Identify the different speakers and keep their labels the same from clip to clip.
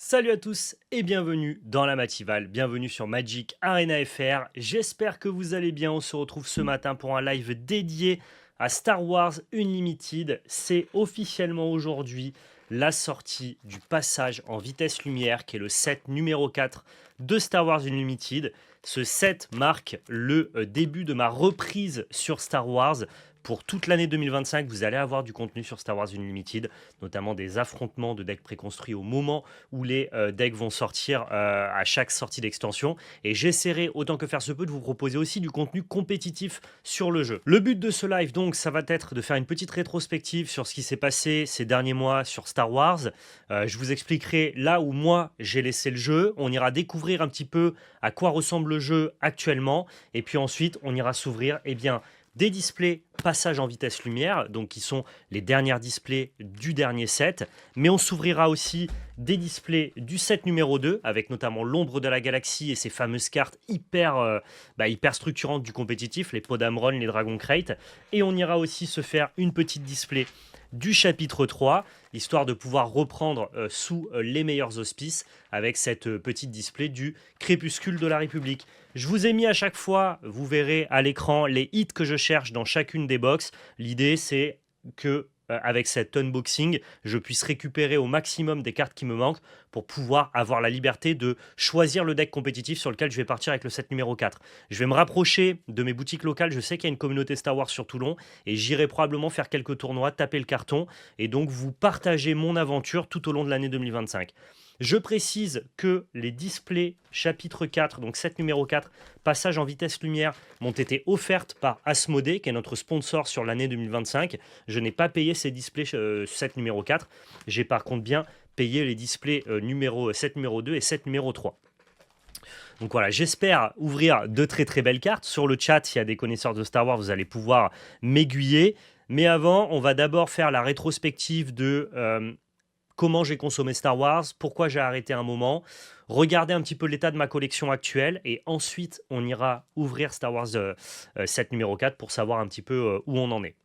Speaker 1: Salut à tous et bienvenue dans la Matinale, bienvenue sur Magic Arena FR. J'espère que vous allez bien. On se retrouve ce matin pour un live dédié à Star Wars Unlimited. C'est officiellement aujourd'hui la sortie du passage en vitesse lumière qui est le set numéro 4 de Star Wars Unlimited. Ce set marque le début de ma reprise sur Star Wars. Pour toute l'année 2025, vous allez avoir du contenu sur Star Wars Unlimited, notamment des affrontements de decks préconstruits au moment où les decks vont sortir à chaque sortie d'extension. Et j'essaierai autant que faire se peut de vous proposer aussi du contenu compétitif sur le jeu. Le but de ce live, donc, ça va être de faire une petite rétrospective sur ce qui s'est passé ces derniers mois sur Star Wars. Je vous expliquerai là où moi j'ai laissé le jeu. On ira découvrir un petit peu à quoi ressemble le jeu actuellement. Et puis ensuite, on ira s'ouvrir des displays passage en vitesse lumière, donc qui sont les dernières displays du dernier set, mais on s'ouvrira aussi des displays du set numéro 2, avec notamment l'ombre de la galaxie et ces fameuses cartes hyper structurantes du compétitif, les Podamron, les Dragon Crate, et on ira aussi se faire une petite display du chapitre 3, histoire de pouvoir reprendre sous les meilleurs auspices avec cette petite display du crépuscule de la République. Je vous ai mis à chaque fois, vous verrez à l'écran, les hits que je cherche dans chacune des box. L'idée, c'est que avec cet unboxing, je puisse récupérer au maximum des cartes qui me manquent pour pouvoir avoir la liberté de choisir le deck compétitif sur lequel je vais partir avec le set numéro 4. Je vais me rapprocher de mes boutiques locales. Je sais qu'il y a une communauté Star Wars sur Toulon et j'irai probablement faire quelques tournois, taper le carton et donc vous partager mon aventure tout au long de l'année 2025. Je précise que les displays chapitre 4, donc set numéro 4, passage en vitesse lumière, m'ont été offertes par Asmodée, qui est notre sponsor sur l'année 2025. Je n'ai pas payé ces displays set numéro 4. J'ai par contre bien payé les displays set numéro 2 et set numéro 3. Donc voilà, j'espère ouvrir de très très belles cartes. Sur le chat, s'il y a des connaisseurs de Star Wars, vous allez pouvoir m'aiguiller. Mais avant, on va d'abord faire la rétrospective de comment j'ai consommé Star Wars, pourquoi j'ai arrêté un moment, regarder un petit peu l'état de ma collection actuelle et ensuite on ira ouvrir Star Wars 7 numéro 4 pour savoir un petit peu où on en est.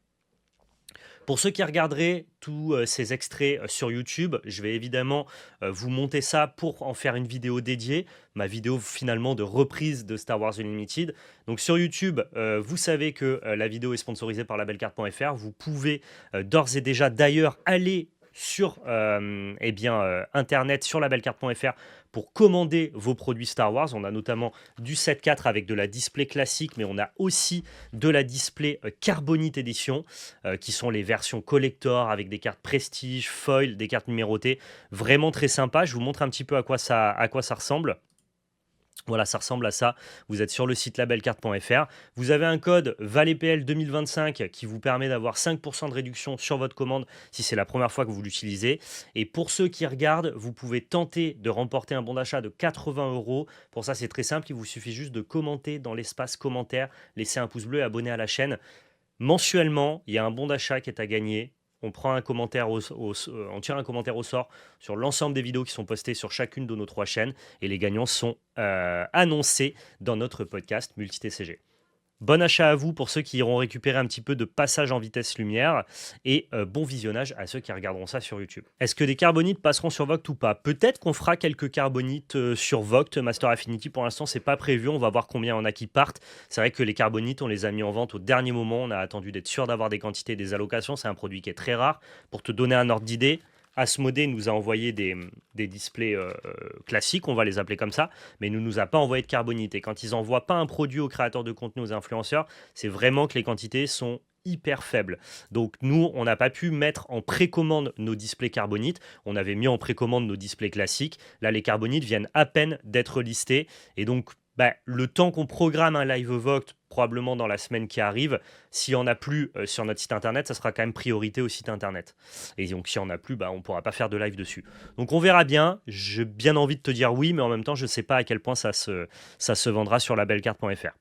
Speaker 1: Pour ceux qui regarderaient tous ces extraits sur YouTube, je vais évidemment vous monter ça pour en faire une vidéo dédiée, ma vidéo finalement de reprise de Star Wars Unlimited. Donc sur YouTube, vous savez que la vidéo est sponsorisée par labelcarte.fr. Vous pouvez d'ores et déjà d'ailleurs aller sur internet sur labelcarte.fr pour commander vos produits Star Wars. On a notamment du 7.4 avec de la display classique, mais on a aussi de la display Carbonite Edition, qui sont les versions collector avec des cartes prestige, foil, des cartes numérotées. Vraiment très sympa. Je vous montre un petit peu à quoi ça ressemble. Voilà, ça ressemble à ça. Vous êtes sur le site labelcarte.fr. Vous avez un code VALEPL 2025 qui vous permet d'avoir 5% de réduction sur votre commande si c'est la première fois que vous l'utilisez. Et pour ceux qui regardent, vous pouvez tenter de remporter un bon d'achat de 80 euros. Pour ça, c'est très simple. Il vous suffit juste de commenter dans l'espace commentaire, laisser un pouce bleu et abonner à la chaîne. Mensuellement, il y a un bon d'achat qui est à gagner. On prend un commentaire on tire un commentaire au sort sur l'ensemble des vidéos qui sont postées sur chacune de nos 3 chaînes et les gagnants sont annoncés dans notre podcast Multi-TCG. Bon achat à vous pour ceux qui iront récupérer un petit peu de passage en vitesse lumière et bon visionnage à ceux qui regarderont ça sur YouTube. Est-ce que des carbonites passeront sur Vogt ou pas? Peut-être qu'on fera quelques carbonites sur Vogt, Master Affinity. Pour l'instant, c'est pas prévu. On va voir combien on a qui partent. C'est vrai que les carbonites, on les a mis en vente au dernier moment. On a attendu d'être sûr d'avoir des quantités et des allocations. C'est un produit qui est très rare. Pour te donner un ordre d'idée, Asmodée nous a envoyé des displays classiques, on va les appeler comme ça, mais ne nous a pas envoyé de carbonite. Et quand ils n'envoient pas un produit aux créateurs de contenu, aux influenceurs, c'est vraiment que les quantités sont hyper faibles. Donc nous, on n'a pas pu mettre en précommande nos displays carbonites. On avait mis en précommande nos displays classiques. Là, les carbonites viennent à peine d'être listés. Et donc, le temps qu'on programme un live Vogt, probablement dans la semaine qui arrive, s'il n'y en a plus sur notre site internet, ça sera quand même priorité au site internet. Et donc s'il n'y en a plus, on ne pourra pas faire de live dessus. Donc on verra bien. J'ai bien envie de te dire oui, mais en même temps, je ne sais pas à quel point ça se vendra sur labelcarte.fr.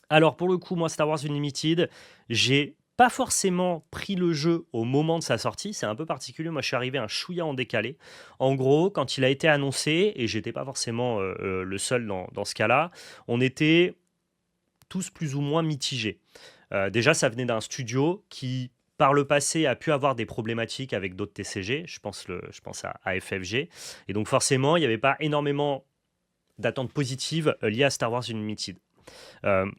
Speaker 1: Alors pour le coup, moi, Star Wars Unlimited, j'ai pas forcément pris le jeu au moment de sa sortie, c'est un peu particulier. Moi, je suis arrivé un chouïa en décalé. En gros, quand il a été annoncé, et j'étais pas forcément le seul dans ce cas-là, on était tous plus ou moins mitigés. Déjà, ça venait d'un studio qui par le passé, a pu avoir des problématiques avec d'autres TCG. Je pense à FFG. Et donc, forcément, il n'y avait pas énormément d'attentes positives liées à Star Wars Unlimited.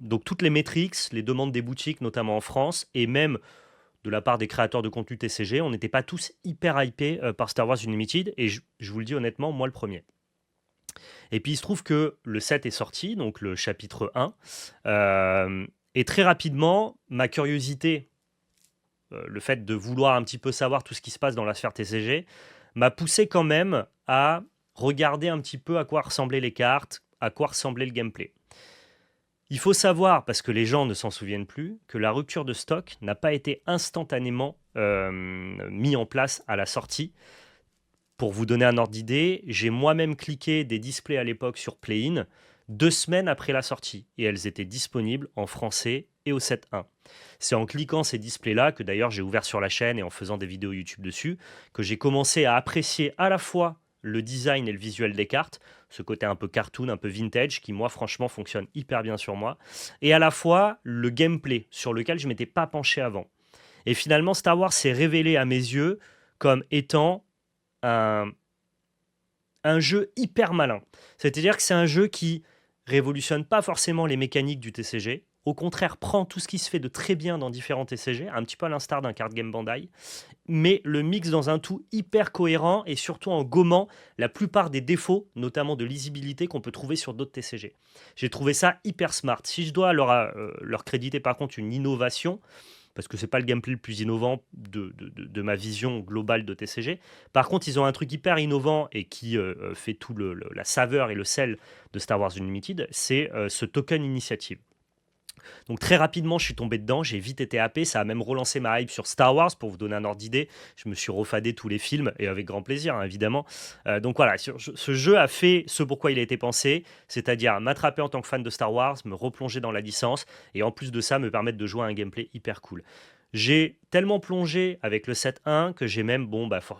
Speaker 1: Donc, toutes les métriques, les demandes des boutiques, notamment en France, et même de la part des créateurs de contenu TCG, on n'était pas tous hyper hypés par Star Wars Unlimited. Et je vous le dis honnêtement, moi le premier. Et puis, il se trouve que le set est sorti, donc le chapitre 1. Et très rapidement, ma curiosité, le fait de vouloir un petit peu savoir tout ce qui se passe dans la sphère TCG, m'a poussé quand même à regarder un petit peu à quoi ressemblaient les cartes, à quoi ressemblait le gameplay. Il faut savoir, parce que les gens ne s'en souviennent plus, que la rupture de stock n'a pas été instantanément mise en place à la sortie. Pour vous donner un ordre d'idée, j'ai moi-même cliqué des displays à l'époque sur Play-in 2 semaines après la sortie, et elles étaient disponibles en français et au 7.1. C'est en cliquant ces displays-là, que d'ailleurs j'ai ouvert sur la chaîne et en faisant des vidéos YouTube dessus, que j'ai commencé à apprécier à la fois le design et le visuel des cartes, ce côté un peu cartoon, un peu vintage, qui moi franchement fonctionne hyper bien sur moi, et à la fois le gameplay, sur lequel je ne m'étais pas penché avant. Et finalement, Star Wars s'est révélé à mes yeux comme étant un, un jeu hyper malin. C'est-à-dire que c'est un jeu qui révolutionne pas forcément les mécaniques du TCG, au contraire prend tout ce qui se fait de très bien dans différents TCG, un petit peu à l'instar d'un card game Bandai, mais le mix dans un tout hyper cohérent et surtout en gommant la plupart des défauts, notamment de lisibilité qu'on peut trouver sur d'autres TCG. J'ai trouvé ça hyper smart. Si je dois leur créditer par contre une innovation, parce que c'est pas le gameplay le plus innovant de ma vision globale de TCG. Par contre, ils ont un truc hyper innovant et qui fait tout la saveur et le sel de Star Wars Unlimited, c'est ce token initiative. Donc très rapidement, je suis tombé dedans, j'ai vite été happé, ça a même relancé ma hype sur Star Wars, pour vous donner un ordre d'idée. Je me suis refadé tous les films, et avec grand plaisir, hein, évidemment. Donc voilà, ce jeu a fait ce pourquoi il a été pensé, c'est-à-dire m'attraper en tant que fan de Star Wars, me replonger dans la licence, et en plus de ça, me permettre de jouer à un gameplay hyper cool. J'ai tellement plongé avec le 7-1 que j'ai même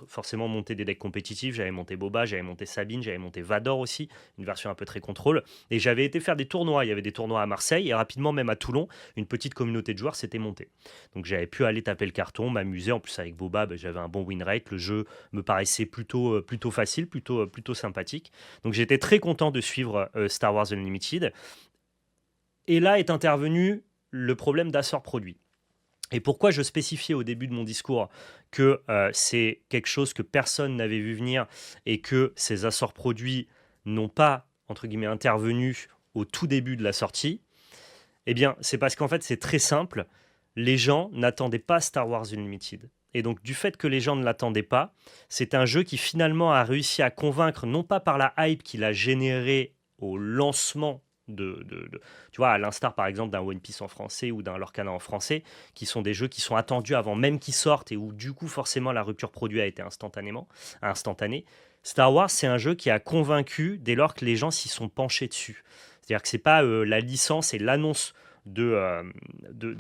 Speaker 1: forcément monté des decks compétitifs. J'avais monté Boba, j'avais monté Sabine, j'avais monté Vador aussi, une version un peu très contrôle. Et j'avais été faire des tournois. Il y avait des tournois à Marseille et rapidement, même à Toulon, une petite communauté de joueurs s'était montée. Donc j'avais pu aller taper le carton, m'amuser. En plus, avec Boba, j'avais un bon win rate. Le jeu me paraissait plutôt facile, plutôt sympathique. Donc j'étais très content de suivre Star Wars Unlimited. Et là est intervenu le problème d'assort produit. Et pourquoi je spécifiais au début de mon discours que c'est quelque chose que personne n'avait vu venir et que ces assorts produits n'ont pas, entre guillemets, intervenu au tout début de la sortie. Eh bien, c'est parce qu'en fait, c'est très simple. Les gens n'attendaient pas Star Wars Unlimited. Et donc, du fait que les gens ne l'attendaient pas, c'est un jeu qui finalement a réussi à convaincre, non pas par la hype qu'il a générée au lancement tu vois, à l'instar par exemple d'un One Piece en français ou d'un Lorcana en français, qui sont des jeux qui sont attendus avant même qu'ils sortent et où du coup forcément la rupture produit a été instantanée. Star Wars, c'est un jeu qui a convaincu dès lors que les gens s'y sont penchés dessus. C'est-à-dire que c'est pas la licence et l'annonce de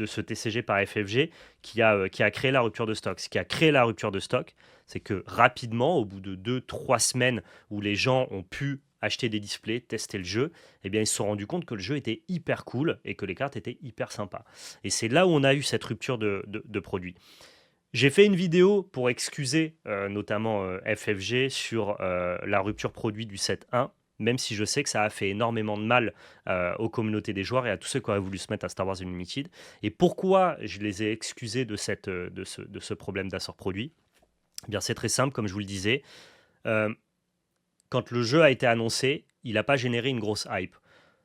Speaker 1: ce TCG par FFG qui a créé la rupture de stock. Ce qui a créé la rupture de stock, c'est que rapidement, au bout de 2-3 semaines où les gens ont pu acheter des displays, tester le jeu, eh bien, ils se sont rendus compte que le jeu était hyper cool et que les cartes étaient hyper sympas. Et c'est là où on a eu cette rupture de produit. J'ai fait une vidéo pour excuser notamment FFG sur la rupture produit du 7.1, même si je sais que ça a fait énormément de mal aux communautés des joueurs et à tous ceux qui auraient voulu se mettre à Star Wars Unlimited. Et pourquoi je les ai excusés de ce problème d'assort produit? Eh bien, c'est très simple, comme je vous le disais. Quand le jeu a été annoncé, il n'a pas généré une grosse hype.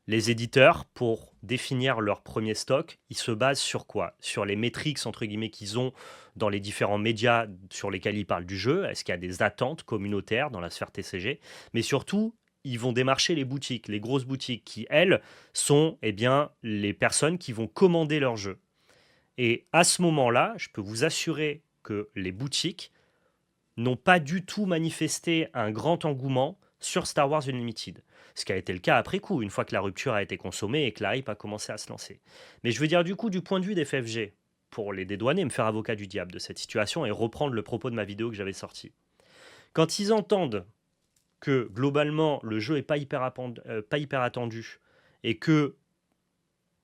Speaker 1: Les éditeurs, pour définir leur premier stock, ils se basent sur quoi? Sur les métriques, entre guillemets, qu'ils ont dans les différents médias sur lesquels ils parlent du jeu. Est-ce qu'il y a des attentes communautaires dans la sphère TCG? Mais surtout, ils vont démarcher les boutiques, les grosses boutiques, qui, elles, sont les personnes qui vont commander leur jeu. Et à ce moment-là, je peux vous assurer que les boutiques n'ont pas du tout manifesté un grand engouement sur Star Wars Unlimited. Ce qui a été le cas après coup, une fois que la rupture a été consommée et que la hype a commencé à se lancer. Mais je veux dire, du coup, du point de vue des FFG, pour les dédouaner, me faire avocat du diable de cette situation et reprendre le propos de ma vidéo que j'avais sortie. Quand ils entendent que globalement le jeu n'est pas hyper attendu et que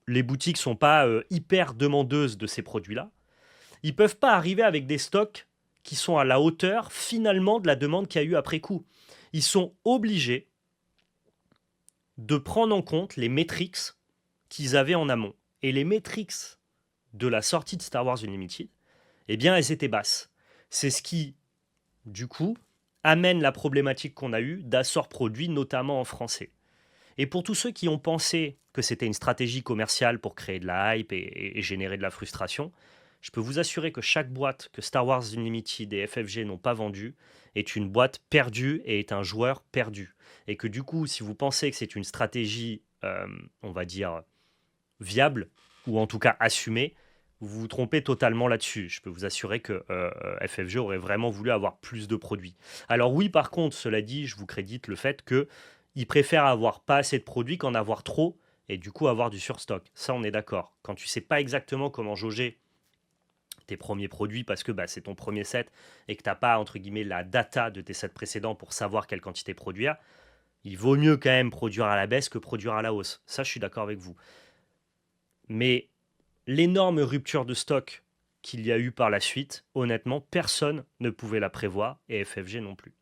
Speaker 1: les boutiques sont pas hyper demandeuses de ces produits-là, ils peuvent pas arriver avec des stocks qui sont à la hauteur finalement de la demande qu'il y a eu après coup. Ils sont obligés de prendre en compte les métriques qu'ils avaient en amont. Et les métriques de la sortie de Star Wars Unlimited, eh bien, elles étaient basses. C'est ce qui, du coup, amène la problématique qu'on a eue d'assort produit, notamment en français. Et pour tous ceux qui ont pensé que c'était une stratégie commerciale pour créer de la hype et générer de la frustration, je peux vous assurer que chaque boîte que Star Wars Unlimited et FFG n'ont pas vendue est une boîte perdue et est un joueur perdu. Et que du coup, si vous pensez que c'est une stratégie, on va dire, viable, ou en tout cas assumée, vous vous trompez totalement là-dessus. Je peux vous assurer que FFG aurait vraiment voulu avoir plus de produits. Alors oui, par contre, cela dit, je vous crédite le fait qu'ils préfèrent avoir pas assez de produits qu'en avoir trop, et du coup avoir du surstock. Ça, on est d'accord. Quand tu sais pas exactement comment jauger tes premiers produits parce que c'est ton premier set et que tu n'as pas, entre guillemets, la data de tes sets précédents pour savoir quelle quantité produire, il vaut mieux quand même produire à la baisse que produire à la hausse. Ça, je suis d'accord avec vous. Mais l'énorme rupture de stock qu'il y a eu par la suite, honnêtement, personne ne pouvait la prévoir et FFG non plus.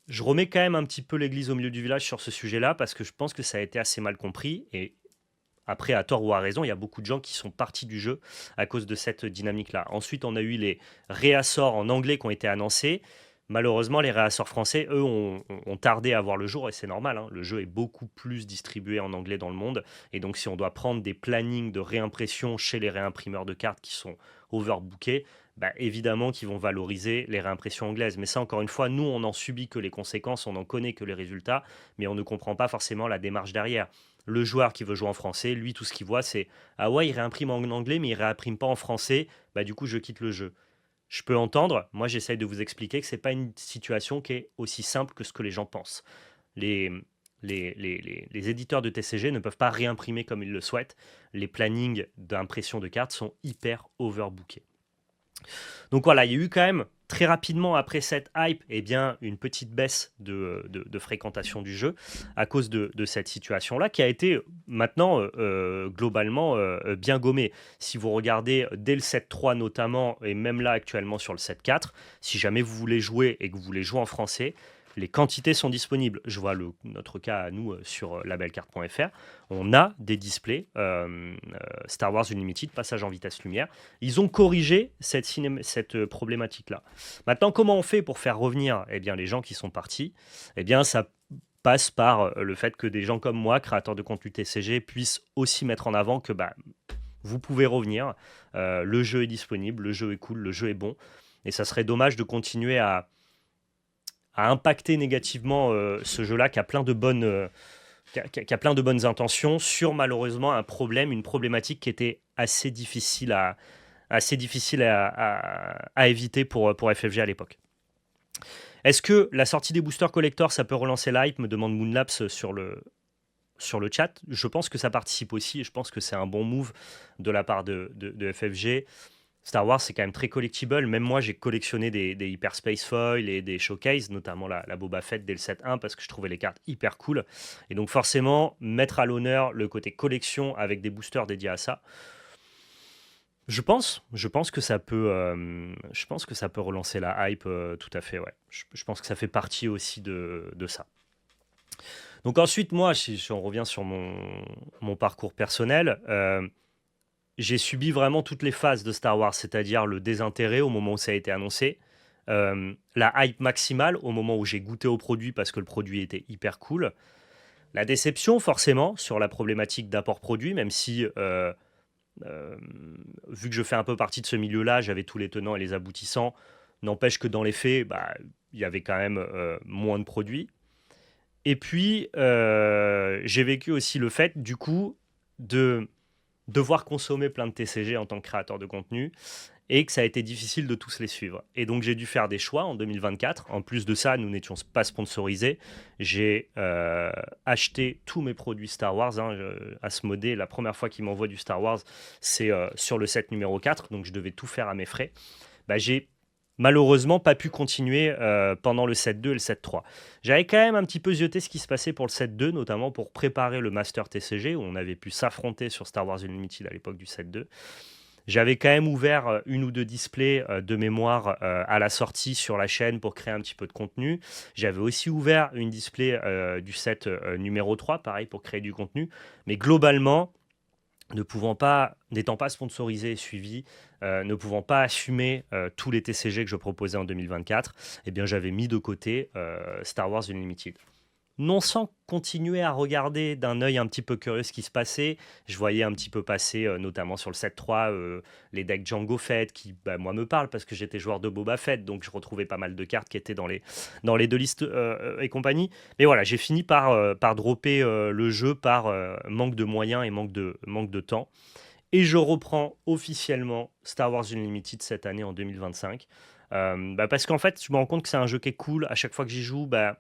Speaker 1: Je remets quand même un petit peu l'église au milieu du village sur ce sujet-là parce que je pense que ça a été assez mal compris et après, à tort ou à raison, il y a beaucoup de gens qui sont partis du jeu à cause de cette dynamique-là. Ensuite, on a eu les réassorts en anglais qui ont été annoncés. Malheureusement, les réassorts français, eux, ont tardé à voir le jour et c'est normal. Hein. Le jeu est beaucoup plus distribué en anglais dans le monde. Et donc, si on doit prendre des plannings de réimpression chez les réimprimeurs de cartes qui sont overbookés, évidemment qu'ils vont valoriser les réimpressions anglaises. Mais ça, encore une fois, nous, on n'en subit que les conséquences, on n'en connaît que les résultats, mais on ne comprend pas forcément la démarche derrière. Le joueur qui veut jouer en français, lui, tout ce qu'il voit, c'est ah ouais, il réimprime en anglais, mais il réimprime pas en français. Du coup, je quitte le jeu. Je peux entendre. Moi, j'essaye de vous expliquer que c'est pas une situation qui est aussi simple que ce que les gens pensent. Les, les éditeurs de TCG ne peuvent pas réimprimer comme ils le souhaitent. Les plannings d'impression de cartes sont hyper overbookés. Donc voilà, il y a eu quand même très rapidement après cette hype, une petite baisse de fréquentation du jeu à cause de cette situation-là qui a été maintenant globalement bien gommée. Si vous regardez dès le 7.3 notamment, et même là actuellement sur le 7.4, si jamais vous voulez jouer et que vous voulez jouer en français, les quantités sont disponibles. Je vois notre cas à nous sur labelcarte.fr. On a des displays Star Wars Unlimited, passage en vitesse lumière. Ils ont corrigé cette problématique-là. Maintenant, comment on fait pour faire revenir les gens qui sont partis ? Ça passe par le fait que des gens comme moi, créateurs de contenu TCG, puissent aussi mettre en avant que vous pouvez revenir. Le jeu est disponible, le jeu est cool, le jeu est bon. Et ça serait dommage de continuer à impacter négativement ce jeu-là qui a plein de bonnes... qui a plein de bonnes intentions sur malheureusement une problématique qui était assez difficile à éviter pour FFG à l'époque. Est-ce que la sortie des boosters collector, ça peut relancer l'hype, me demande Moonlaps sur le chat. Je pense que ça participe aussi et je pense que c'est un bon move de la part de FFG. Star Wars, c'est quand même très collectible. Même moi, j'ai collectionné des Hyperspace Foil et des Showcase, notamment la Boba Fett dès le 7.1, parce que je trouvais les cartes hyper cool. Et donc forcément, mettre à l'honneur le côté collection avec des boosters dédiés à ça, je pense que ça peut relancer la hype tout à fait. Ouais. Je pense que ça fait partie aussi de ça. Donc ensuite, moi, si on revient sur mon parcours personnel, j'ai subi vraiment toutes les phases de Star Wars, c'est-à-dire le désintérêt au moment où ça a été annoncé, la hype maximale au moment où j'ai goûté au produit parce que le produit était hyper cool, la déception forcément sur la problématique d'apport produit, même si vu que je fais un peu partie de ce milieu-là, j'avais tous les tenants et les aboutissants, n'empêche que dans les faits, il y avait quand même moins de produits. Et puis, j'ai vécu aussi le fait, du coup, de devoir consommer plein de TCG en tant que créateur de contenu et que ça a été difficile de tous les suivre. Et donc j'ai dû faire des choix en 2024. En plus de ça, nous n'étions pas sponsorisés. J'ai acheté tous mes produits Star Wars. Asmodée, la première fois qu'il m'envoie du Star Wars, c'est sur le set numéro 4, donc je devais tout faire à mes frais. J'ai malheureusement pas pu continuer pendant le set 2 et le set 3. J'avais quand même un petit peu zioté ce qui se passait pour le set 2, notamment pour préparer le Master TCG, où on avait pu s'affronter sur Star Wars Unlimited à l'époque du set 2. J'avais quand même ouvert une ou deux displays de mémoire à la sortie sur la chaîne pour créer un petit peu de contenu. J'avais aussi ouvert une display du set numéro 3, pareil, pour créer du contenu. Mais globalement, n'étant pas sponsorisé et suivi, ne pouvant pas assumer tous les TCG que je proposais en 2024, eh bien, j'avais mis de côté Star Wars Unlimited. Non sans continuer à regarder d'un œil un petit peu curieux ce qui se passait. Je voyais un petit peu passer, notamment sur le 7-3, les decks Jango Fett qui, bah, moi, me parlent parce que j'étais joueur de Boba Fett, donc je retrouvais pas mal de cartes qui étaient dans les deux listes et compagnie. Mais voilà, j'ai fini par dropper le jeu par manque de moyens et manque de temps. Et je reprends officiellement Star Wars Unlimited cette année en 2025. Bah, parce qu'en fait, je me rends compte que c'est un jeu qui est cool. À chaque fois que j'y joue, bah,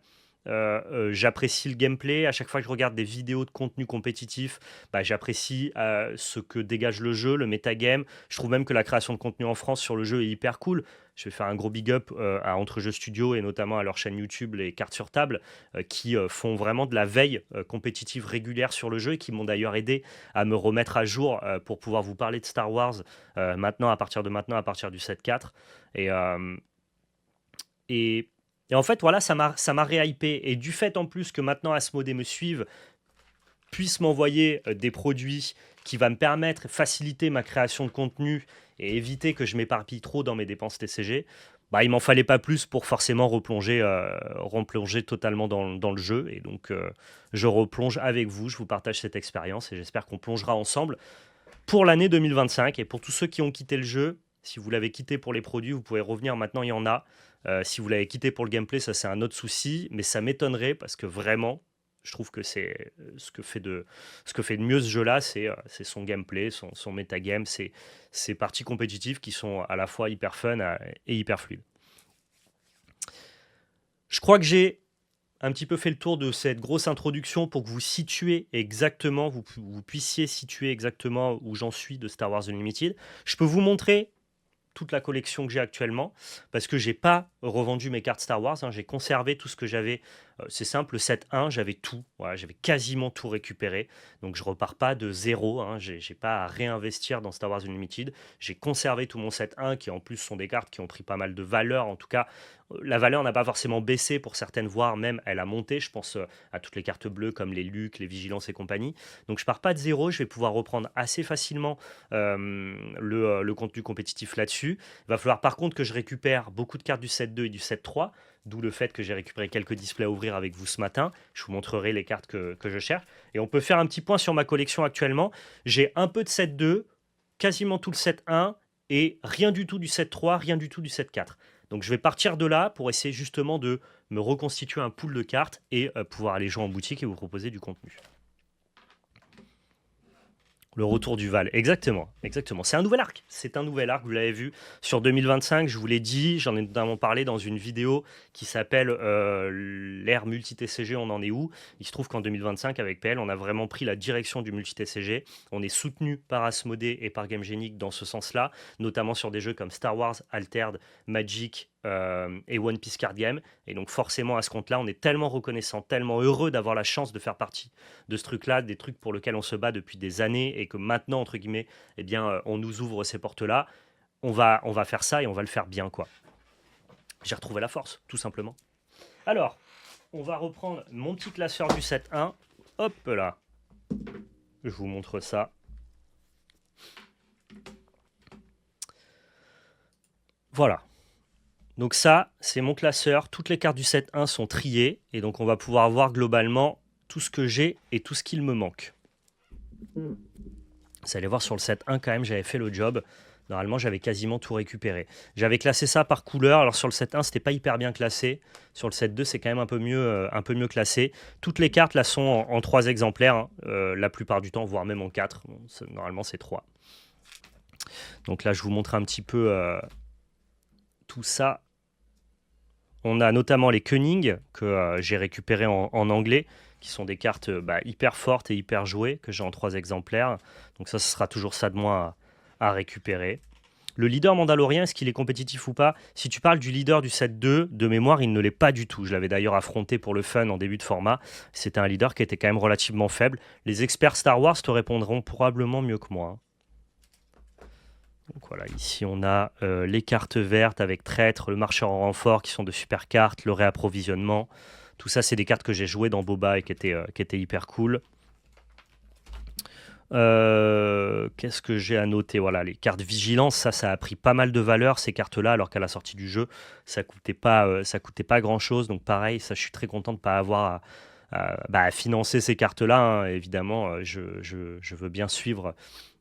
Speaker 1: j'apprécie le gameplay. À chaque fois que je regarde des vidéos de contenu compétitif, bah, j'apprécie ce que dégage le jeu, le metagame. Je trouve même que la création de contenu en France sur le jeu est hyper cool. Je vais faire un gros big up à Entrejeux Studio et notamment à leur chaîne YouTube, les cartes sur table, qui font vraiment de la veille compétitive régulière sur le jeu et qui m'ont d'ailleurs aidé à me remettre à jour pour pouvoir vous parler de Star Wars maintenant, à partir du 7-4. Et, euh, et, et en fait, voilà, ça m'a réhypé. Et du fait en plus que maintenant Asmodée me suive, puisse m'envoyer des produits qui va me permettre, faciliter ma création de contenu et éviter que je m'éparpille trop dans mes dépenses TCG, bah, il m'en fallait pas plus pour forcément replonger totalement dans le jeu. Et donc, je replonge avec vous, je vous partage cette expérience et j'espère qu'on plongera ensemble pour l'année 2025. Et pour tous ceux qui ont quitté le jeu, si vous l'avez quitté pour les produits, vous pouvez revenir, maintenant il y en a. Si vous l'avez quitté pour le gameplay, ça c'est un autre souci, mais ça m'étonnerait parce que vraiment, je trouve que c'est ce que fait de mieux ce jeu-là, c'est son gameplay, son metagame, ses parties compétitives qui sont à la fois hyper fun et hyper fluides. Je crois que j'ai un petit peu fait le tour de cette grosse introduction pour que vous situez exactement, vous puissiez situer exactement où j'en suis de Star Wars Unlimited. Je peux vous montrer toute la collection que j'ai actuellement, parce que j'ai pas revendu mes cartes Star Wars, hein, j'ai conservé tout ce que j'avais. C'est simple, le set 1, j'avais tout, voilà, j'avais quasiment tout récupéré, donc je repars pas de zéro, hein, j'ai pas à réinvestir dans Star Wars Unlimited, j'ai conservé tout mon set 1, qui en plus sont des cartes qui ont pris pas mal de valeur, en tout cas, la valeur n'a pas forcément baissé pour certaines, voire même elle a monté, je pense à toutes les cartes bleues comme les Luke, les Vigilances et compagnie, donc je pars pas de zéro, je vais pouvoir reprendre assez facilement le contenu compétitif là-dessus. Il va falloir par contre que je récupère beaucoup de cartes du set 2 et du set 3, d'où le fait que j'ai récupéré quelques displays à ouvrir avec vous ce matin. Je vous montrerai les cartes que je cherche. Et on peut faire un petit point sur ma collection actuellement. J'ai un peu de set 2, quasiment tout le set 1, et rien du tout du set 3, rien du tout du set 4. Donc je vais partir de là pour essayer justement de me reconstituer un pool de cartes et pouvoir aller jouer en boutique et vous proposer du contenu. Le retour du Val, exactement, exactement. C'est un nouvel arc, vous l'avez vu. Sur 2025, je vous l'ai dit, j'en ai notamment parlé dans une vidéo qui s'appelle l'ère multi-TCG, on en est où? Il se trouve qu'en 2025, avec PL, on a vraiment pris la direction du multi-TCG. On est soutenu par Asmodée et par GameGenic dans ce sens-là, notamment sur des jeux comme Star Wars, Altered, Magic et One Piece Card Game. Et donc forcément, à ce compte-là, on est tellement reconnaissant, tellement heureux d'avoir la chance de faire partie de ce truc-là, des trucs pour lesquels on se bat depuis des années et que maintenant, entre guillemets, eh bien, on nous ouvre ces portes-là. On va faire ça et on va le faire bien, quoi. J'ai retrouvé la force, tout simplement. Alors, on va reprendre mon petit classeur du set 1. Hop là. Je vous montre ça. Voilà. Donc ça, c'est mon classeur. Toutes les cartes du set 1 sont triées. Et donc, on va pouvoir voir globalement tout ce que j'ai et tout ce qu'il me manque. Vous allez voir, sur le set 1, quand même, j'avais fait le job. Normalement, j'avais quasiment tout récupéré. J'avais classé ça par couleur. Alors, sur le set 1, c'était pas hyper bien classé. Sur le set 2, c'est quand même un peu mieux classé. Toutes les cartes, là, sont en 3 exemplaires. Hein, la plupart du temps, voire même en 4. Bon, normalement, c'est 3. Donc là, je vous montre un petit peu tout ça. On a notamment les Koenig, que j'ai récupéré en anglais, qui sont des cartes hyper fortes et hyper jouées, que j'ai en 3 exemplaires. Donc ça, ce sera toujours ça de moins à récupérer. Le leader mandalorien, est-ce qu'il est compétitif ou pas? Si tu parles du leader du set 2, de mémoire, il ne l'est pas du tout. Je l'avais d'ailleurs affronté pour le fun en début de format. C'était un leader qui était quand même relativement faible. Les experts Star Wars te répondront probablement mieux que moi. Donc voilà, ici on a les cartes vertes avec Traître, le marcheur en renfort qui sont de super cartes, le réapprovisionnement. Tout ça, c'est des cartes que j'ai jouées dans Boba et qui étaient hyper cool. Qu'est-ce que j'ai à noter? Voilà, les cartes vigilance, ça a pris pas mal de valeur ces cartes-là, alors qu'à la sortie du jeu, ça coûtait pas grand-chose. Donc pareil, ça, je suis très content de pas avoir à financer ces cartes-là, hein. Évidemment, je veux bien suivre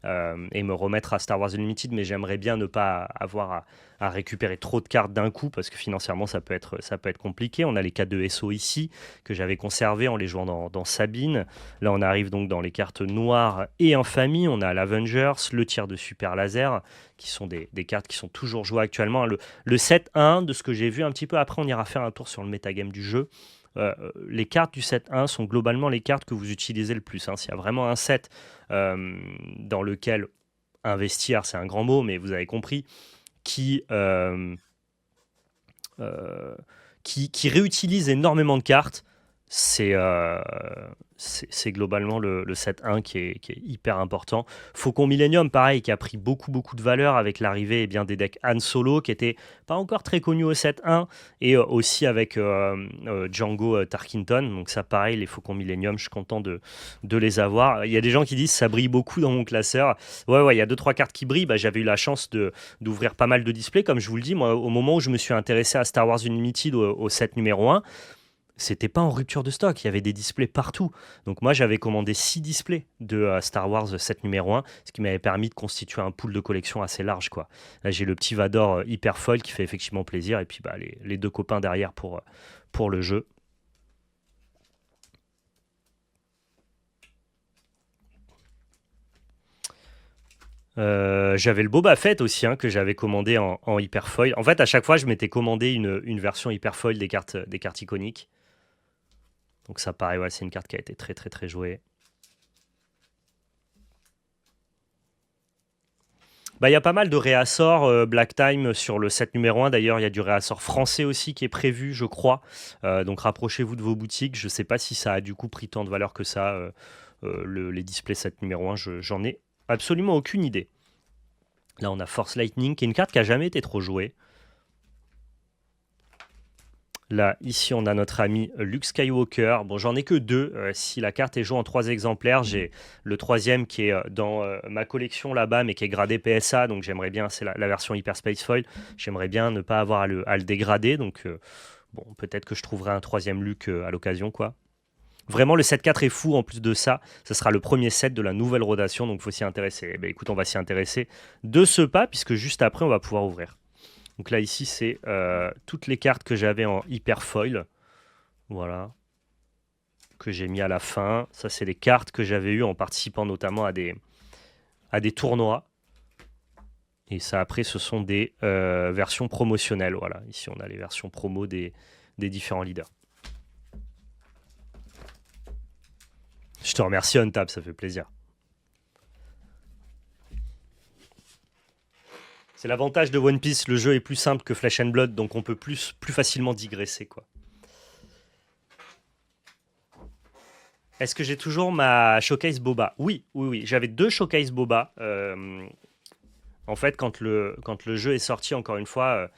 Speaker 1: et me remettre à Star Wars Unlimited, mais j'aimerais bien ne pas avoir à récupérer trop de cartes d'un coup, parce que financièrement, ça peut être compliqué. On a les cartes de SO ici, que j'avais conservées en les jouant dans Sabine. Là, on arrive donc dans les cartes noires et infamie. On a l'Avengers, le tir de super laser, qui sont des cartes qui sont toujours jouées actuellement. Le 7-1, de ce que j'ai vu un petit peu, après on ira faire un tour sur le metagame du jeu. Les cartes du set 1 sont globalement les cartes que vous utilisez le plus, hein. S'il y a vraiment un set dans lequel investir, c'est un grand mot, mais vous avez compris, qui, qui réutilise énormément de cartes, c'est globalement le set 1 qui est hyper important. Faucon Millennium, pareil, qui a pris beaucoup de valeur avec l'arrivée des decks Han Solo, qui n'étaient pas encore très connus au set 1, et aussi avec Django Tarkinton. Donc ça, pareil, les Faucons Millennium, je suis content de les avoir. Il y a des gens qui disent ça brille beaucoup dans mon classeur. Ouais, il y a 2-3 cartes qui brillent. Bah, j'avais eu la chance d'ouvrir pas mal de displays. Comme je vous le dis, moi, au moment où je me suis intéressé à Star Wars Unlimited au set numéro 1, c'était pas en rupture de stock, il y avait des displays partout. Donc moi, j'avais commandé 6 displays de Star Wars 7 numéro 1, ce qui m'avait permis de constituer un pool de collection assez large, quoi. Là, j'ai le petit Vador hyper foil qui fait effectivement plaisir, et puis bah, les deux copains derrière pour le jeu. J'avais le Boba Fett aussi, hein, que j'avais commandé en hyper foil. En fait, à chaque fois, je m'étais commandé une version hyper foil des cartes iconiques. Donc ça, pareil, ouais, c'est une carte qui a été très jouée. Bah, il y a pas mal de réassorts Black Time sur le set numéro 1. D'ailleurs, il y a du réassort français aussi qui est prévu, je crois. Donc rapprochez-vous de vos boutiques. Je ne sais pas si ça a du coup pris tant de valeur que ça, les displays set numéro 1. J'en ai absolument aucune idée. Là, on a Force Lightning, qui est une carte qui n'a jamais été trop jouée. Là, ici, on a notre ami Luke Skywalker. Bon, j'en ai que 2. Si la carte est jouée en 3 exemplaires, j'ai le troisième qui est dans ma collection là-bas, mais qui est gradé PSA. Donc, j'aimerais bien, c'est la version Hyper Space Foil. J'aimerais bien ne pas avoir à le dégrader. Donc, bon, peut-être que je trouverai un troisième Luke à l'occasion, quoi. Vraiment, le set 4 est fou. En plus de ça, ce sera le premier set de la nouvelle rotation. Donc, il faut s'y intéresser. Eh bien, écoute, on va s'y intéresser de ce pas, puisque juste après, on va pouvoir ouvrir. Donc là, ici, c'est toutes les cartes que j'avais en hyper foil. Voilà. Que j'ai mis à la fin. Ça, c'est les cartes que j'avais eues en participant notamment à des tournois. Et ça, après, ce sont des versions promotionnelles. Voilà. Ici, on a les versions promo des différents leaders. Je te remercie, OnTap, ça fait plaisir. C'est l'avantage de One Piece, le jeu est plus simple que Flesh and Blood, donc on peut plus facilement digresser, quoi. Est-ce que j'ai toujours ma showcase Boba? Oui. J'avais 2 showcase Boba. En fait, quand le jeu est sorti, encore une fois,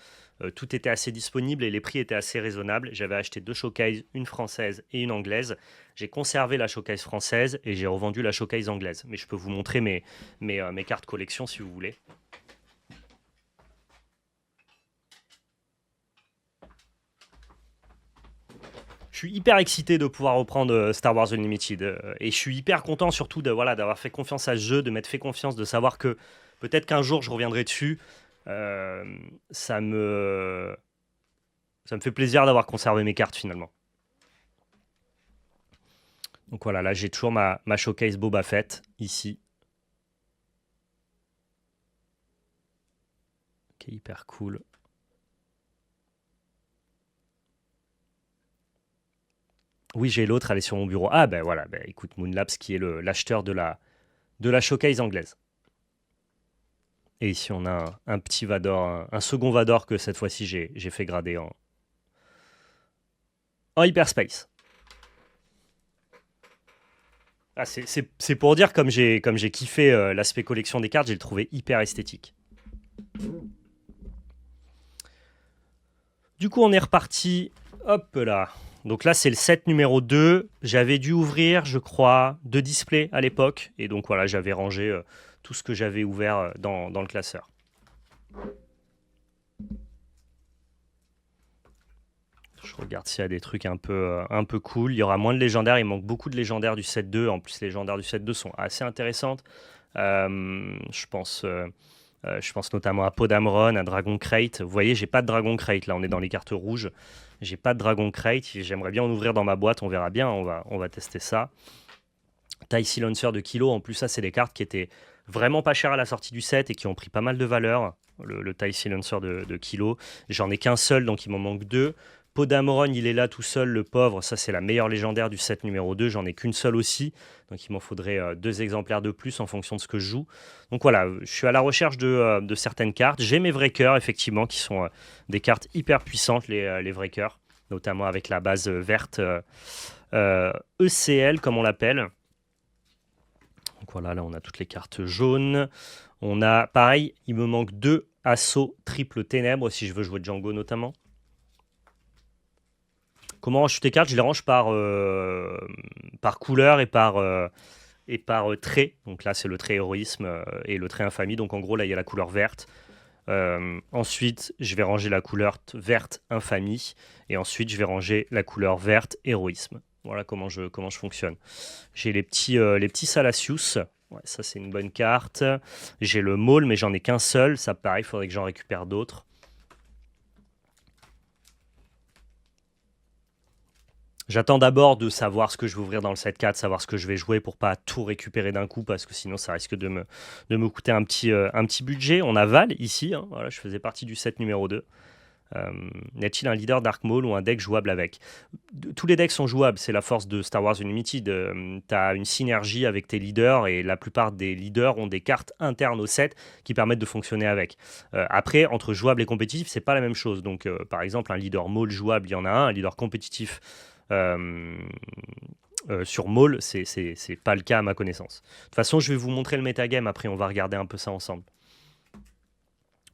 Speaker 1: tout était assez disponible et les prix étaient assez raisonnables. J'avais acheté 2 showcases, une française et une anglaise. J'ai conservé la showcase française et j'ai revendu la showcase anglaise. Mais je peux vous montrer mes cartes collection si vous voulez. Je suis hyper excité de pouvoir reprendre Star Wars Unlimited et je suis hyper content surtout d'avoir fait confiance à ce jeu, de m'être fait confiance, de savoir que peut-être qu'un jour je reviendrai dessus. Euh, ça me fait plaisir d'avoir conservé mes cartes finalement. Donc voilà, là j'ai toujours ma showcase Boba Fett ici. Qui est hyper cool. Oui, j'ai l'autre, elle est sur mon bureau. Ah ben voilà, écoute, Moonlabs qui est l'acheteur de la showcase anglaise. Et ici on a un petit Vador, un second Vador que cette fois-ci j'ai fait grader en hyperspace. Ah, c'est pour dire comme j'ai kiffé l'aspect collection des cartes, j'ai le trouvé hyper esthétique. Du coup, on est reparti. Hop là. Donc là, c'est le set numéro 2. J'avais dû ouvrir, je crois, 2 displays à l'époque. Et donc voilà, j'avais rangé tout ce que j'avais ouvert dans le classeur. Je regarde s'il y a des trucs un peu cool. Il y aura moins de légendaires. Il manque beaucoup de légendaires du set 2. En plus, les légendaires du set 2 sont assez intéressantes. Je pense notamment à Podamron, à Dragon Crate. Vous voyez, j'ai pas de Dragon Crate. Là, on est dans les cartes rouges. J'ai pas de Dragon Crate. J'aimerais bien en ouvrir dans ma boîte. On verra bien. On va tester ça. TIE Silencer de Kilo. En plus, ça, c'est des cartes qui étaient vraiment pas chères à la sortie du set et qui ont pris pas mal de valeur. Le TIE Silencer de Kilo. J'en ai qu'un seul, donc il m'en manque 2. Podamron, il est là tout seul, le pauvre. Ça, c'est la meilleure légendaire du set numéro 2. J'en ai qu'une seule aussi. Donc, il m'en faudrait 2 exemplaires de plus en fonction de ce que je joue. Donc, voilà, je suis à la recherche de certaines cartes. J'ai mes vrais cœurs, effectivement, qui sont des cartes hyper puissantes, les vrais cœurs. Notamment avec la base verte ECL, comme on l'appelle. Donc, voilà, là, on a toutes les cartes jaunes. On a, pareil, il me manque 2 assauts triple ténèbres, si je veux jouer Django, notamment. Comment range tes cartes? Je les range par couleur et par trait. Donc là, c'est le trait héroïsme et le trait infamie. Donc en gros, là, il y a la couleur verte. Ensuite, je vais ranger la couleur verte infamie. Et ensuite, je vais ranger la couleur verte héroïsme. Voilà comment je fonctionne. J'ai les petits Salacious. Ouais, ça, c'est une bonne carte. J'ai le Maul, mais j'en ai qu'un seul. Ça, pareil, il faudrait que j'en récupère d'autres. J'attends d'abord de savoir ce que je vais ouvrir dans le set 4, savoir ce que je vais jouer pour pas tout récupérer d'un coup parce que sinon ça risque de me coûter un petit budget. On a Val ici, hein, voilà, je faisais partie du set numéro 2. Y a-t-il un leader Dark Maul ou un deck jouable avec? Tous les decks sont jouables, c'est la force de Star Wars Unlimited. Tu as une synergie avec tes leaders et la plupart des leaders ont des cartes internes au set qui permettent de fonctionner avec. Après, entre jouable et compétitif, c'est pas la même chose. Donc, par exemple, un leader Maul jouable, il y en a un leader compétitif. Sur Maul, c'est pas le cas à ma connaissance. De toute façon, je vais vous montrer le metagame, après on va regarder un peu ça ensemble.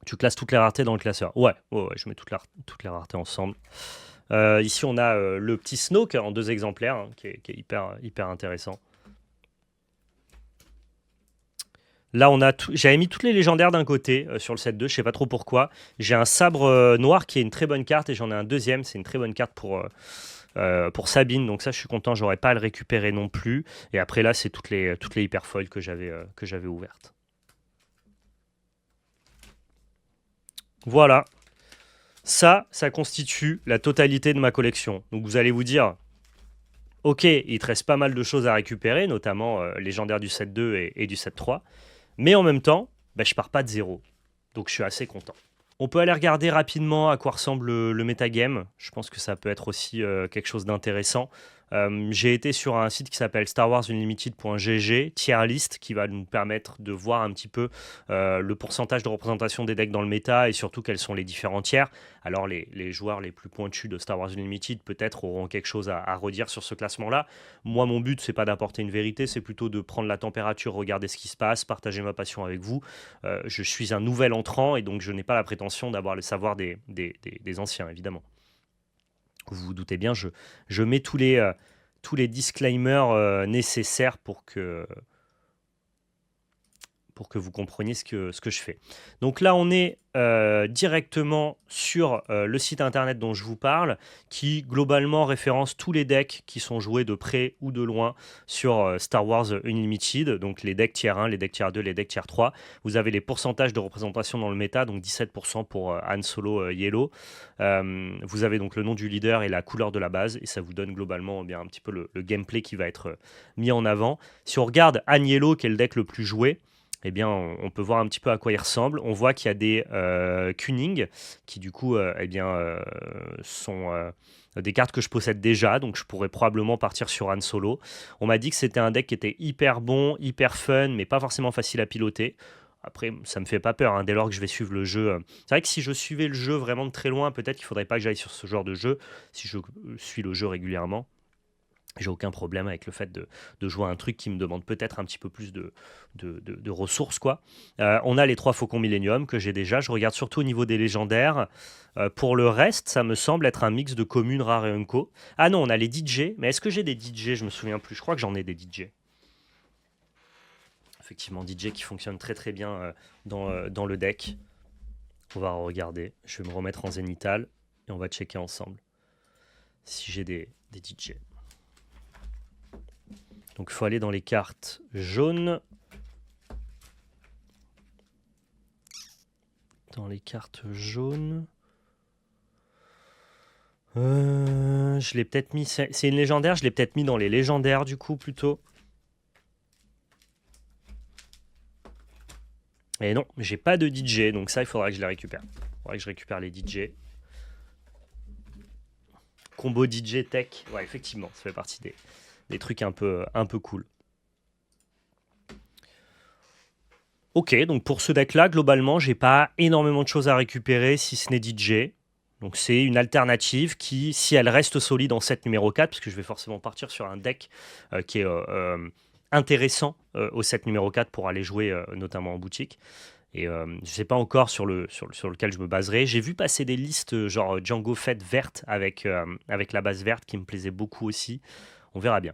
Speaker 1: Tu classes toutes les raretés dans le classeur. Ouais, je mets toutes les raretés ensemble. Ici, on a le petit Snoke en 2 exemplaires, hein, qui est hyper intéressant. Là, j'avais mis toutes les légendaires d'un côté sur le set 2, je sais pas trop pourquoi. J'ai un sabre noir qui est une très bonne carte et j'en ai un deuxième, c'est une très bonne carte pour Sabine, donc ça je suis content, j'aurais pas à le récupérer non plus. Et après là, c'est toutes les hyperfoils que j'avais ouvertes. Voilà, ça constitue la totalité de ma collection. Donc vous allez vous dire, ok, il te reste pas mal de choses à récupérer, notamment légendaires du set 2 et du set 3, mais en même temps, bah, je pars pas de zéro, donc je suis assez content. On peut aller regarder rapidement à quoi ressemble le metagame. Je pense que ça peut être aussi quelque chose d'intéressant. J'ai été sur un site qui s'appelle starwarsunlimited.gg, tier list, qui va nous permettre de voir un petit peu le pourcentage de représentation des decks dans le méta et surtout quels sont les différents tiers. Alors les joueurs les plus pointus de Star Wars Unlimited peut-être auront quelque chose à redire sur ce classement-là. Moi, mon but, c'est pas d'apporter une vérité, c'est plutôt de prendre la température, regarder ce qui se passe, partager ma passion avec vous. Je suis un nouvel entrant et donc je n'ai pas la prétention d'avoir le savoir des anciens, évidemment. Vous vous doutez bien, je mets tous les disclaimers nécessaires pour que vous compreniez ce que je fais. Donc là, on est directement sur le site internet dont je vous parle, qui globalement référence tous les decks qui sont joués de près ou de loin sur Star Wars Unlimited, donc les decks tier 1, les decks tier 2, les decks tier 3. Vous avez les pourcentages de représentation dans le méta, donc 17% pour Han Solo Yellow. Vous avez donc le nom du leader et la couleur de la base, et ça vous donne globalement bien un petit peu le gameplay qui va être mis en avant. Si on regarde Han Yellow, qui est le deck le plus joué, eh bien, on peut voir un petit peu à quoi il ressemble. On voit qu'il y a des Kuning qui, du coup, sont des cartes que je possède déjà, donc je pourrais probablement partir sur Han Solo. On m'a dit que c'était un deck qui était hyper bon, hyper fun, mais pas forcément facile à piloter. Après, ça me fait pas peur, hein, dès lors que je vais suivre le jeu. C'est vrai que si je suivais le jeu vraiment de très loin, peut-être qu'il faudrait pas que j'aille sur ce genre de jeu, si je suis le jeu régulièrement. J'ai aucun problème avec le fait de jouer à un truc qui me demande peut-être un petit peu plus de ressources, quoi. On a les 3 faucons Millennium que j'ai déjà. Je regarde surtout au niveau des légendaires. Pour le reste, ça me semble être un mix de communes, rares et unco. Ah non, on a les DJ. Mais est-ce que j'ai des DJ? Je me souviens plus. Je crois que j'en ai des DJ. Effectivement, DJ qui fonctionne très très bien dans le deck. On va regarder. Je vais me remettre en zénithal et on va checker ensemble si j'ai des DJ. Donc il faut aller dans les cartes jaunes. Dans les cartes jaunes. Je l'ai peut-être mis. C'est une légendaire, je l'ai peut-être mis dans les légendaires du coup plutôt. Et non, j'ai pas de DJ, donc ça il faudra que je les récupère. Il faudra que je récupère les DJ. Combo DJ tech, ouais effectivement, ça fait partie des trucs un peu cool. Ok, donc pour ce deck-là, globalement, j'ai pas énormément de choses à récupérer si ce n'est DJ. Donc c'est une alternative qui, si elle reste solide en set numéro 4, parce que je vais forcément partir sur un deck qui est intéressant au set numéro 4 pour aller jouer notamment en boutique. Et je ne sais pas encore sur lequel je me baserai. J'ai vu passer des listes genre Django Fett verte avec la base verte qui me plaisait beaucoup aussi. On verra bien.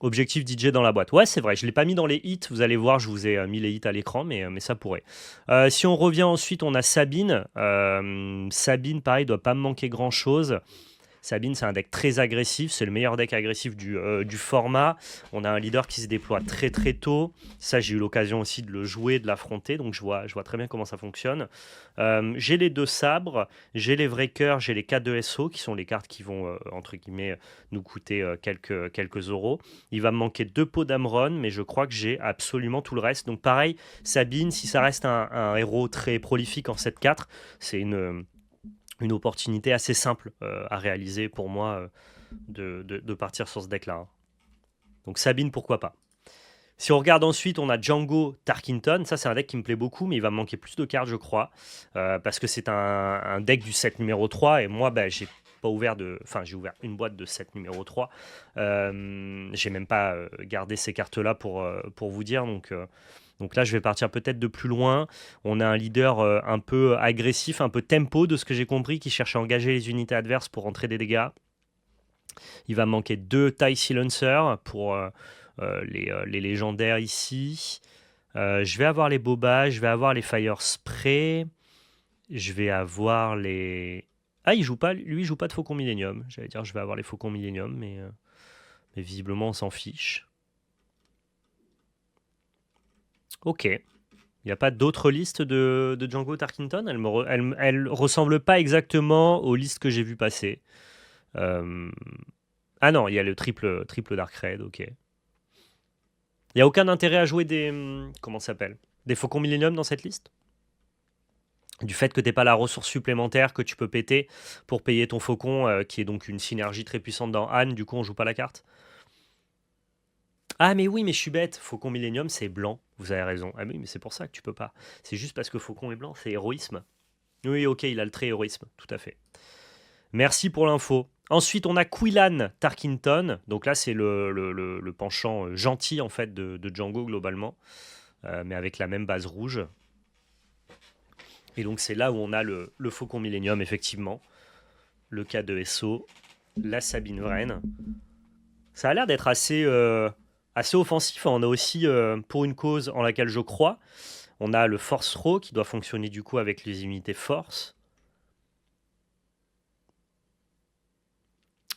Speaker 1: Objectif DJ dans la boîte. Ouais, c'est vrai, je ne l'ai pas mis dans les hits. Vous allez voir, je vous ai mis les hits à l'écran, mais ça pourrait. Si on revient ensuite, on a Sabine. Sabine, pareil, doit pas me manquer grand-chose. Sabine, c'est un deck très agressif, c'est le meilleur deck agressif du format. On a un leader qui se déploie très très tôt. Ça, j'ai eu l'occasion aussi de le jouer, de l'affronter, donc je vois très bien comment ça fonctionne. J'ai les 2 sabres, j'ai les vrais cœurs, j'ai les 4 de SO, qui sont les cartes qui vont, entre guillemets, nous coûter quelques euros. Il va me manquer 2 pots d'Amron, mais je crois que j'ai absolument tout le reste. Donc pareil, Sabine, si ça reste un héros très prolifique en 7-4, c'est une opportunité assez simple à réaliser pour moi de partir sur ce deck-là. Hein. Donc Sabine, pourquoi pas. Si on regarde ensuite, on a Django Tarkington. Ça, c'est un deck qui me plaît beaucoup, mais il va me manquer plus de cartes, je crois, parce que c'est un deck du set numéro 3, et moi, j'ai pas ouvert Enfin, j'ai ouvert une boîte de set numéro 3. J'ai même pas gardé ces cartes-là pour vous dire, donc là, je vais partir peut-être de plus loin. On a un leader un peu agressif, un peu tempo, de ce que j'ai compris, qui cherche à engager les unités adverses pour rentrer des dégâts. Il va me manquer 2 TIE Silencer pour les légendaires ici. Je vais avoir les Boba, je vais avoir les Fire Spray. Je vais avoir les... Ah, il joue pas de Faucon Millennium. J'allais dire, je vais avoir les Faucons Millennium, mais visiblement, on s'en fiche. Ok. Il n'y a pas d'autres listes de Django Tarkington. Elle ressemble pas exactement aux listes que j'ai vues passer. Ah non, il y a le triple Dark Red, ok. Il n'y a aucun intérêt à jouer comment ça s'appelle? Des Faucons Millennium dans cette liste? Du fait que tu n'aies pas la ressource supplémentaire que tu peux péter pour payer ton Faucon, qui est donc une synergie très puissante dans Anne, du coup on joue pas la carte? Ah mais oui, mais je suis bête, Faucon Millennium c'est blanc, vous avez raison. Ah oui, mais c'est pour ça que tu peux pas. C'est juste parce que Faucon est blanc, c'est héroïsme. Oui, ok, il a le trait héroïsme, tout à fait. Merci pour l'info. Ensuite, on a Quillan Tarkington. Donc là, c'est le penchant gentil en fait de Django globalement, mais avec la même base rouge. Et donc c'est là où on a le Faucon Millennium, effectivement. Le cas de SO, la Sabine Wren. Ça a l'air d'être assez offensif. On a aussi, pour une cause en laquelle je crois, on a le Force Throw qui doit fonctionner du coup avec les unités Force.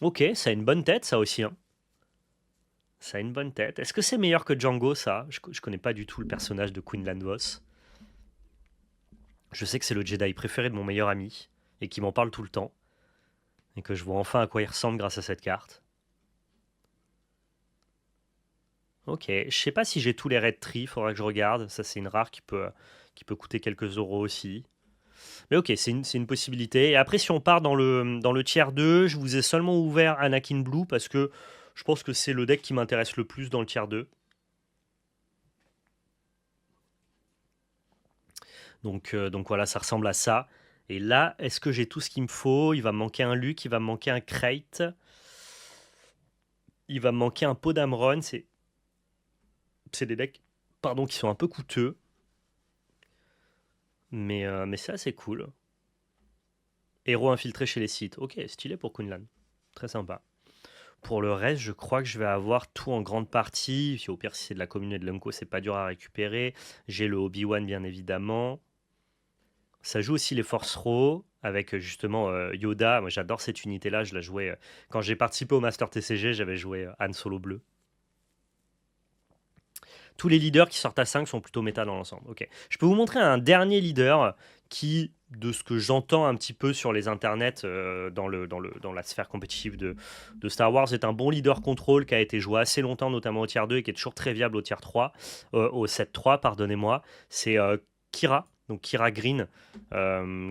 Speaker 1: Ok, ça a une bonne tête, ça aussi. Hein. Ça a une bonne tête. Est-ce que c'est meilleur que Django, ça? Je connais pas du tout le personnage de Quinlan Vos. Je sais que c'est le Jedi préféré de mon meilleur ami, et qui m'en parle tout le temps, et que je vois enfin à quoi il ressemble grâce à cette carte. Ok, je sais pas si j'ai tous les Red Tree, faudra que je regarde. Ça, c'est une rare qui peut coûter quelques euros aussi. Mais ok, c'est une possibilité. Et après, si on part dans le tiers 2, je vous ai seulement ouvert Anakin Blue parce que je pense que c'est le deck qui m'intéresse le plus dans le tiers 2. Donc voilà, ça ressemble à ça. Et là, est-ce que j'ai tout ce qu'il me faut? Il va me manquer un Luke, il va me manquer un Crate. Il va me manquer un pot d'Amron. C'est des decks pardon, qui sont un peu coûteux. Mais c'est assez cool. Héros infiltré chez les sites. Ok, stylé pour Kunlan. Très sympa. Pour le reste, je crois que je vais avoir tout en grande partie. Puis au pire, si c'est de la commune et de l'Unco, c'est pas dur à récupérer. J'ai le Obi-Wan, bien évidemment. Ça joue aussi les Force Raw avec justement Yoda. Moi, j'adore cette unité-là. Je la jouais quand j'ai participé au Master TCG. J'avais joué Han Solo bleu. Tous les leaders qui sortent à 5 sont plutôt méta dans l'ensemble. Ok. Je peux vous montrer un dernier leader qui, de ce que j'entends un petit peu sur les internets dans la sphère compétitive de Star Wars, est un bon leader contrôle qui a été joué assez longtemps, notamment au tier 2 et qui est toujours très viable au tier 3, au 7-3, pardonnez-moi. C'est Kira. Donc Kira Green,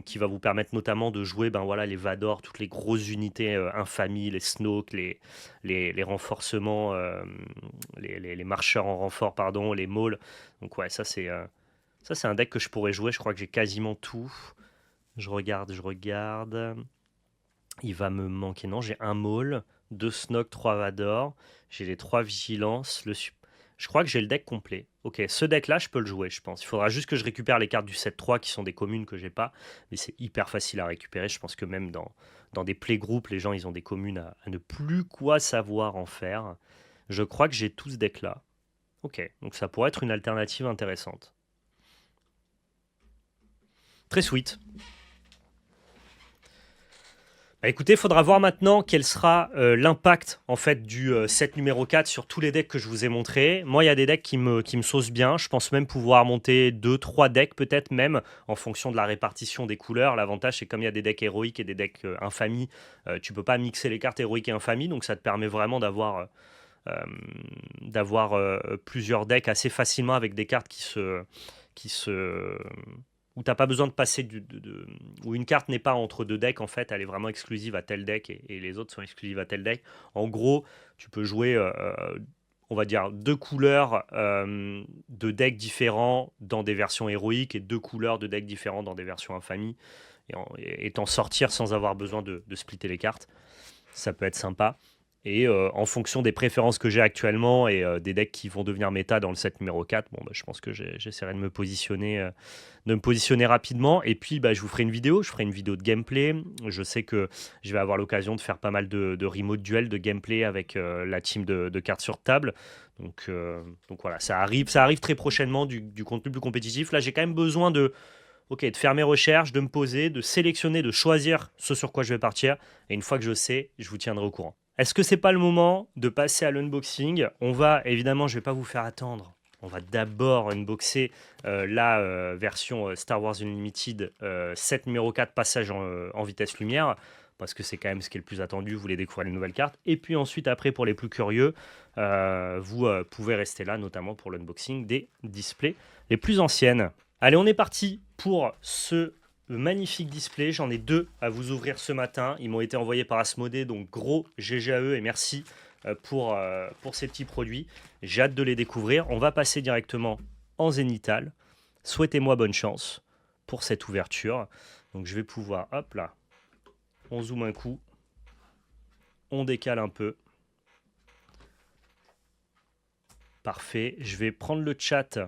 Speaker 1: qui va vous permettre notamment de jouer ben voilà, les Vador, toutes les grosses unités infamies, les Snoke, les renforcements, les marcheurs en renfort, pardon, les Mauls. Donc ouais, ça c'est un deck que je pourrais jouer. Je crois que j'ai quasiment tout. Je regarde. Il va me manquer. Non, j'ai un Maul, 2 Snoke, 3 Vador. J'ai les 3 Vigilances. Je crois que j'ai le deck complet. Ok, ce deck-là, je peux le jouer, je pense. Il faudra juste que je récupère les cartes du 7-3 qui sont des communes que j'ai pas. Mais c'est hyper facile à récupérer. Je pense que même dans des playgroups, les gens, ils ont des communes à ne plus quoi savoir en faire. Je crois que j'ai tout ce deck-là. Ok, donc ça pourrait être une alternative intéressante. Très sweet. Bah écoutez, il faudra voir maintenant quel sera l'impact en fait du set numéro 4 sur tous les decks que je vous ai montrés. Moi, il y a des decks qui me saucent bien. Je pense même pouvoir monter 2-3 decks peut-être même en fonction de la répartition des couleurs. L'avantage, c'est comme il y a des decks héroïques et des decks infamie, tu peux pas mixer les cartes héroïques et infamie, donc ça te permet vraiment plusieurs decks assez facilement avec des cartes qui se où t'as pas besoin de passer où une carte n'est pas entre deux decks en fait, elle est vraiment exclusive à tel deck et les autres sont exclusives à tel deck. En gros, tu peux jouer on va dire deux couleurs de decks différents dans des versions héroïques et deux couleurs de decks différents dans des versions infamie et t'en sortir sans avoir besoin de splitter les cartes. Ça peut être sympa. Et en fonction des préférences que j'ai actuellement et des decks qui vont devenir méta dans le set numéro 4, bon, bah, je pense que j'essaierai de me positionner rapidement. Et puis, bah, je vous ferai une vidéo. Je ferai une vidéo de gameplay. Je sais que je vais avoir l'occasion de faire pas mal de remote duel, de gameplay avec la team de cartes sur table. Donc voilà, ça arrive très prochainement du contenu plus compétitif. Là, j'ai quand même besoin de faire mes recherches, de me poser, de sélectionner, de choisir ce sur quoi je vais partir. Et une fois que je sais, je vous tiendrai au courant. Est-ce que c'est pas le moment de passer à l'unboxing? On va, évidemment, je vais pas vous faire attendre. On va d'abord unboxer la version Star Wars Unlimited 7 numéro 4 passage en vitesse lumière parce que c'est quand même ce qui est le plus attendu, vous voulez découvrir les nouvelles cartes. Et puis ensuite, après, pour les plus curieux, vous pouvez rester là, notamment pour l'unboxing des displays les plus anciennes. Allez, on est parti pour ce magnifique display. J'en ai deux à vous ouvrir ce matin. Ils m'ont été envoyés par Asmodée, donc gros GG à eux et merci pour ces petits produits. J'ai hâte de les découvrir. On va passer directement en zénithal. Souhaitez-moi bonne chance pour cette ouverture. Donc je vais pouvoir, hop là, on zoome un coup, on décale un peu. Parfait. Je vais prendre le chat.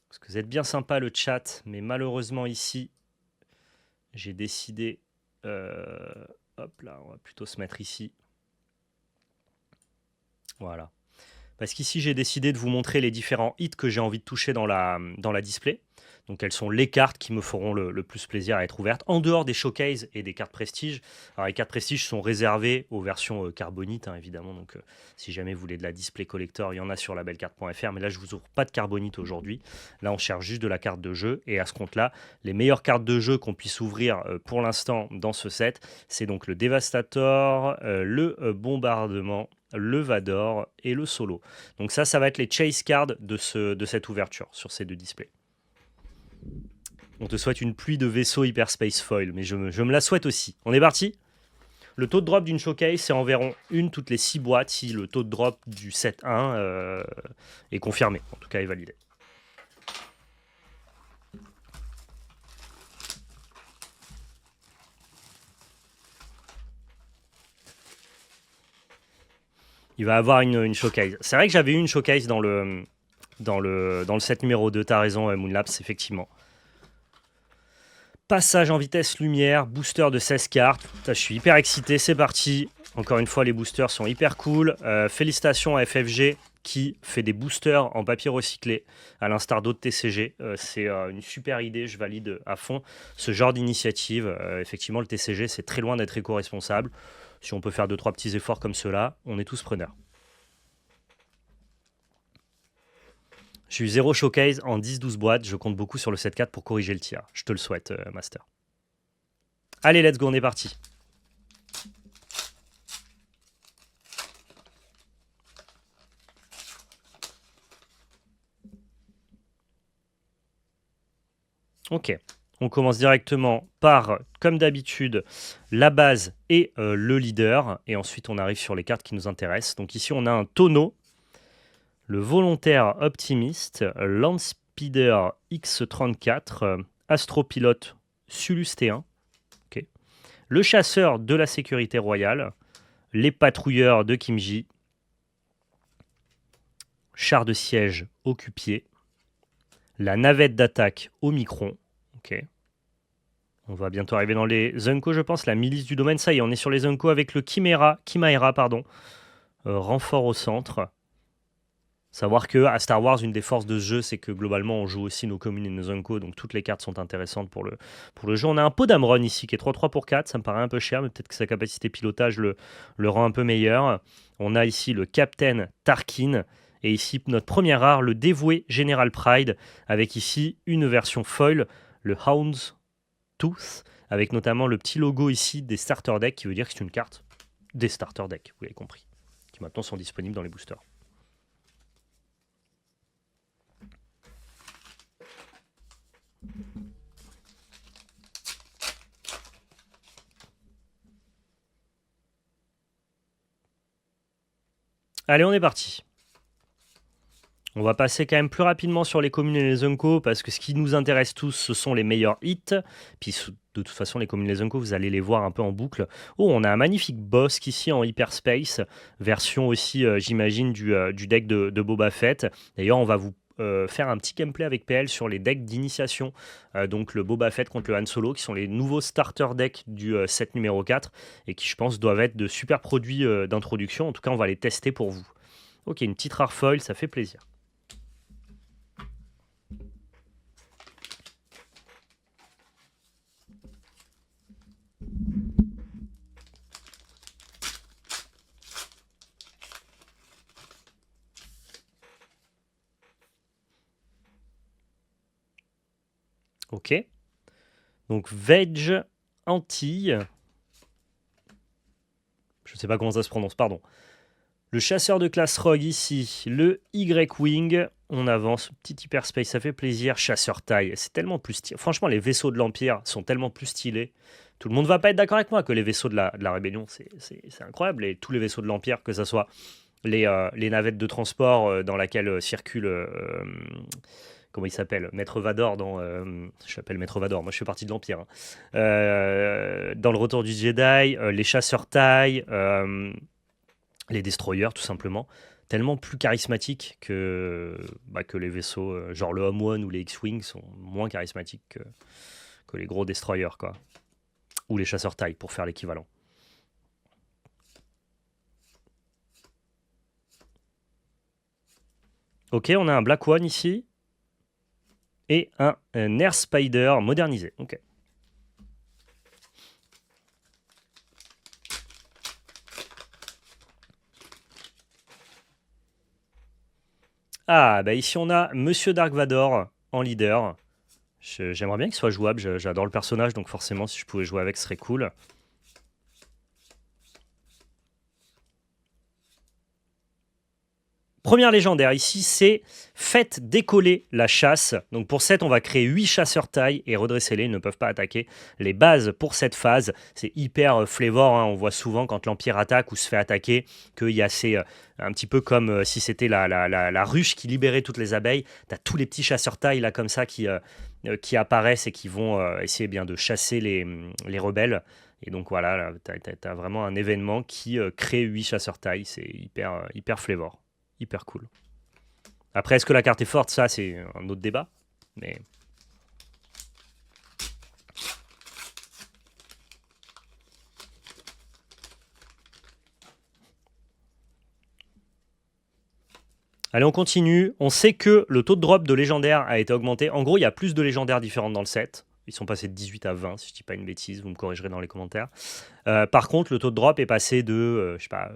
Speaker 1: Parce que vous êtes bien sympa le chat, mais malheureusement ici, j'ai décidé... hop là, on va plutôt se mettre ici. Voilà. Parce qu'ici, j'ai décidé de vous montrer les différents hits que j'ai envie de toucher dans la display. Donc, elles sont les cartes qui me feront le plus plaisir à être ouvertes, en dehors des showcases et des cartes prestige. Alors, les cartes prestige sont réservées aux versions carbonite, hein, évidemment. Donc, si jamais vous voulez de la display collector, il y en a sur labelcarte.fr. Mais là, je ne vous ouvre pas de carbonite aujourd'hui. Là, on cherche juste de la carte de jeu. Et à ce compte-là, les meilleures cartes de jeu qu'on puisse ouvrir pour l'instant dans ce set, c'est donc le Devastator, le Bombardement, le Vador et le Solo. Donc ça va être les chase cards de cette ouverture sur ces deux displays. On te souhaite une pluie de vaisseaux Hyperspace Foil, mais je me la souhaite aussi. On est parti? Le taux de drop d'une showcase, c'est environ une toutes les 6 boîtes si le taux de drop du set 1 est confirmé, en tout cas est validé. Il va avoir une showcase. C'est vrai que j'avais eu une showcase dans le set numéro 2, t'as raison, Moonlabs, effectivement. Passage en vitesse lumière, booster de 16 cartes. Putain, je suis hyper excité, c'est parti. Encore une fois, les boosters sont hyper cool. Félicitations à FFG qui fait des boosters en papier recyclé, à l'instar d'autres TCG. C'est une super idée, je valide à fond ce genre d'initiative. Effectivement, le TCG, c'est très loin d'être éco-responsable. Si on peut faire 2-3 petits efforts comme cela, on est tous preneurs. J'ai eu 0 showcase en 10-12 boîtes. Je compte beaucoup sur le 7-4 pour corriger le tir. Je te le souhaite, Master. Allez, let's go, on est parti. Ok, on commence directement par, comme d'habitude, la base et le leader. Et ensuite, on arrive sur les cartes qui nous intéressent. Donc ici, on a un tonneau, le volontaire optimiste, Landspeeder X34, astropilote Sulus T1, okay. Le chasseur de la sécurité royale, les patrouilleurs de Kimji, char de siège Occupier, la navette d'attaque Omicron. Ok. On va bientôt arriver dans les Zunko, je pense. La milice du domaine, ça y est, on est sur les Zunko avec le Chimaera, pardon. Renfort au centre. Savoir que à Star Wars, une des forces de ce jeu, c'est que globalement, on joue aussi nos communes et nos Zunko, donc toutes les cartes sont intéressantes pour le jeu. On a un Podamron ici qui est 3-3 pour 4, ça me paraît un peu cher, mais peut-être que sa capacité pilotage le rend un peu meilleur. On a ici le Captain Tarkin, et ici notre première rare, le dévoué General Pride, avec ici une version foil, le Hound's Tooth, avec notamment le petit logo ici des starter decks, qui veut dire que c'est une carte des starter decks, vous l'avez compris, qui maintenant sont disponibles dans les boosters. Allez, on est parti. On va passer quand même plus rapidement sur les communes et les Zunko, parce que ce qui nous intéresse tous, ce sont les meilleurs hits. Puis de toute façon, les communes et les Zunko, vous allez les voir un peu en boucle. Oh, on a un magnifique Bossk ici en Hyperspace, version aussi, j'imagine, du deck de Boba Fett. D'ailleurs, on va vous faire un petit gameplay avec PL sur les decks d'initiation, donc le Boba Fett contre le Han Solo, qui sont les nouveaux starter decks du set numéro 4, et qui, je pense, doivent être de super produits d'introduction. En tout cas, on va les tester pour vous. Ok, une petite rare foil, ça fait plaisir. Ok. Donc, Veg Antilles. Je ne sais pas comment ça se prononce, pardon. Le chasseur de classe Rogue ici, le Y-Wing. On avance, petit hyperspace, ça fait plaisir. Chasseur taille, c'est tellement plus stylé. Franchement, les vaisseaux de l'Empire sont tellement plus stylés. Tout le monde va pas être d'accord avec moi que les vaisseaux de la Rébellion, c'est incroyable. Et tous les vaisseaux de l'Empire, que ce soit les navettes de transport dans laquelle circule... comment il s'appelle, Maître Vador dans... je l'appelle Maître Vador, moi je fais partie de l'Empire. Hein. Dans le Retour du Jedi, les chasseurs taille, les destroyers tout simplement, tellement plus charismatiques que les vaisseaux, genre le Home One ou les X-Wing sont moins charismatiques que les gros destroyers, quoi. Ou les chasseurs taille, pour faire l'équivalent. Ok, on a un Black One ici. Et un Air Spider modernisé. Ok. Ah, bah ici on a Monsieur Dark Vador en leader. J'aimerais bien qu'il soit jouable, j'adore le personnage, donc forcément si je pouvais jouer avec ce serait cool. Première légendaire ici, c'est faites décoller la chasse. Donc pour 7, on va créer 8 chasseurs taille et redresser-les, ils ne peuvent pas attaquer. Les bases pour cette phase, c'est hyper flavor, hein. On voit souvent quand l'Empire attaque ou se fait attaquer qu'il y a un petit peu comme si c'était la ruche qui libérait toutes les abeilles. Tu as tous les petits chasseurs taille là comme ça qui apparaissent et qui vont essayer bien de chasser les rebelles. Et donc voilà, tu as vraiment un événement qui crée 8 chasseurs taille. C'est hyper flavor. Hyper cool. Après, est-ce que la carte est forte? Ça, c'est un autre débat. Mais... Allez, on continue. On sait que le taux de drop de légendaires a été augmenté. En gros, il y a plus de légendaires différentes dans le set. Ils sont passés de 18 à 20, si je dis pas une bêtise. Vous me corrigerez dans les commentaires. Par contre, le taux de drop est passé de, je sais pas,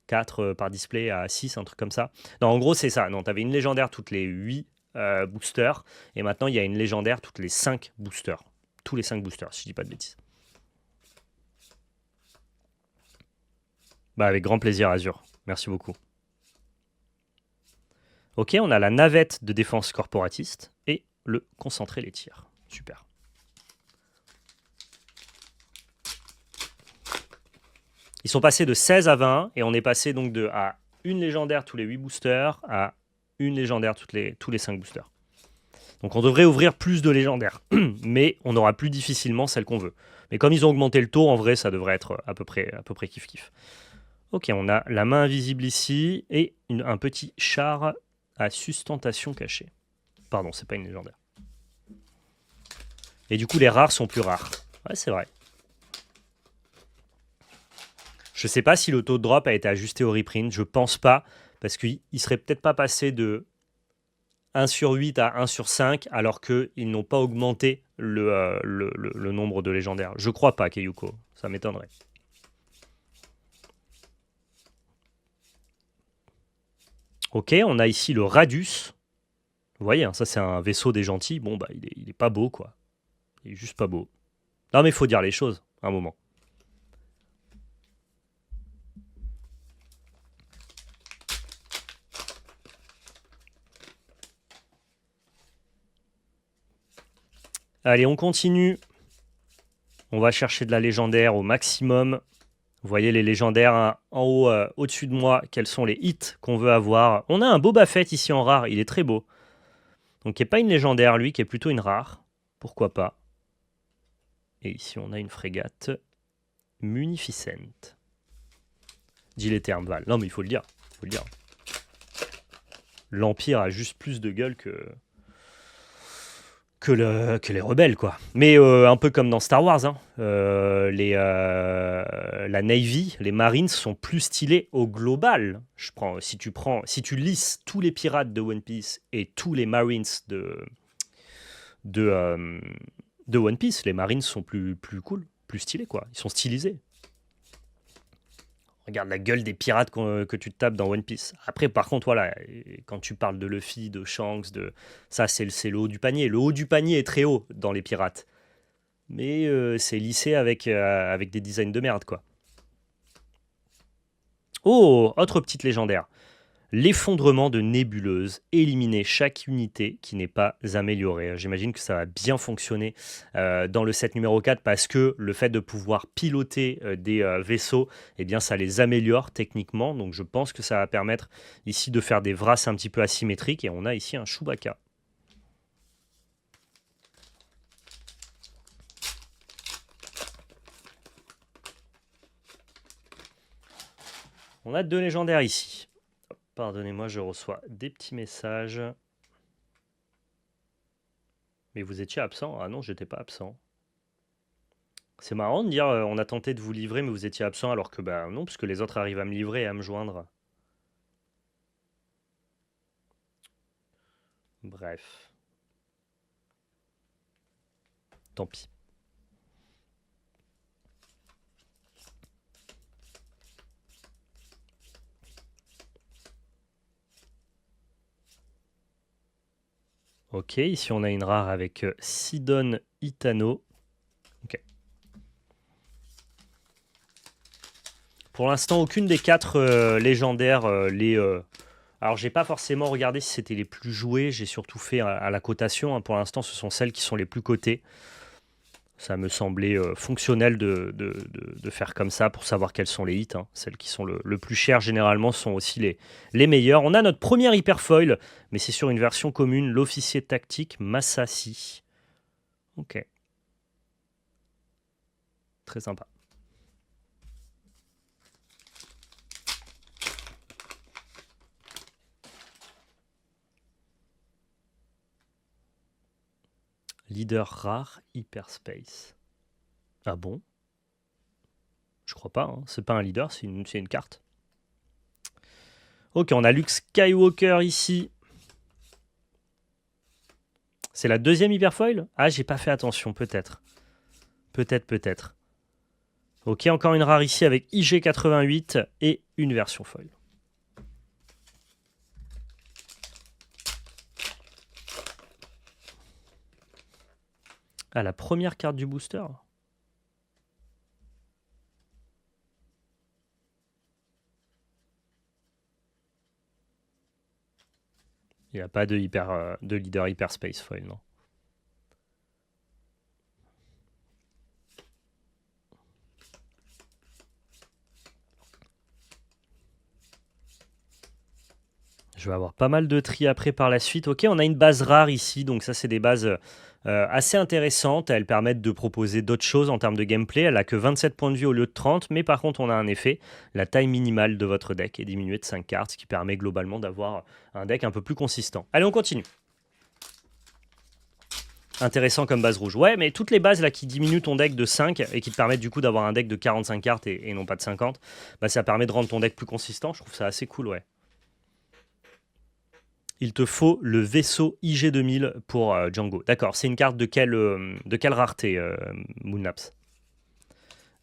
Speaker 1: 4 par display à 6, un truc comme ça. Non, en gros, c'est ça. Non, tu avais une légendaire toutes les 8 boosters. Et maintenant, il y a une légendaire toutes les 5 boosters. Tous les 5 boosters, si je dis pas de bêtises. Bah, avec grand plaisir, Azure. Merci beaucoup. Ok, on a la navette de défense corporatiste et le concentré les tirs. Super. Ils sont passés de 16 à 20 et on est passé donc à une légendaire tous les 8 boosters à une légendaire tous les 5 boosters. Donc on devrait ouvrir plus de légendaires, mais on aura plus difficilement celle qu'on veut. Mais comme ils ont augmenté le taux, en vrai, ça devrait être à peu près kiff-kiff. Ok, on a la main invisible ici et un petit char à sustentation cachée. Pardon, c'est pas une légendaire. Et du coup, les rares sont plus rares. Ouais, c'est vrai. Je sais pas si le taux de drop a été ajusté au reprint. Je pense pas, parce qu'il serait peut-être pas passé de 1 sur 8 à 1 sur 5, alors qu'ils n'ont pas augmenté le nombre de légendaires. Je crois pas, Keyuko. Ça m'étonnerait. Ok, on a ici le Radius. Vous voyez, hein, ça c'est un vaisseau des gentils. Bon, bah il est pas beau, quoi. Il est juste pas beau. Non, mais il faut dire les choses, à un moment. Allez, on continue. On va chercher de la légendaire au maximum. Vous voyez les légendaires hein, en haut, au-dessus de moi, quels sont les hits qu'on veut avoir. On a un Boba Fett ici en rare, il est très beau. Donc qui n'est pas une légendaire, lui, qui est plutôt une rare. Pourquoi pas. Et ici, on a une frégate Munificent. Dis les termes, Val. Non, mais il faut le dire. L'Empire a juste plus de gueule que les rebelles, quoi. Mais un peu comme dans Star Wars, hein. La Navy, les Marines sont plus stylés au global. Si tu lisses tous les pirates de One Piece et tous les Marines de One Piece, les Marines sont plus cool, plus stylés, quoi. Ils sont stylisés. Regarde la gueule des pirates que tu te tapes dans One Piece. Après, par contre, voilà, quand tu parles de Luffy, de Shanks, ça, c'est le haut du panier. Le haut du panier est très haut dans les pirates. Mais c'est lissé avec des designs de merde, quoi. Oh, autre petite légendaire. L'effondrement de nébuleuse. Éliminer chaque unité qui n'est pas améliorée. J'imagine que ça va bien fonctionner dans le set numéro 4 parce que le fait de pouvoir piloter des vaisseaux, eh bien, ça les améliore techniquement. Donc je pense que ça va permettre ici de faire des vrasses un petit peu asymétriques. Et on a ici un Chewbacca. On a 2 légendaires ici. Pardonnez-moi, je reçois des petits messages. Mais vous étiez absent? Ah non, j'étais pas absent. C'est marrant de dire on a tenté de vous livrer, mais vous étiez absent, alors que bah non, parce que les autres arrivent à me livrer et à me joindre. Bref. Tant pis. Ok, ici on a une rare avec Sidon Itano. Ok. Pour l'instant, aucune des 4 légendaires alors, j'ai pas forcément regardé si c'était les plus joués, j'ai surtout fait à la cotation. Hein. Pour l'instant, ce sont celles qui sont les plus cotées. Ça me semblait fonctionnel de faire comme ça pour savoir quels sont les hits. Hein. Celles qui sont le plus chères, généralement, sont aussi les meilleures. On a notre première hyperfoil, mais c'est sur une version commune, l'officier tactique Masashi. Ok. Très sympa. Leader rare, Hyperspace. Ah bon? Je crois pas, hein. C'est pas un leader, c'est une carte. Ok, on a Luke Skywalker ici. C'est la deuxième Hyperfoil? Ah, j'ai pas fait attention, peut-être. Peut-être. Ok, encore une rare ici avec IG88 et une version foil. Ah, la première carte du booster? Il n'y a pas de leader Hyperspace foil, non. Je vais avoir pas mal de tri après par la suite. Ok, on a une base rare ici, donc ça c'est des bases assez intéressantes. Elles permettent de proposer d'autres choses en termes de gameplay. Elle a que 27 points de vie au lieu de 30, mais par contre on a un effet. La taille minimale de votre deck est diminuée de 5 cartes, ce qui permet globalement d'avoir un deck un peu plus consistant. Allez, on continue. Intéressant comme base rouge. Ouais, mais toutes les bases là qui diminuent ton deck de 5 et qui te permettent du coup d'avoir un deck de 45 cartes et non pas de 50, bah ça permet de rendre ton deck plus consistant. Je trouve ça assez cool, ouais. Il te faut le vaisseau IG-2000 pour Django. D'accord, c'est une carte de quelle rareté, Moonnaps?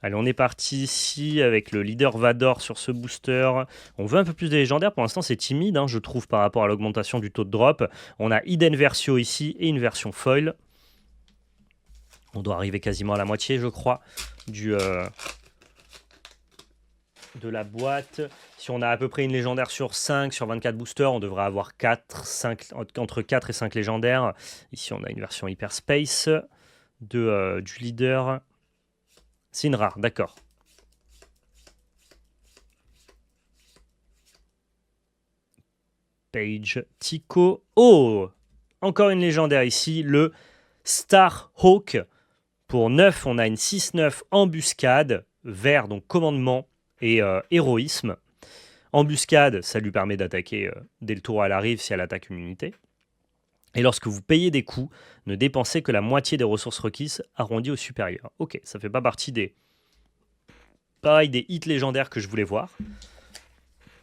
Speaker 1: Allez, on est parti ici avec le leader Vador sur ce booster. On veut un peu plus de légendaires. Pour l'instant, c'est timide, hein, je trouve, par rapport à l'augmentation du taux de drop. On a Hidden Versio ici et une version foil. On doit arriver quasiment à la moitié, je crois, de la boîte. Si on a à peu près une légendaire sur 5, sur 24 boosters, on devrait avoir entre 4 et 5 légendaires. Ici, on a une version Hyperspace du leader. C'est une rare, d'accord. Page, Tico. Oh! Encore une légendaire ici, le Starhawk. Pour 9, on a une 6-9 embuscade, vert, donc commandement et héroïsme. Embuscade, ça lui permet d'attaquer dès le tour où elle arrive si elle attaque une unité. Et lorsque vous payez des coups, ne dépensez que la moitié des ressources requises arrondies au supérieur. Ok, ça fait pas partie des hits légendaires que je voulais voir.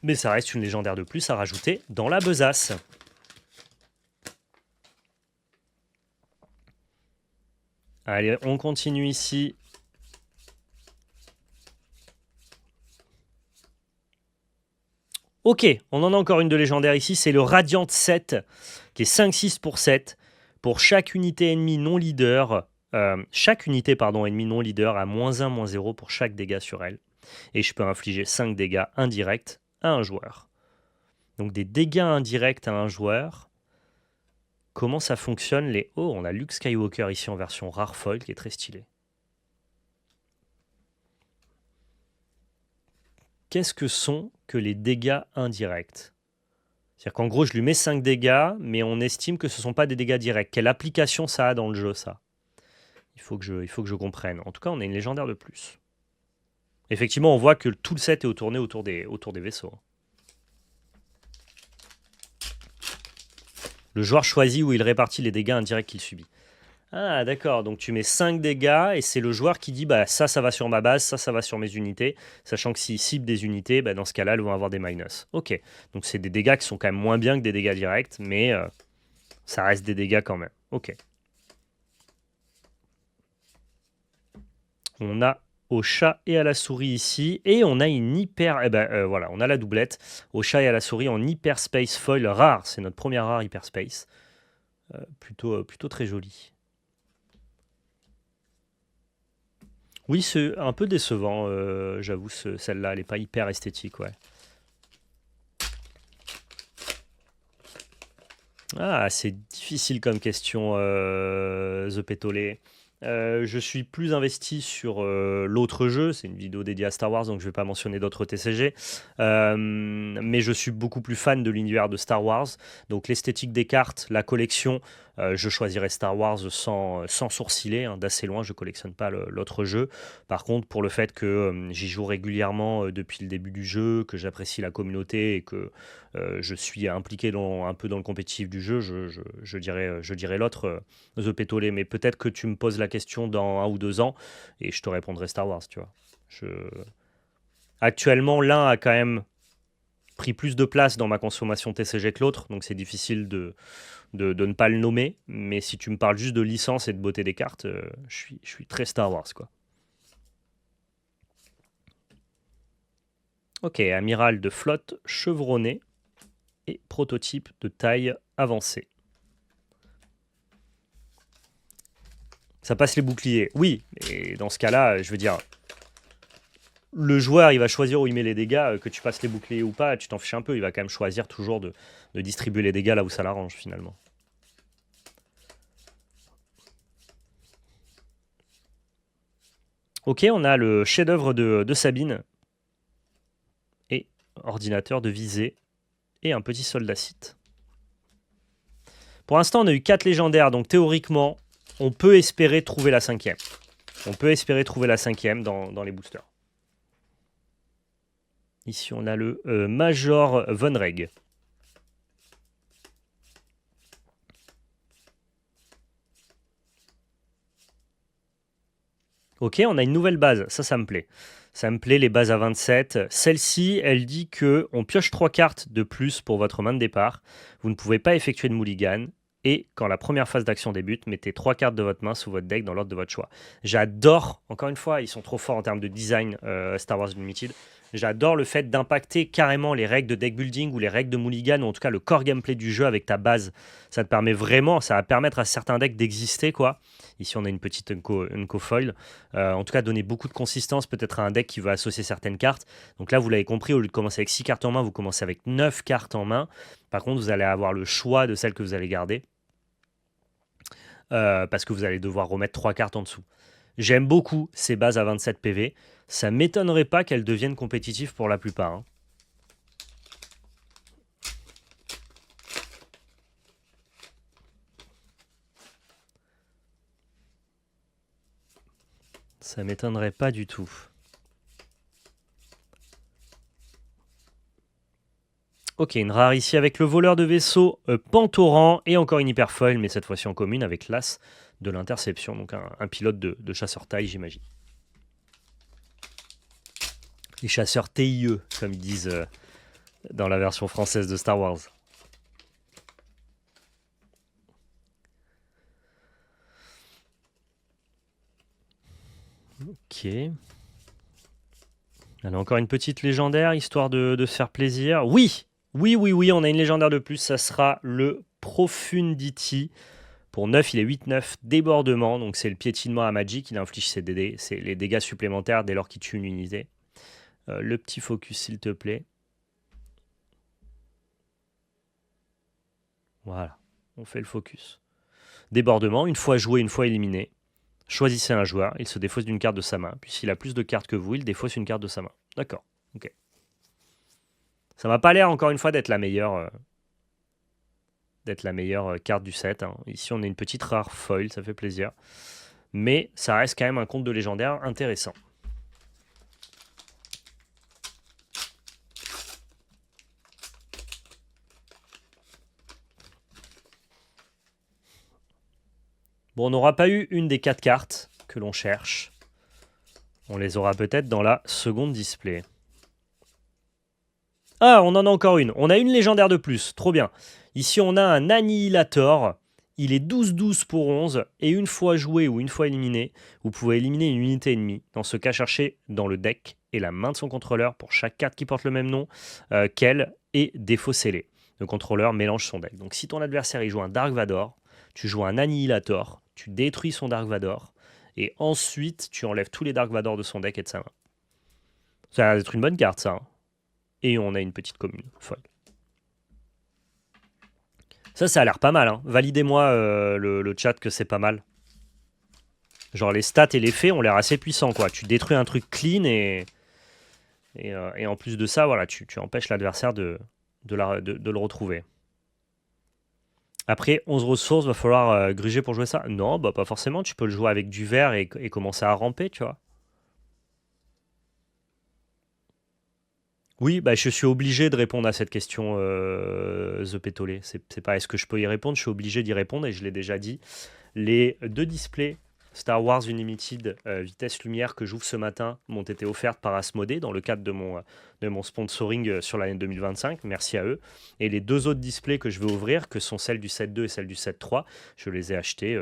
Speaker 1: Mais ça reste une légendaire de plus à rajouter dans la besace. Allez, on continue ici. Ok, on en a encore une de légendaire ici, c'est le Radiant 7, qui est 5-6 pour 7. Pour chaque unité ennemie non leader, chaque unité ennemie non leader a -1, -0 pour chaque dégât sur elle. Et je peux infliger 5 dégâts indirects à un joueur. Donc des dégâts indirects à un joueur. Comment ça fonctionne les... Oh, on a Luke Skywalker ici en version rare foil, qui est très stylé. Qu'est-ce que sont que les dégâts indirects? C'est-à-dire qu'en gros, je lui mets 5 dégâts, mais on estime que ce ne sont pas des dégâts directs. Quelle application ça a dans le jeu, ça? Il faut que je comprenne. En tout cas, on a une légendaire de plus. Effectivement, on voit que tout le set est tourné autour des vaisseaux. Le joueur choisit où il répartit les dégâts indirects qu'il subit. Ah, d'accord. Donc tu mets 5 dégâts et c'est le joueur qui dit bah, ça va sur ma base, ça va sur mes unités. Sachant que s'il cible des unités, bah, dans ce cas-là, elles vont avoir des minus. Ok. Donc c'est des dégâts qui sont quand même moins bien que des dégâts directs, mais ça reste des dégâts quand même. Ok. On a au chat et à la souris ici. Et on a une hyper... voilà, on a la doublette. Au chat et à la souris en hyperspace foil rare. C'est notre première rare hyperspace. Plutôt très joli. Oui, c'est un peu décevant, j'avoue, celle-là, elle n'est pas hyper esthétique, ouais. Ah, c'est difficile comme question, The Pétolé. Je suis plus investi sur l'autre jeu, c'est une vidéo dédiée à Star Wars, donc je ne vais pas mentionner d'autres TCG. Mais je suis beaucoup plus fan de l'univers de Star Wars. Donc l'esthétique des cartes, la collection, je choisirais Star Wars sans sourciller, hein, d'assez loin, je collectionne pas l'autre jeu. Par contre, pour le fait que j'y joue régulièrement depuis le début du jeu, que j'apprécie la communauté et que je suis impliqué un peu dans le compétitif du jeu, je dirais l'autre, The Pétolé. Mais peut-être que tu me poses la question dans 1 ou 2 ans et je te répondrai Star Wars, tu vois. Je... Actuellement, l'un a quand même pris plus de place dans ma consommation TCG que l'autre, donc c'est difficile de ne pas le nommer. Mais si tu me parles juste de licence et de beauté des cartes, je suis très Star Wars, quoi. Ok, amiral de flotte chevronné et prototype de taille avancée. Ça passe les boucliers. Oui, et dans ce cas-là, je veux dire, le joueur, il va choisir où il met les dégâts, que tu passes les boucliers ou pas, tu t'en fiches un peu. Il va quand même choisir toujours de distribuer les dégâts là où ça l'arrange, finalement. Ok, on a le chef-d'œuvre de Sabine. Et ordinateur de visée. Et un petit soldat site. Pour l'instant, on a eu 4 légendaires, donc théoriquement, on peut espérer trouver la 5e. On peut espérer trouver la 5e dans les boosters. Ici, on a le Major Von Reg. Ok, on a une nouvelle base. Ça me plaît. Ça me plaît, les bases à 27. Celle-ci, elle dit que on pioche 3 cartes de plus pour votre main de départ. Vous ne pouvez pas effectuer de mulligan. Et quand la première phase d'action débute, mettez 3 cartes de votre main sous votre deck dans l'ordre de votre choix. J'adore, encore une fois, ils sont trop forts en termes de design Star Wars Unlimited. J'adore le fait d'impacter carrément les règles de deck building ou les règles de mulligan, ou en tout cas le core gameplay du jeu avec ta base. Ça te permet vraiment, ça va permettre à certains decks d'exister, quoi. Ici, on a une petite Unco Foil. En tout cas, donner beaucoup de consistance peut-être à un deck qui veut associer certaines cartes. Donc là, vous l'avez compris, au lieu de commencer avec 6 cartes en main, vous commencez avec 9 cartes en main. Par contre, vous allez avoir le choix de celles que vous allez garder. Parce que vous allez devoir remettre 3 cartes en dessous. J'aime beaucoup ces bases à 27 PV. Ça m'étonnerait pas qu'elles deviennent compétitives pour la plupart, hein. Ça m'étonnerait pas du tout. Ok, une rare ici avec le voleur de vaisseau Pantoran et encore une hyperfoil, mais cette fois-ci en commune avec l'as de l'interception, donc un pilote de chasseur taille, j'imagine. Les chasseurs TIE, comme ils disent dans la version française de Star Wars. Ok. Allez, encore une petite légendaire, histoire de se faire plaisir. Oui, on a une légendaire de plus, ça sera le Profundity. Pour 9, il est 8-9, débordement, donc c'est le piétinement à Magic, il inflige les dégâts supplémentaires dès lors qu'il tue une unité. Le petit focus, s'il te plaît. Voilà, on fait le focus. Débordement, une fois joué, une fois éliminé. Choisissez un joueur, il se défausse d'une carte de sa main. Puis s'il a plus de cartes que vous, il défausse une carte de sa main. D'accord, ok. Ça m'a pas l'air, encore une fois, d'être la meilleure carte du set, hein. Ici, on a une petite rare foil, ça fait plaisir. Mais ça reste quand même un compte de légendaire intéressant. Bon, on n'aura pas eu une des 4 cartes que l'on cherche. On les aura peut-être dans la seconde display. Ah, on en a encore une. On a une légendaire de plus. Trop bien. Ici, on a un Annihilator. Il est 12-12 pour 11. Et une fois joué ou une fois éliminé, vous pouvez éliminer une unité ennemie. Dans ce cas, cherchez dans le deck et la main de son contrôleur pour chaque carte qui porte le même nom qu'elle et défaussez-les. Le contrôleur mélange son deck. Donc si ton adversaire il joue un Dark Vador, tu joues un Annihilator, tu détruis son Dark Vador, et ensuite tu enlèves tous les Dark Vador de son deck et de sa main. Ça va être une bonne carte, ça, hein. Et on a une petite commune folle. Ça a l'air pas mal, hein. Validez-moi le chat que c'est pas mal. Genre les stats et les faits ont l'air assez puissants, quoi. Tu détruis un truc clean et en plus de ça, voilà, tu empêches l'adversaire de le retrouver. Après, 11 ressources, va falloir gruger pour jouer ça. Non, bah pas forcément. Tu peux le jouer avec du vert et commencer à ramper, tu vois. Oui, bah, je suis obligé de répondre à cette question, The Pétolé. C'est pas est-ce que je peux y répondre, je suis obligé d'y répondre et je l'ai déjà dit. Les deux displays Star Wars Unlimited vitesse lumière que j'ouvre ce matin m'ont été offertes par Asmodée dans le cadre de mon sponsoring sur l'année 2025. Merci à eux. Et les deux autres displays que je vais ouvrir, que sont celles du 7.2 et celle du 7.3, je les ai achetés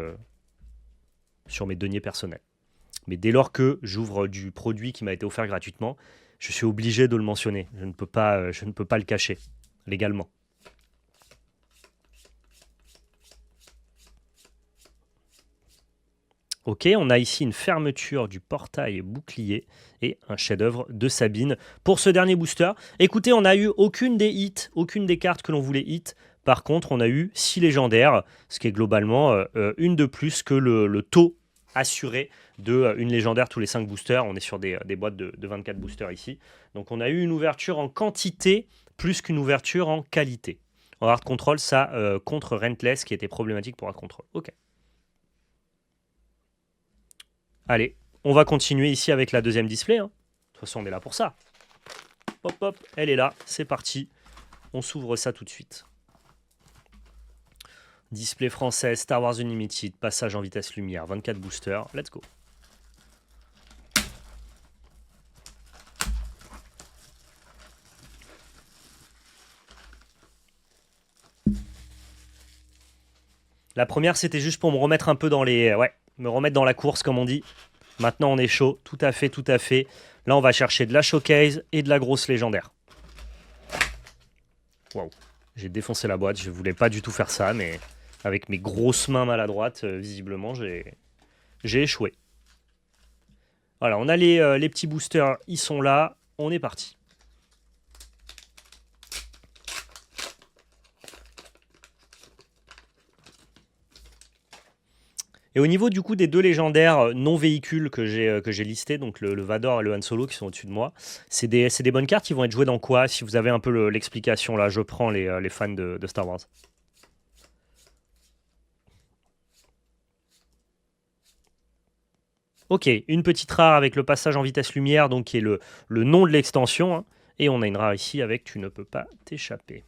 Speaker 1: sur mes deniers personnels. Mais dès lors que j'ouvre du produit qui m'a été offert gratuitement, je suis obligé de le mentionner. Je ne peux pas le cacher légalement. Ok, on a ici une fermeture du portail bouclier et un chef-d'œuvre de Sabine. Pour ce dernier booster, écoutez, on n'a eu aucune des hits, aucune des cartes que l'on voulait hit. Par contre, on a eu 6 légendaires, ce qui est globalement une de plus que le taux assuré de une légendaire tous les 5 boosters. On est sur des boîtes de 24 boosters ici. Donc on a eu une ouverture en quantité plus qu'une ouverture en qualité. En hard control, ça contre Rentless qui était problématique pour hard control. Ok. Allez, on va continuer ici avec la deuxième display. De toute façon, on est là pour ça. Hop, hop, elle est là. C'est parti. On s'ouvre ça tout de suite. Display français, Star Wars Unlimited, passage en vitesse lumière, 24 boosters. Let's go. La première, c'était juste pour me remettre un peu dans les... Ouais, me remettre dans la course, comme on dit. Maintenant, on est chaud. Tout à fait, tout à fait. Là, on va chercher de la showcase et de la grosse légendaire. Waouh. J'ai défoncé la boîte. Je voulais pas du tout faire ça, mais avec mes grosses mains maladroites, visiblement, j'ai échoué. Voilà, on a les petits boosters. Ils sont là. On est parti. Et au niveau du coup des deux légendaires non véhicules que j'ai listés, donc le Vador et le Han Solo qui sont au-dessus de moi, c'est des bonnes cartes qui vont être jouées dans quoi? Si vous avez un peu l'explication là, je prends les fans de Star Wars. Ok, une petite rare avec le passage en vitesse lumière, donc qui est le nom de l'extension. Hein, et on a une rare ici avec Tu ne peux pas t'échapper.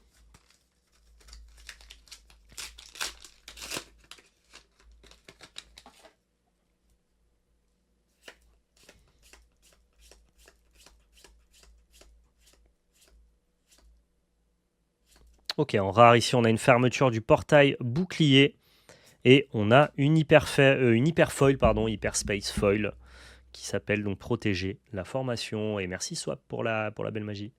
Speaker 1: Ok, en rare ici, on a une fermeture du portail bouclier. Et on a une hyper foil, hyper space foil, qui s'appelle donc Protéger la formation. Et merci Swap pour la belle magie.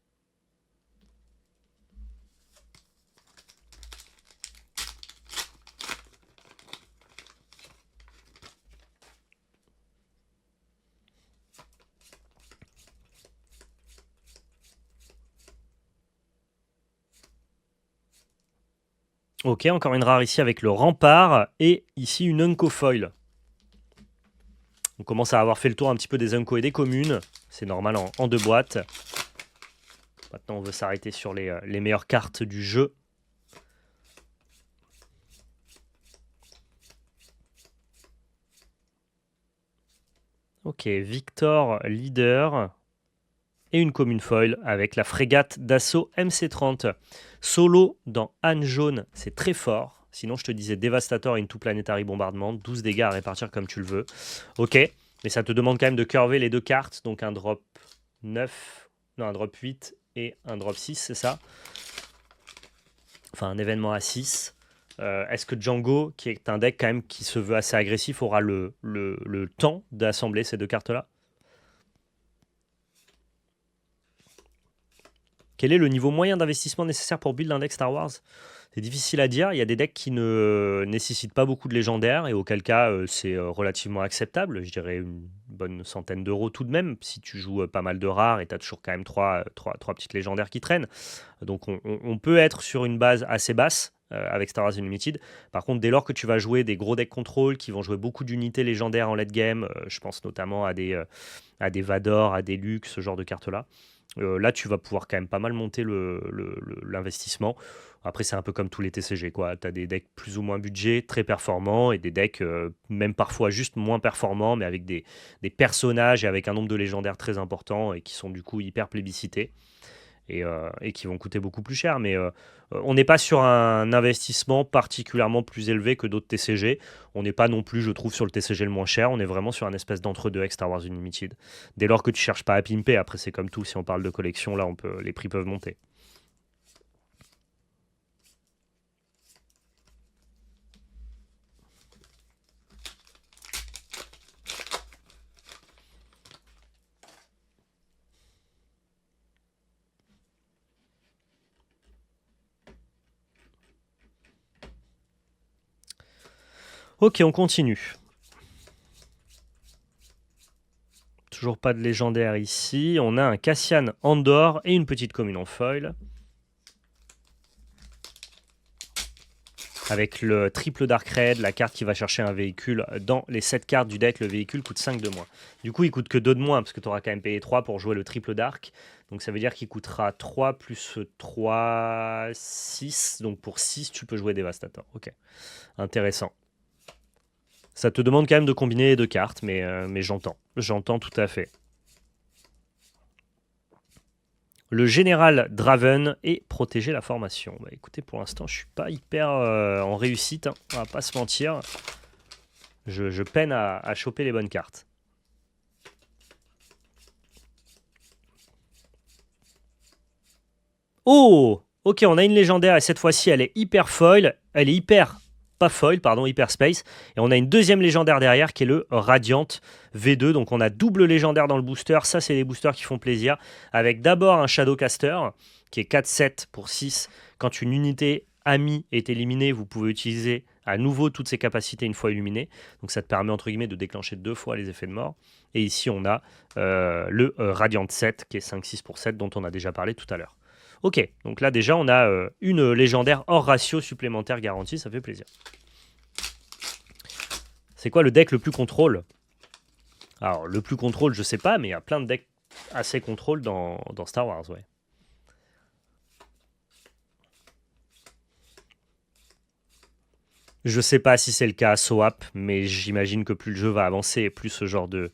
Speaker 1: Ok, encore une rare ici avec le rempart et ici une Unco foil. On commence à avoir fait le tour un petit peu des Unco et des communes. C'est normal en deux boîtes. Maintenant, on veut s'arrêter sur les meilleures cartes du jeu. Ok, Victor, leader. Et une commune foil avec la frégate d'assaut MC-30. Solo dans Anne Jaune, c'est très fort. Sinon, je te disais Dévastator Into Planetary Bombardment, 12 dégâts à répartir comme tu le veux. Ok, mais ça te demande quand même de curver les deux cartes. Donc un drop 9, non, un drop 8 et un drop 6, c'est ça? Enfin, un événement à 6. Est-ce que Django, qui est un deck quand même qui se veut assez agressif, aura le temps d'assembler ces deux cartes-là? Quel est le niveau moyen d'investissement nécessaire pour build un deck Star Wars? C'est difficile à dire. Il y a des decks qui ne nécessitent pas beaucoup de légendaires et auquel cas c'est relativement acceptable. Je dirais une bonne centaine d'euros tout de même si tu joues pas mal de rares et tu as toujours quand même trois petites légendaires qui traînent. Donc on peut être sur une base assez basse avec Star Wars Unlimited. Par contre, dès lors que tu vas jouer des gros decks contrôle qui vont jouer beaucoup d'unités légendaires en late game, je pense notamment à des Vador, à des Luke, ce genre de cartes-là. Là, tu vas pouvoir quand même pas mal monter l'investissement. Après, c'est un peu comme tous les TCG, quoi. Tu as des decks plus ou moins budget, très performants, et des decks même parfois juste moins performants, mais avec des personnages et avec un nombre de légendaires très important et qui sont du coup hyper plébiscités et qui vont coûter beaucoup plus cher. Mais on n'est pas sur un investissement particulièrement plus élevé que d'autres TCG. On n'est pas non plus, je trouve, sur le TCG le moins cher. On est vraiment sur un espèce d'entre-deux avec Star Wars Unlimited. Dès lors que tu cherches pas à pimper, après c'est comme tout, si on parle de collection, là les prix peuvent monter. Ok, on continue. Toujours pas de légendaire ici. On a un Cassian Andor et une petite commune en foil. Avec le triple Dark Red, la carte qui va chercher un véhicule. Dans les 7 cartes du deck, le véhicule coûte 5 de moins. Du coup, il coûte que 2 de moins, parce que tu auras quand même payé 3 pour jouer le triple Dark. Donc ça veut dire qu'il coûtera 3 plus 3, 6. Donc pour 6, tu peux jouer Dévastateur. Ok, intéressant. Ça te demande quand même de combiner les deux cartes, mais j'entends. J'entends tout à fait. Le général Draven et protéger la formation. Bah écoutez, pour l'instant, je suis pas hyper en réussite, hein, on va pas se mentir. Je peine à choper les bonnes cartes. Oh! Ok, on a une légendaire et cette fois-ci, elle est hyper foil. Elle est hyper... Pas foil, pardon, hyper space. Et on a une deuxième légendaire derrière qui est le Radiant V2. Donc on a double légendaire dans le booster. Ça, c'est des boosters qui font plaisir. Avec d'abord un Shadowcaster qui est 4-7 pour 6. Quand une unité amie est éliminée, vous pouvez utiliser à nouveau toutes ses capacités une fois illuminées. Donc ça te permet entre guillemets de déclencher 2 fois les effets de mort. Et ici, on a le Radiant 7 qui est 5-6 pour 7 dont on a déjà parlé tout à l'heure. Ok, donc là déjà on a une légendaire hors ratio supplémentaire garantie, ça fait plaisir. C'est quoi le deck le plus contrôle? Alors le plus contrôle je sais pas, mais il y a plein de decks assez contrôle dans Star Wars, ouais. Je sais pas si c'est le cas à SOAP, mais j'imagine que plus le jeu va avancer, plus ce genre de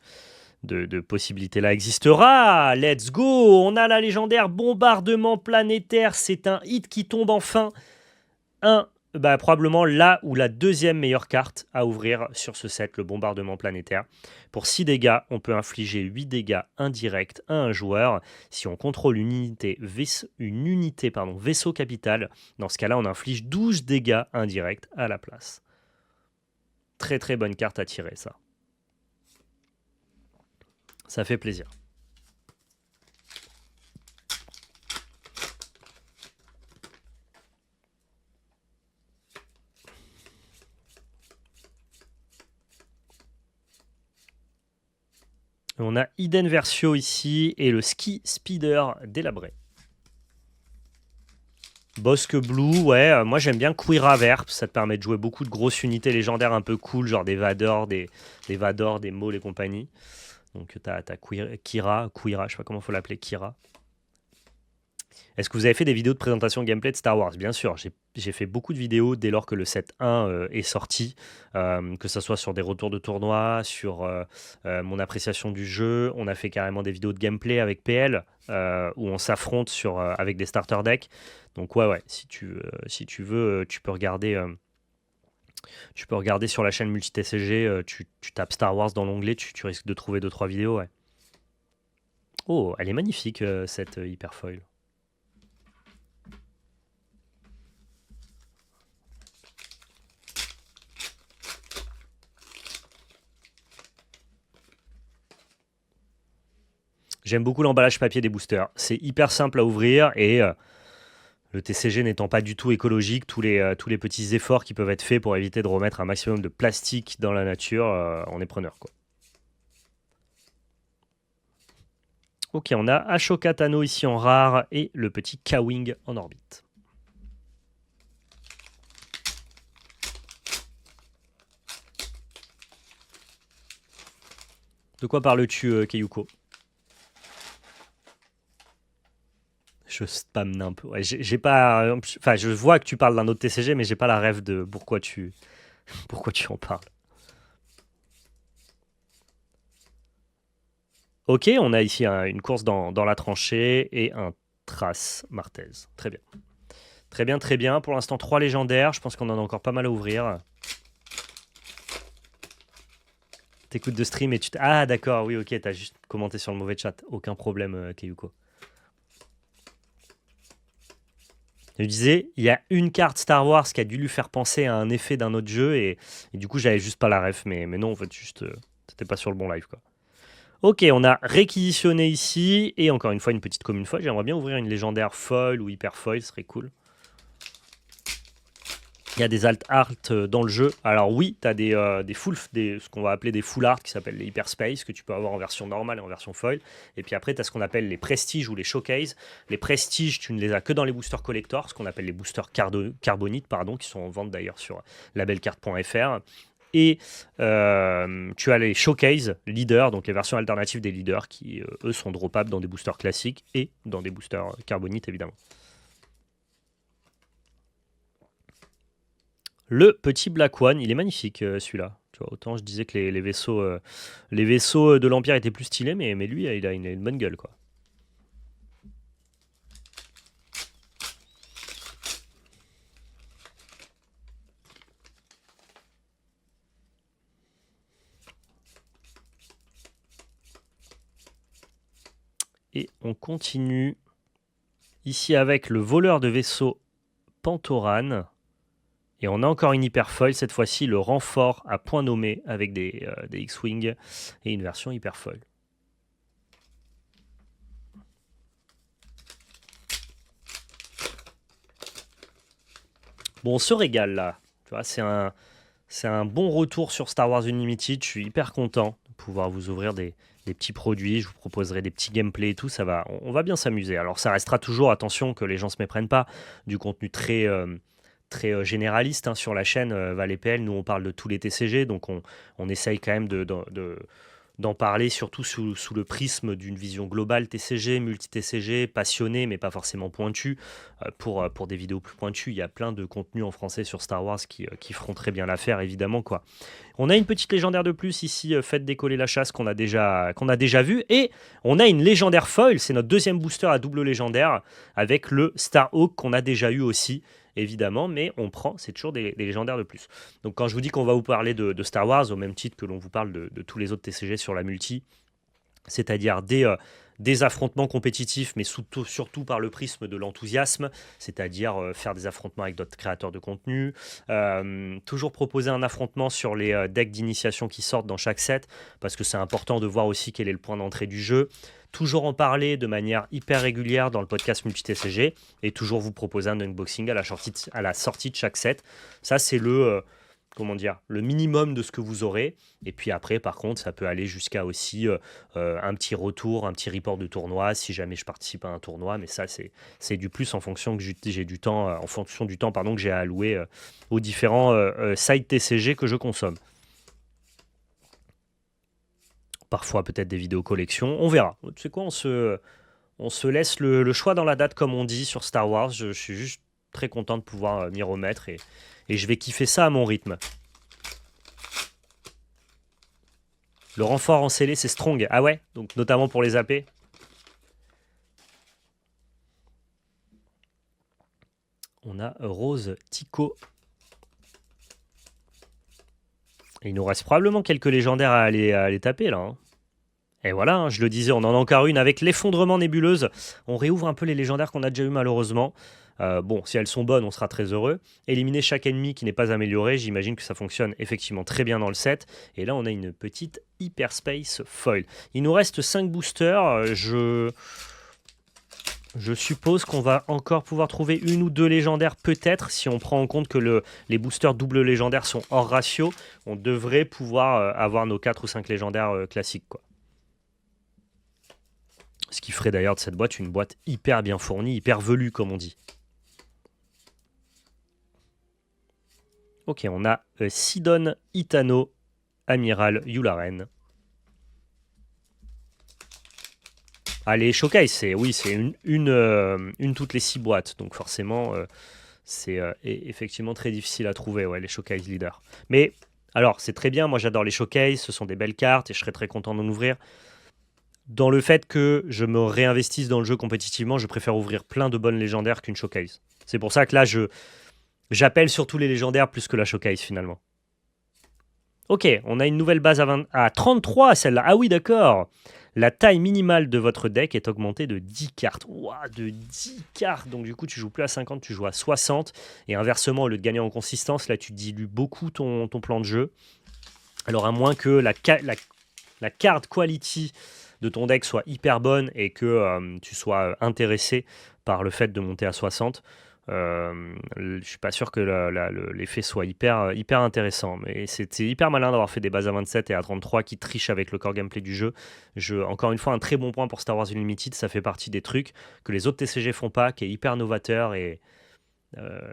Speaker 1: possibilité-là existera. Let's go! On a la légendaire bombardement planétaire, c'est un hit qui tombe enfin. Probablement là ou la deuxième meilleure carte à ouvrir sur ce set, le bombardement planétaire. Pour 6 dégâts, on peut infliger 8 dégâts indirects à un joueur. Si on contrôle une unité vaisseau capital, dans ce cas-là, on inflige 12 dégâts indirects à la place. Très très bonne carte à tirer, ça. Ça fait plaisir. On a Iden Versio ici et le Ski Speeder délabré. Bosque Blue, ouais, moi j'aime bien Quira Vert, ça te permet de jouer beaucoup de grosses unités légendaires un peu cool, genre des Vador, des Maul et compagnie. Donc t'as Kira, je sais pas comment faut l'appeler, Kira. Est-ce que vous avez fait des vidéos de présentation gameplay de Star Wars? Bien sûr, j'ai fait beaucoup de vidéos dès lors que le set 1 est sorti, que ce soit sur des retours de tournois, sur mon appréciation du jeu. On a fait carrément des vidéos de gameplay avec PL, où on s'affronte avec des starter decks. Donc ouais, si tu veux, tu peux regarder. Tu peux regarder sur la chaîne multi-TCG, tu tapes Star Wars dans l'onglet, tu risques de trouver 2-3 vidéos, ouais. Oh, elle est magnifique, cette Hyperfoil. J'aime beaucoup l'emballage papier des boosters. C'est hyper simple à ouvrir et le TCG n'étant pas du tout écologique, tous les petits efforts qui peuvent être faits pour éviter de remettre un maximum de plastique dans la nature, on est preneur, quoi. Ok, on a Ashoka Tano ici en rare et le petit K-Wing en orbite. De quoi parles-tu, Keyuko? Je spam un peu. Ouais, j'ai pas. Enfin, je vois que tu parles d'un autre TCG, mais j'ai pas la rêve de pourquoi tu en parles. Ok, on a ici une course dans la tranchée et un Trace Martez. Très bien. Très bien, très bien. Pour l'instant, 3 légendaires. Je pense qu'on en a encore pas mal à ouvrir. T'écoutes de stream et tu... Ah, d'accord, oui, ok, t'as juste commenté sur le mauvais chat. Aucun problème, Keyuko. Je disais, il y a une carte Star Wars qui a dû lui faire penser à un effet d'un autre jeu et du coup, j'avais juste pas la ref. Mais non, en fait, juste, c'était pas sur le bon live, quoi. Ok, on a réquisitionné ici et encore une fois, une petite commune foil. J'aimerais bien ouvrir une légendaire foil ou hyper foil, ce serait cool. Il y a des alt art dans le jeu. Alors oui, tu as ce qu'on va appeler des full art qui s'appellent les hyperspace que tu peux avoir en version normale et en version foil. Et puis après, tu as ce qu'on appelle les prestiges ou les showcase. Les prestiges, tu ne les as que dans les boosters collector, ce qu'on appelle les boosters carbonite, pardon, qui sont en vente d'ailleurs sur labelcard.fr. Et tu as les showcase leaders, donc les versions alternatives des leaders qui, eux, sont droppables dans des boosters classiques et dans des boosters carbonite, évidemment. Le petit Black One, il est magnifique celui-là. Tu vois, autant je disais que les vaisseaux de l'Empire étaient plus stylés, mais lui, il a une bonne gueule, quoi. Et on continue ici avec le voleur de vaisseau Pantoran. Et on a encore une hyper foil, cette fois-ci le renfort à point nommé avec des X-Wing et une version hyper foil. Bon, on se régale là. Tu vois, c'est un bon retour sur Star Wars Unlimited. Je suis hyper content de pouvoir vous ouvrir des petits produits. Je vous proposerai des petits gameplays et tout. On va bien s'amuser. Alors, ça restera toujours, attention, que les gens ne se méprennent pas, du contenu très généraliste hein, sur la chaîne ValetPL. Nous, on parle de tous les TCG. Donc, on essaye quand même d'en parler, surtout sous le prisme d'une vision globale TCG, multi-TCG, passionné, mais pas forcément pointu. Pour des vidéos plus pointues, il y a plein de contenus en français sur Star Wars qui feront très bien l'affaire, évidemment, quoi. On a une petite légendaire de plus ici, faites décoller la chasse qu'on a déjà vue. Et on a une légendaire foil, c'est notre deuxième booster à double légendaire, avec le Starhawk qu'on a déjà eu aussi, évidemment, mais on prend, c'est toujours des légendaires de plus. Donc quand je vous dis qu'on va vous parler de Star Wars, au même titre que l'on vous parle de tous les autres TCG sur la multi, c'est-à-dire des affrontements compétitifs, mais surtout par le prisme de l'enthousiasme, c'est-à-dire faire des affrontements avec d'autres créateurs de contenu, toujours proposer un affrontement sur les decks d'initiation qui sortent dans chaque set, parce que c'est important de voir aussi quel est le point d'entrée du jeu, toujours en parler de manière hyper régulière dans le podcast multi-TCG, et toujours vous proposer un unboxing à la sortie de chaque set. Ça, c'est comment dire, le minimum de ce que vous aurez. Et puis après, par contre, ça peut aller jusqu'à aussi un petit retour, un petit report de tournoi, si jamais je participe à un tournoi. Mais ça, c'est du plus en fonction que j'ai du temps, en fonction du temps pardon, que j'ai à allouer aux différents sites TCG que je consomme. Parfois, peut-être des vidéos collections. On verra. Tu sais quoi, on se laisse le choix dans la date, comme on dit, sur Star Wars. Je suis juste très content de pouvoir m'y remettre et je vais kiffer ça à mon rythme. Le renfort en scellé, c'est strong. Ah ouais, donc notamment pour les AP. On a Rose Tico. Et il nous reste probablement quelques légendaires à aller taper là. Hein. Et voilà, hein, je le disais, on en a encore une avec l'effondrement nébuleuse. On réouvre un peu les légendaires qu'on a déjà eu malheureusement. Bon, si elles sont bonnes, on sera très heureux. Éliminer chaque ennemi qui n'est pas amélioré, j'imagine que ça fonctionne effectivement très bien dans le set. Et là, on a une petite Hyperspace Foil. Il nous reste 5 boosters. Je suppose qu'on va encore pouvoir trouver une ou deux légendaires peut-être. Si on prend en compte que les boosters double légendaires sont hors ratio, on devrait pouvoir avoir nos 4 ou 5 légendaires classiques, quoi. Ce qui ferait d'ailleurs de cette boîte une boîte hyper bien fournie, hyper velue comme on dit. Ok, on a Sidon Itano, Amiral Yularen. Ah, les showcase, c'est oui, c'est une toutes les 6 boîtes. Donc forcément, c'est effectivement très difficile à trouver, ouais, les showcase leaders. Mais alors, c'est très bien. Moi, j'adore les showcase. Ce sont des belles cartes et je serais très content d'en ouvrir. Dans le fait que je me réinvestisse dans le jeu compétitivement, je préfère ouvrir plein de bonnes légendaires qu'une showcase. C'est pour ça que là, j'appelle surtout les légendaires plus que la showcase finalement. Ok, on a une nouvelle base à 33, celle-là. Ah oui, d'accord. La taille minimale de votre deck est augmentée de 10 cartes. Ouah, de 10 cartes. Donc du coup, tu joues plus à 50, tu joues à 60. Et inversement, au lieu de gagner en consistance, là, tu dilues beaucoup ton plan de jeu. Alors à moins que la card quality de ton deck soit hyper bonne et que tu sois intéressé par le fait de monter à 60, je suis pas sûr que l'effet soit hyper intéressant. Mais c'est hyper malin d'avoir fait des bases à 27 et à 33 qui trichent avec le core gameplay du jeu. Encore une fois, un très bon point pour Star Wars Unlimited. Ça fait partie des trucs que les autres TCG font pas, qui est hyper novateur. Et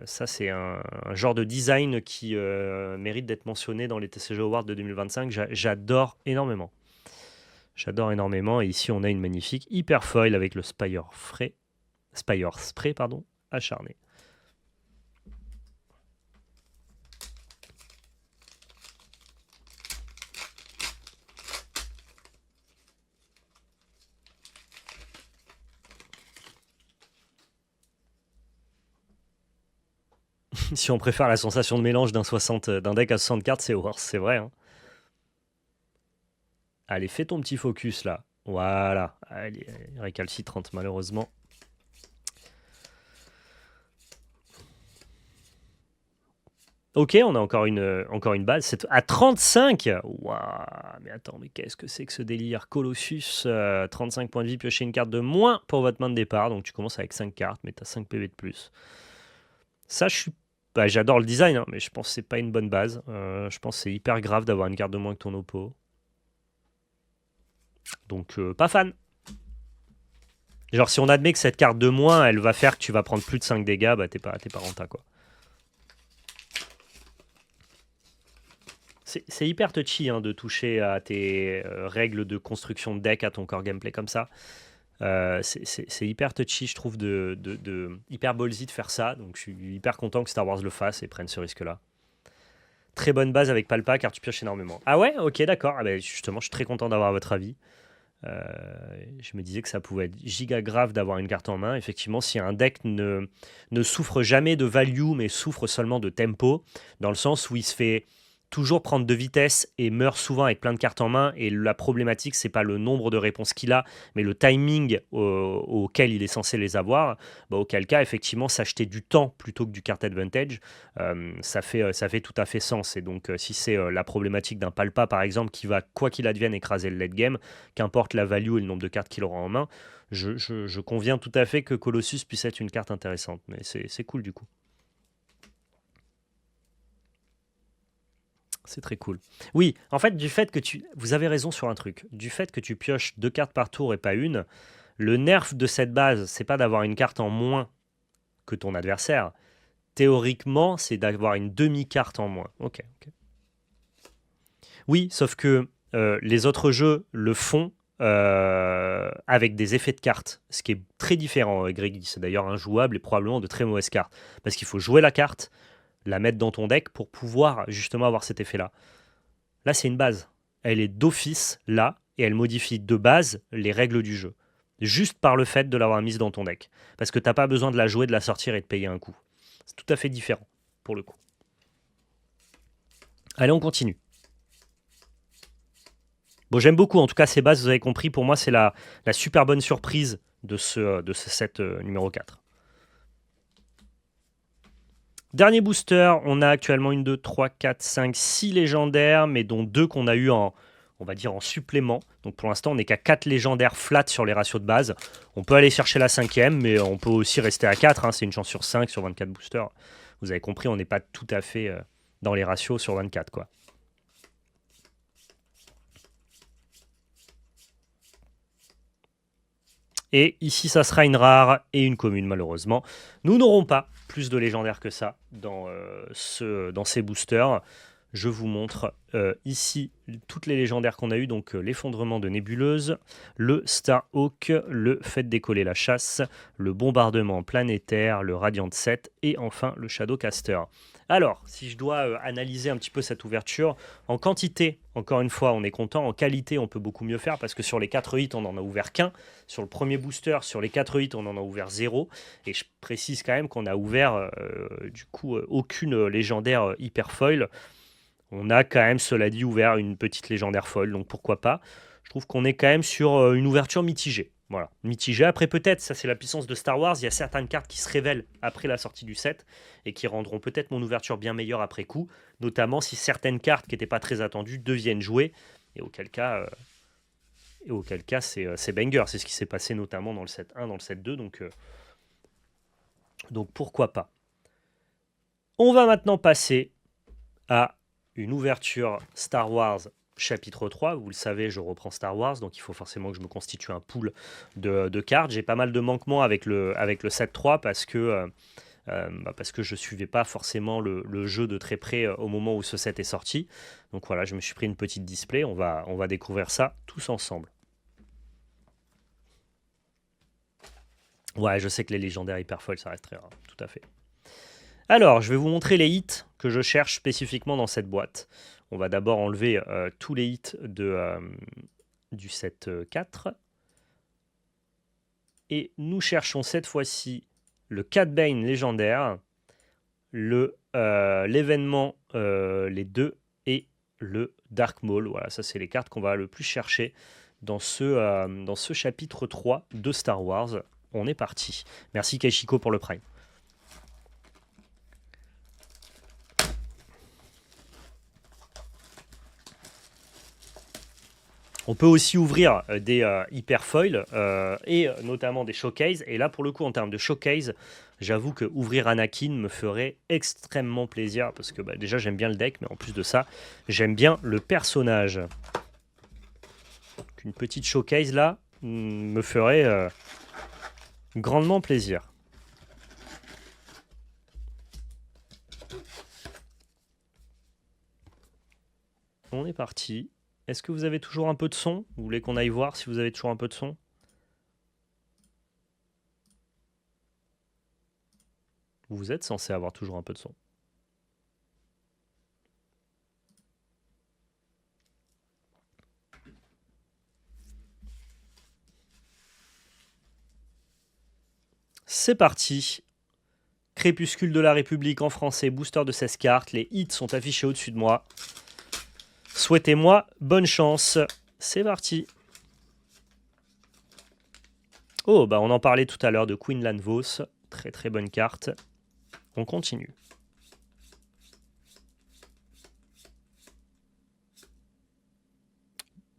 Speaker 1: ça, c'est un genre de design qui mérite d'être mentionné dans les TCG Awards de 2025. J'adore énormément. J'adore énormément. Et ici, on a une magnifique hyper foil avec le Spire Spray, pardon, acharné. Si on préfère la sensation de mélange d'un deck à 60 cartes, c'est worse, c'est vrai. Hein. Allez, fais ton petit focus là. Voilà. Allez, récalcitrante malheureusement. Ok, on a encore une base. C'est à 35. Waouh, mais attends, mais qu'est-ce que c'est que ce délire? Colossus, 35 points de vie, piocher une carte de moins pour votre main de départ. Donc tu commences avec 5 cartes, mais tu as 5 PV de plus. Ça, j'adore le design, hein, mais je pense que c'est pas une bonne base. Je pense que c'est hyper grave d'avoir une carte de moins que ton oppo. Donc, pas fan. Genre, si on admet que cette carte de moins, elle va faire que tu vas prendre plus de 5 dégâts, bah t'es pas renta, quoi. C'est hyper touchy hein, de toucher à tes règles de construction de deck, à ton core gameplay comme ça. C'est hyper touchy, je trouve, hyper ballsy de faire ça. Donc je suis hyper content que Star Wars le fasse et prenne ce risque-là. Très bonne base avec Palpa car tu pioches énormément. Ah ouais, ok, d'accord. Ah ben, justement, je suis très content d'avoir votre avis. Je me disais que ça pouvait être giga grave d'avoir une carte en main. Effectivement, si un deck ne souffre jamais de value, mais souffre seulement de tempo, dans le sens où il se fait toujours prendre de vitesse et meurt souvent avec plein de cartes en main. Et la problématique, c'est pas le nombre de réponses qu'il a, mais le timing auquel il est censé les avoir. Bah, auquel cas, effectivement, s'acheter du temps plutôt que du card advantage, ça fait tout à fait sens. Et donc, si c'est la problématique d'un Palpa, par exemple, qui va, quoi qu'il advienne, écraser le late game, qu'importe la value et le nombre de cartes qu'il aura en main, je conviens tout à fait que Colossus puisse être une carte intéressante. Mais c'est cool du coup. C'est très cool. Oui, en fait, vous avez raison sur un truc. Du fait que tu pioches 2 cartes par tour et pas une, le nerf de cette base, c'est pas d'avoir une carte en moins que ton adversaire. Théoriquement, c'est d'avoir une demi-carte en moins. Ok. Oui, sauf que les autres jeux le font avec des effets de cartes, ce qui est très différent, Greggy. C'est d'ailleurs injouable et probablement de très mauvaises cartes. Parce qu'il faut jouer la carte, la mettre dans ton deck pour pouvoir justement avoir cet effet-là. Là, c'est une base. Elle est d'office là et elle modifie de base les règles du jeu. Juste par le fait de l'avoir mise dans ton deck. Parce que tu n'as pas besoin de la jouer, de la sortir et de payer un coup. C'est tout à fait différent, pour le coup. Allez, on continue. Bon, j'aime beaucoup, en tout cas, ces bases, vous avez compris, pour moi, c'est la super bonne surprise de ce set numéro 4. Dernier booster, on a actuellement 1, 2, 3, 4, 5, 6 légendaires, mais dont 2 qu'on a eu on va dire en supplément. Donc pour l'instant, on n'est qu'à 4 légendaires flat sur les ratios de base. On peut aller chercher la 5e, mais on peut aussi rester à 4. Hein, c'est une chance sur 5 sur 24 boosters. Vous avez compris, on n'est pas tout à fait dans les ratios sur 24, quoi. Et ici, ça sera une rare et une commune, malheureusement. Nous n'aurons pas plus de légendaires que ça dans ces boosters. je vous montre ici toutes les légendaires qu'on a eues. Donc l'effondrement de nébuleuse, le Starhawk, le fait de décoller la chasse, le bombardement planétaire, le Radiant 7 et enfin le Shadowcaster. Alors, si je dois analyser un petit peu cette ouverture, en quantité, encore une fois, on est content. En qualité, on peut beaucoup mieux faire parce que sur les 4 hits, on n'en a ouvert qu'un. Sur le premier booster, sur les 4 hits, on en a ouvert 0. Et je précise quand même qu'on a ouvert du coup aucune légendaire hyper foil. On a quand même, cela dit, ouvert une petite légendaire foil, donc pourquoi pas. Je trouve qu'on est quand même sur une ouverture mitigée. Voilà, mitigée. Après, peut-être, ça c'est la puissance de Star Wars, il y a certaines cartes qui se révèlent après la sortie du set et qui rendront peut-être mon ouverture bien meilleure après coup, notamment si certaines cartes qui n'étaient pas très attendues deviennent jouées, et auquel cas, c'est banger. C'est ce qui s'est passé notamment dans le set 1, dans le set 2, donc pourquoi pas. On va maintenant passer à une ouverture Star Wars chapitre 3. Vous le savez, je reprends Star Wars, donc il faut forcément que je me constitue un pool de cartes. J'ai pas mal de manquements avec le set 3 parce que je ne suivais pas forcément le jeu de très près au moment où ce set est sorti. Donc voilà, je me suis pris une petite display. On va découvrir ça tous ensemble. Ouais, je sais que les légendaires hyper folles, ça reste très rare, tout à fait. Alors, je vais vous montrer les hits que je cherche spécifiquement dans cette boîte. On va d'abord enlever tous les hits du set 4. Et nous cherchons cette fois-ci le Cat Bane légendaire, l'événement, les 2 et le Dark Maul. Voilà, ça c'est les cartes qu'on va le plus chercher dans ce chapitre 3 de Star Wars. On est parti. Merci Kaishiko pour le Prime. On peut aussi ouvrir des hyper foils et notamment des showcase. Et là, pour le coup, en termes de showcase, j'avoue que ouvrir Anakin me ferait extrêmement plaisir parce que déjà j'aime bien le deck, mais en plus de ça, j'aime bien le personnage. Donc, une petite showcase là me ferait grandement plaisir. On est parti. Est-ce que vous avez toujours un peu de son? Vous voulez qu'on aille voir si vous avez toujours un peu de son? Vous êtes censé avoir toujours un peu de son. C'est parti. Crépuscule de la République en français, booster de 16 cartes. Les hits sont affichés au-dessus de moi. Souhaitez-moi bonne chance. C'est parti. Oh, on en parlait tout à l'heure de Quinlan Vos. Très très bonne carte. On continue.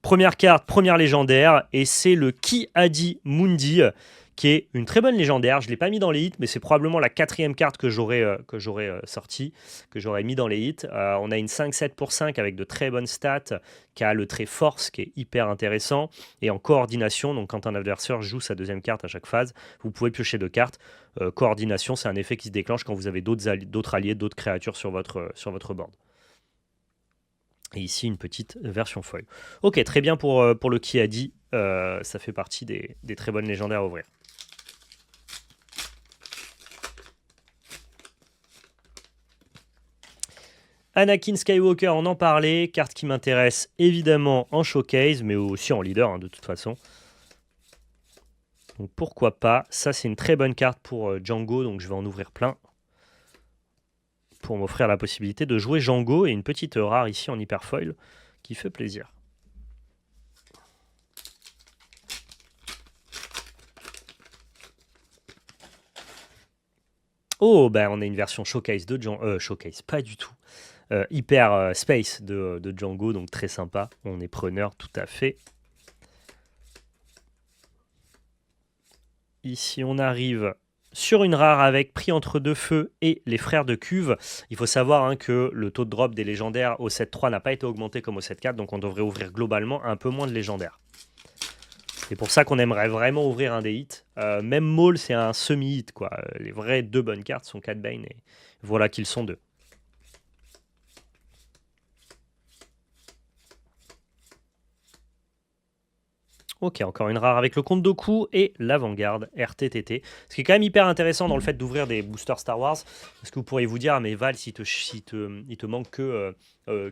Speaker 1: Première carte, première légendaire. Et c'est le Ki-Adi Mundi, qui est une très bonne légendaire. Je ne l'ai pas mis dans les hits, mais c'est probablement la 4e carte que j'aurais sortie, que j'aurais mis dans les hits. On a une 5-7 pour 5 avec de très bonnes stats, qui a le trait force, qui est hyper intéressant, et en coordination, donc quand un adversaire joue sa 2e carte à chaque phase, vous pouvez piocher 2 cartes. Coordination, c'est un effet qui se déclenche quand vous avez d'autres alliés, d'autres créatures sur votre board. Et ici, une petite version foil. Ok, très bien pour le Ki-Adi. Ça fait partie des très bonnes légendaires à ouvrir. Anakin Skywalker, on en parlait. Carte qui m'intéresse évidemment en showcase, mais aussi en leader, de toute façon. Donc pourquoi pas. Ça, c'est une très bonne carte pour Django, donc je vais en ouvrir plein. Pour m'offrir la possibilité de jouer Django et une petite rare ici en hyper foil qui fait plaisir. Oh, on a une version showcase de Django. Showcase, pas du tout. Hyper space de Django, donc très sympa. On est preneur tout à fait. Ici, on arrive sur une rare avec Pris entre deux feux et les frères de cuve. Il faut savoir que le taux de drop des légendaires au 7-3 n'a pas été augmenté comme au 7-4, donc on devrait ouvrir globalement un peu moins de légendaires. C'est pour ça qu'on aimerait vraiment ouvrir un des hits. Même Maul, c'est un semi-hit, quoi. Les vraies 2 bonnes cartes sont Cat Bane et voilà qu'ils sont 2. Ok, encore une rare avec le compte Doku et l'avant-garde RTTT. Ce qui est quand même hyper intéressant dans le fait d'ouvrir des boosters Star Wars. Parce que vous pourriez vous dire, ah, mais Val, il te manque que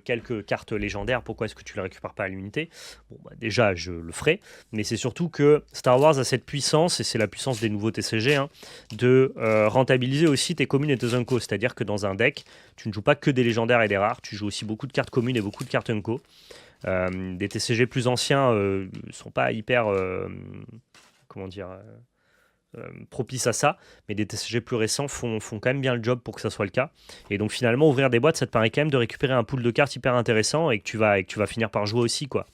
Speaker 1: quelques cartes légendaires, pourquoi est-ce que tu ne les récupères pas à l'unité? Bon, bah, déjà, je le ferai. Mais c'est surtout que Star Wars a cette puissance, et c'est la puissance des nouveaux TCG, hein, de rentabiliser aussi tes communes et tes uncos. C'est-à-dire que dans un deck, tu ne joues pas que des légendaires et des rares, tu joues aussi beaucoup de cartes communes et beaucoup de cartes unco. Des TCG plus anciens sont pas hyper comment dire propices à ça, mais des TCG plus récents font quand même bien le job pour que ça soit le cas. Et donc finalement ouvrir des boîtes, ça te permet quand même de récupérer un pool de cartes hyper intéressant et que tu vas finir par jouer aussi quoi.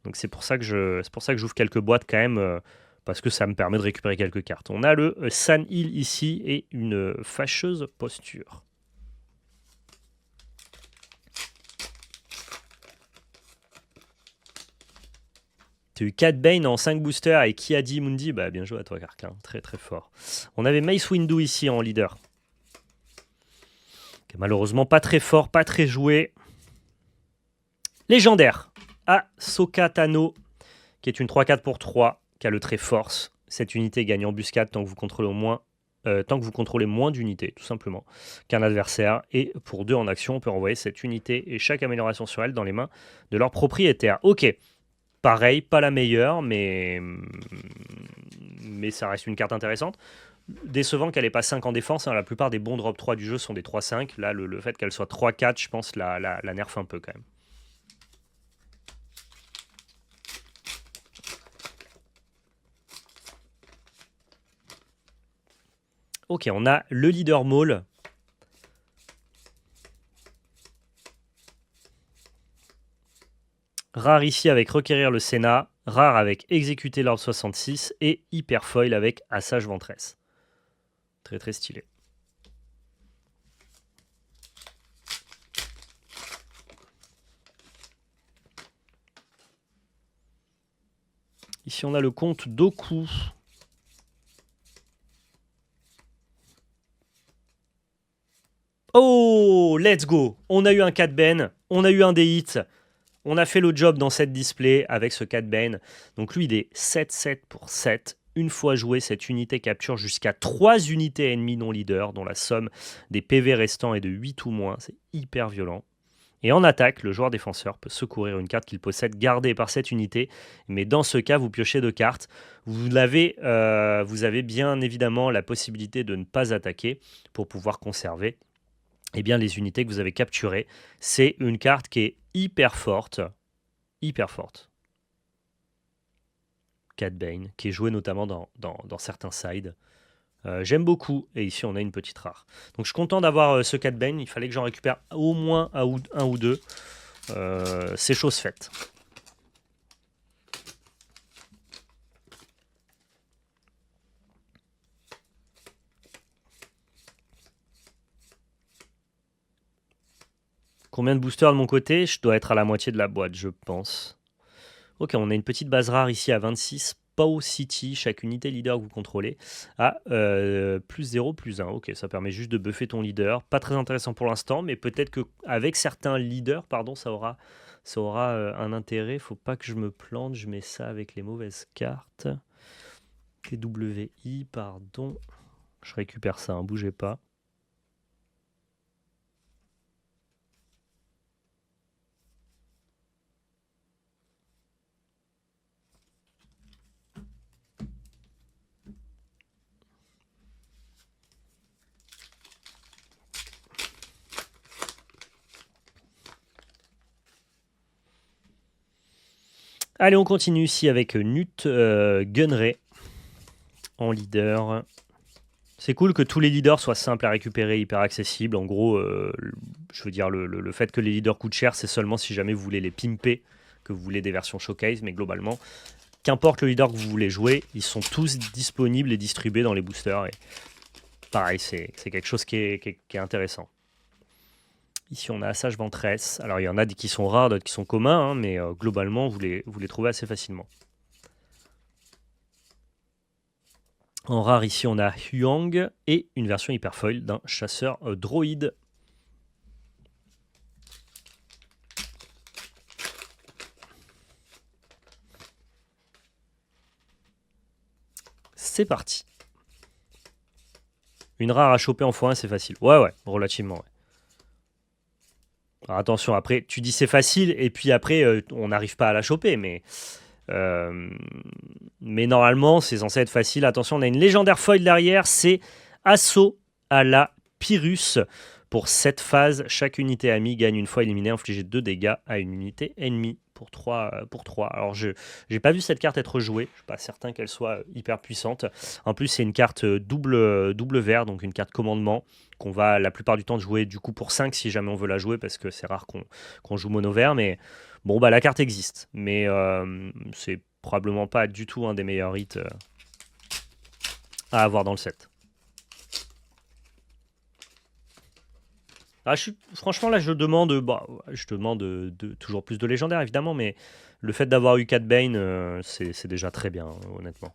Speaker 1: Donc c'est pour ça que j'ouvre quelques boîtes quand même parce que ça me permet de récupérer quelques cartes. On a le San Hill ici et une fâcheuse posture. Tu as eu 4 Bane en 5 boosters et Kiadi Mundi. Bah, bien joué à toi, Karklin. Très très fort. On avait Mace Windu ici en leader. Qui est malheureusement pas très fort, pas très joué. Légendaire. Ahsoka Tano, qui est une 3-4 pour 3, qui a le trait force. Cette unité gagne embuscade tant que vous contrôlez moins d'unités, tout simplement, qu'un adversaire. Et pour 2 en action, on peut envoyer cette unité et chaque amélioration sur elle dans les mains de leur propriétaire. Ok. Pareil, pas la meilleure, mais ça reste une carte intéressante. Décevant qu'elle n'ait pas 5 en défense, hein. La plupart des bons drop 3 du jeu sont des 3-5. Là, le fait qu'elle soit 3-4, je pense, la nerf un peu quand même. Ok, on a le leader Maul. Rare ici avec Requérir le Sénat. Rare avec Exécuter l'ordre 66. Et Hyper Foil avec Assage Ventress. Très très stylé. Ici on a le compte Doku. Oh, let's go. On a eu un 4 Ben, on a eu un des hits. On a fait le job dans cette display avec ce 4 Ben. Donc lui, il est 7-7 pour 7. Une fois joué, cette unité capture jusqu'à 3 unités ennemies non leader, dont la somme des PV restants est de 8 ou moins. C'est hyper violent. Et en attaque, le joueur défenseur peut secourir une carte qu'il possède gardée par cette unité. Mais dans ce cas, vous piochez 2 cartes. Vous avez bien évidemment la possibilité de ne pas attaquer pour pouvoir conserver les unités que vous avez capturées. C'est une carte qui est hyper forte. Hyper forte. Cat Bane, qui est joué notamment dans certains sides. J'aime beaucoup, et ici on a une petite rare. Donc je suis content d'avoir ce Cat Bane, il fallait que j'en récupère au moins un ou deux. C'est chose faite. Combien de boosters de mon côté? Je dois être à la moitié de la boîte, je pense. Ok, on a une petite base rare ici à 26. Pau City, chaque unité leader que vous contrôlez a plus 0, plus 1. Ok, ça permet juste de buffer ton leader. Pas très intéressant pour l'instant, mais peut-être qu'avec certains leaders, ça aura un intérêt. Faut pas que je me plante, je mets ça avec les mauvaises cartes. TWI, pardon. Je récupère ça, hein, bougez pas. Allez, on continue ici avec Nut Gunray en leader. C'est cool que tous les leaders soient simples à récupérer, hyper accessibles. En gros, je veux dire, le fait que les leaders coûtent cher, c'est seulement si jamais vous voulez les pimper, que vous voulez des versions showcase. Mais globalement, qu'importe le leader que vous voulez jouer, ils sont tous disponibles et distribués dans les boosters. Et pareil, c'est quelque chose qui est intéressant. Ici, on a Assage Ventress. Alors, il y en a qui sont rares, d'autres qui sont communs, hein, mais globalement, vous les trouvez assez facilement. En rare, ici, on a Huang et une version hyperfoil d'un chasseur droïde. C'est parti. Une rare à choper en x1, c'est facile. Ouais, relativement. Ouais. Alors attention, après, tu dis c'est facile, et puis après, on n'arrive pas à la choper, mais normalement, c'est censé être facile. Attention, on a une légendaire foil derrière, c'est Assaut à la Pyrrhus. Pour cette phase, chaque unité amie gagne une fois éliminée, infliger 2 dégâts à une unité ennemie pour 3. Alors, je n'ai pas vu cette carte être jouée, je ne suis pas certain qu'elle soit hyper puissante. En plus, c'est une carte double vert, donc une carte commandement, qu'on va la plupart du temps jouer du coup pour 5 si jamais on veut la jouer, parce que c'est rare qu'on joue mono vert, mais bon, bah la carte existe, mais c'est probablement pas du tout un des meilleurs hits à avoir dans le set. Ah, franchement, là, je demande toujours plus de légendaires, évidemment, mais le fait d'avoir eu 4 Bane, c'est déjà très bien, honnêtement.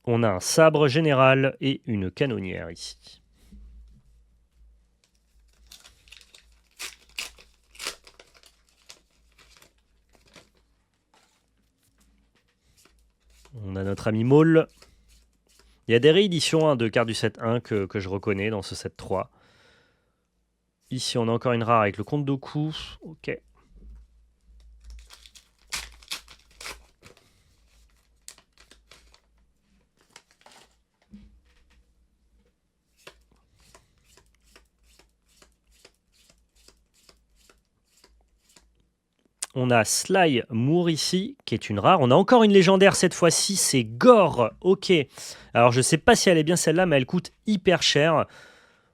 Speaker 1: On a un sabre général et une canonnière ici. On a notre ami Maul. Il y a des rééditions de cartes du set 1 que je reconnais dans ce set 3. Ici, on a encore une rare avec le Comte Dooku. Ok. On a Sly Moore ici, qui est une rare. On a encore une légendaire cette fois-ci, c'est Gore. Ok. Alors, je ne sais pas si elle est bien celle-là, mais elle coûte hyper cher.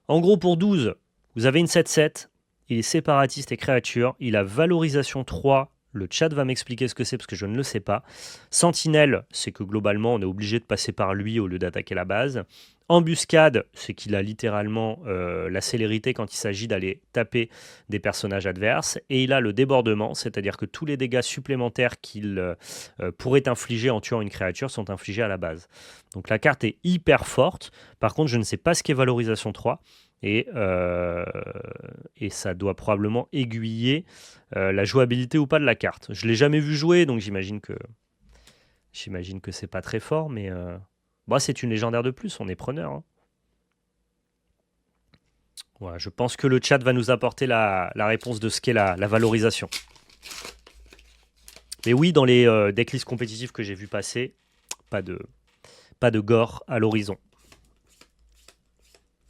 Speaker 1: En gros, pour 12, vous avez une 7-7. Il est séparatiste et créature. Il a valorisation 3. Le chat va m'expliquer ce que c'est parce que je ne le sais pas. Sentinelle, c'est que globalement, on est obligé de passer par lui au lieu d'attaquer la base. Embuscade, c'est qu'il a littéralement la célérité quand il s'agit d'aller taper des personnages adverses. Et il a le débordement, c'est-à-dire que tous les dégâts supplémentaires qu'il pourrait infliger en tuant une créature sont infligés à la base. Donc la carte est hyper forte. Par contre, je ne sais pas ce qu'est valorisation 3. Et ça doit probablement aiguiller la jouabilité ou pas de la carte. Je ne l'ai jamais vu jouer, donc j'imagine que c'est pas très fort, mais bon, c'est une légendaire de plus, on est preneur. Hein. Voilà, je pense que le chat va nous apporter la réponse de ce qu'est la valorisation. Mais oui, dans les decklists compétitifs que j'ai vu passer, pas de gore à l'horizon.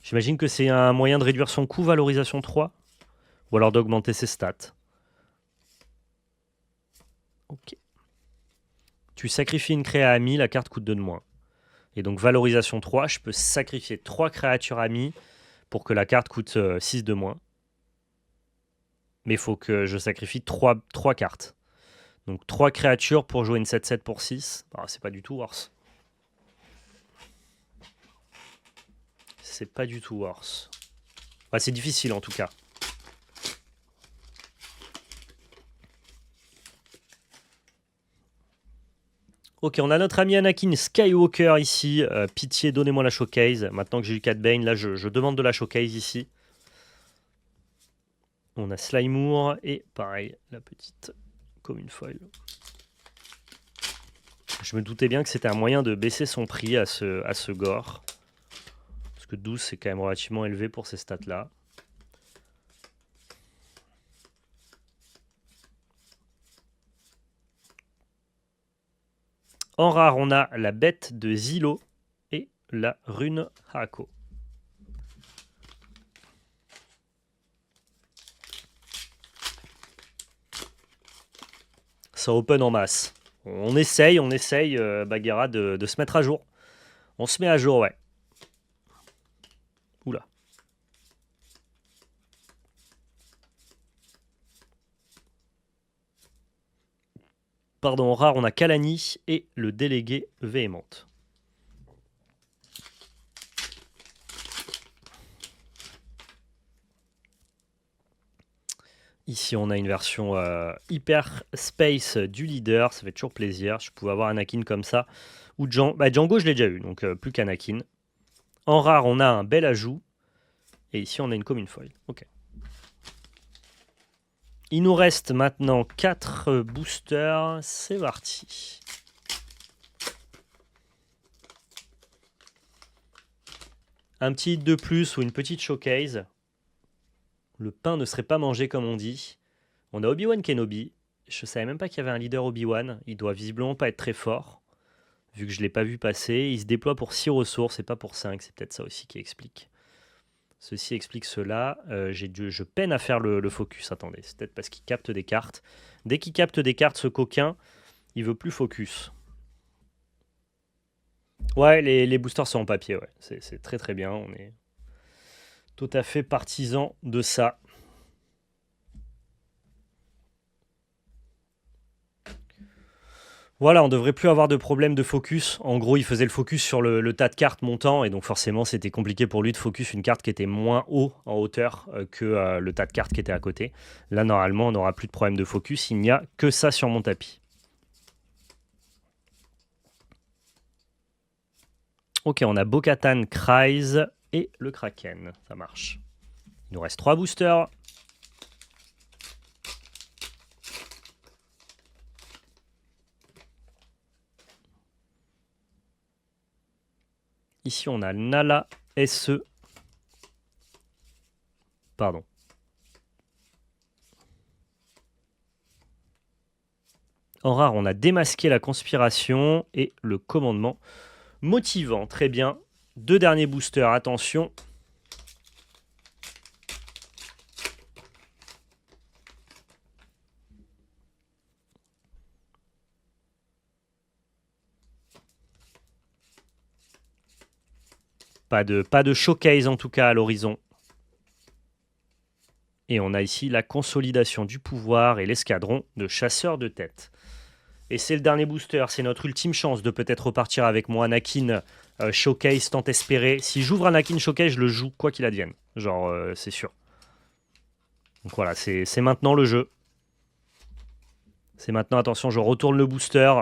Speaker 1: J'imagine que c'est un moyen de réduire son coût, valorisation 3, ou alors d'augmenter ses stats. Ok. Tu sacrifies une créa amie, la carte coûte 2 de moins. Et donc valorisation 3, je peux sacrifier 3 créatures amies pour que la carte coûte 6 de moins. Mais il faut que je sacrifie 3 cartes. Donc 3 créatures pour jouer une 7-7 pour 6. Ah, c'est pas du tout worse. C'est pas du tout worse. Enfin, c'est difficile en tout cas. Ok, on a notre ami Anakin Skywalker ici. Pitié, donnez-moi la showcase. Maintenant que j'ai eu 4 Bane, là je demande de la showcase ici. On a Sly Moore et pareil, la petite commune foil. Je me doutais bien que c'était un moyen de baisser son prix à ce gore. Parce que 12 c'est quand même relativement élevé pour ces stats là. En rare, on a la bête de Zilo et la rune Hako. Ça open en masse. On essaye, Bagheera, de se mettre à jour. On se met à jour, ouais. Oula. Pardon, en rare, on a Kalani et le délégué Véhémente. Ici, on a une version hyper space du leader. Ça fait toujours plaisir. Je pouvais avoir Anakin comme ça. Ou Django, je l'ai déjà eu, donc plus qu'Anakin. En rare, on a un bel ajout. Et ici, on a une commune foil. Ok. Il nous reste maintenant 4 boosters. C'est parti. Un petit hit de plus ou une petite showcase. Le pain ne serait pas mangé comme on dit. On a Obi-Wan Kenobi. Je savais même pas qu'il y avait un leader Obi-Wan. Il doit visiblement pas être très fort. Vu que je ne l'ai pas vu passer. Il se déploie pour 6 ressources et pas pour 5. C'est peut-être ça aussi qui explique. Ceci explique cela. Je peine à faire le focus. Attendez, c'est peut-être parce qu'il capte des cartes. Dès qu'il capte des cartes, ce coquin, il veut plus focus. Ouais, les boosters sont en papier. Ouais. C'est très très bien. On est tout à fait partisan de ça. Voilà, on devrait plus avoir de problème de focus. En gros, il faisait le focus sur le tas de cartes montant, et donc forcément, c'était compliqué pour lui de focus une carte qui était moins haut en hauteur que le tas de cartes qui était à côté. Là, normalement, on n'aura plus de problème de focus. Il n'y a que ça sur mon tapis. Ok, on a Bo-Katan, Kryze et le Kraken. Ça marche. Il nous reste 3 boosters. Ici, on a Nala SE. Pardon. En rare, on a démasqué la conspiration et le commandement motivant. Très bien. 2 derniers boosters, attention. Pas de showcase en tout cas à l'horizon. Et on a ici la consolidation du pouvoir et l'escadron de chasseurs de tête. Et c'est le dernier booster, c'est notre ultime chance de peut-être repartir avec mon Anakin Showcase tant espéré. Si j'ouvre Anakin Showcase, je le joue quoi qu'il advienne. Genre, c'est sûr. Donc voilà, c'est maintenant le jeu. C'est maintenant, attention, je retourne le booster.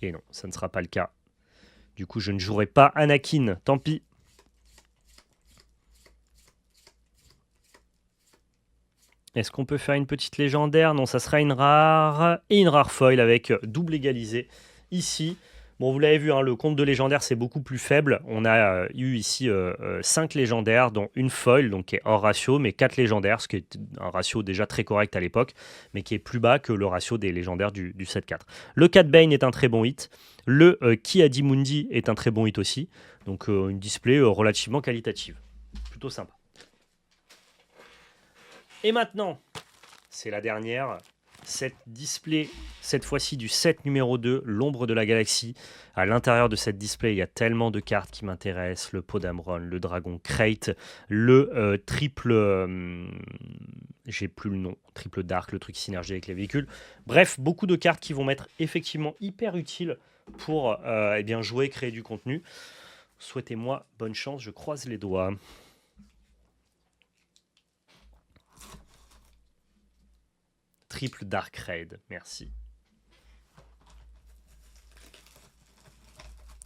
Speaker 1: Et non, ça ne sera pas le cas. Du coup, je ne jouerai pas Anakin, tant pis. Est-ce qu'on peut faire une petite légendaire? Non, ça sera une rare et une rare foil avec double égalisé ici. Bon, vous l'avez vu, hein, le compte de légendaire, c'est beaucoup plus faible. On a eu ici 5 légendaires, dont une foil, donc qui est hors ratio, mais 4 légendaires, ce qui est un ratio déjà très correct à l'époque, mais qui est plus bas que le ratio des légendaires du 7-4. Le 4 Bane est un très bon hit. Le Ki-Adi-Mundi est un très bon hit aussi. Donc une display relativement qualitative. Plutôt sympa. Et maintenant, c'est la dernière. Cette display, cette fois-ci du set numéro 2, l'ombre de la galaxie. À l'intérieur de cette display, il y a tellement de cartes qui m'intéressent. Le Podamron, le Dragon Crate, le triple... j'ai plus le nom. Triple Dark, le truc synergie avec les véhicules. Bref, beaucoup de cartes qui vont m'être effectivement hyper utiles pour eh bien, jouer, créer du contenu. Souhaitez-moi bonne chance, je croise les doigts. Triple Dark Raid, merci.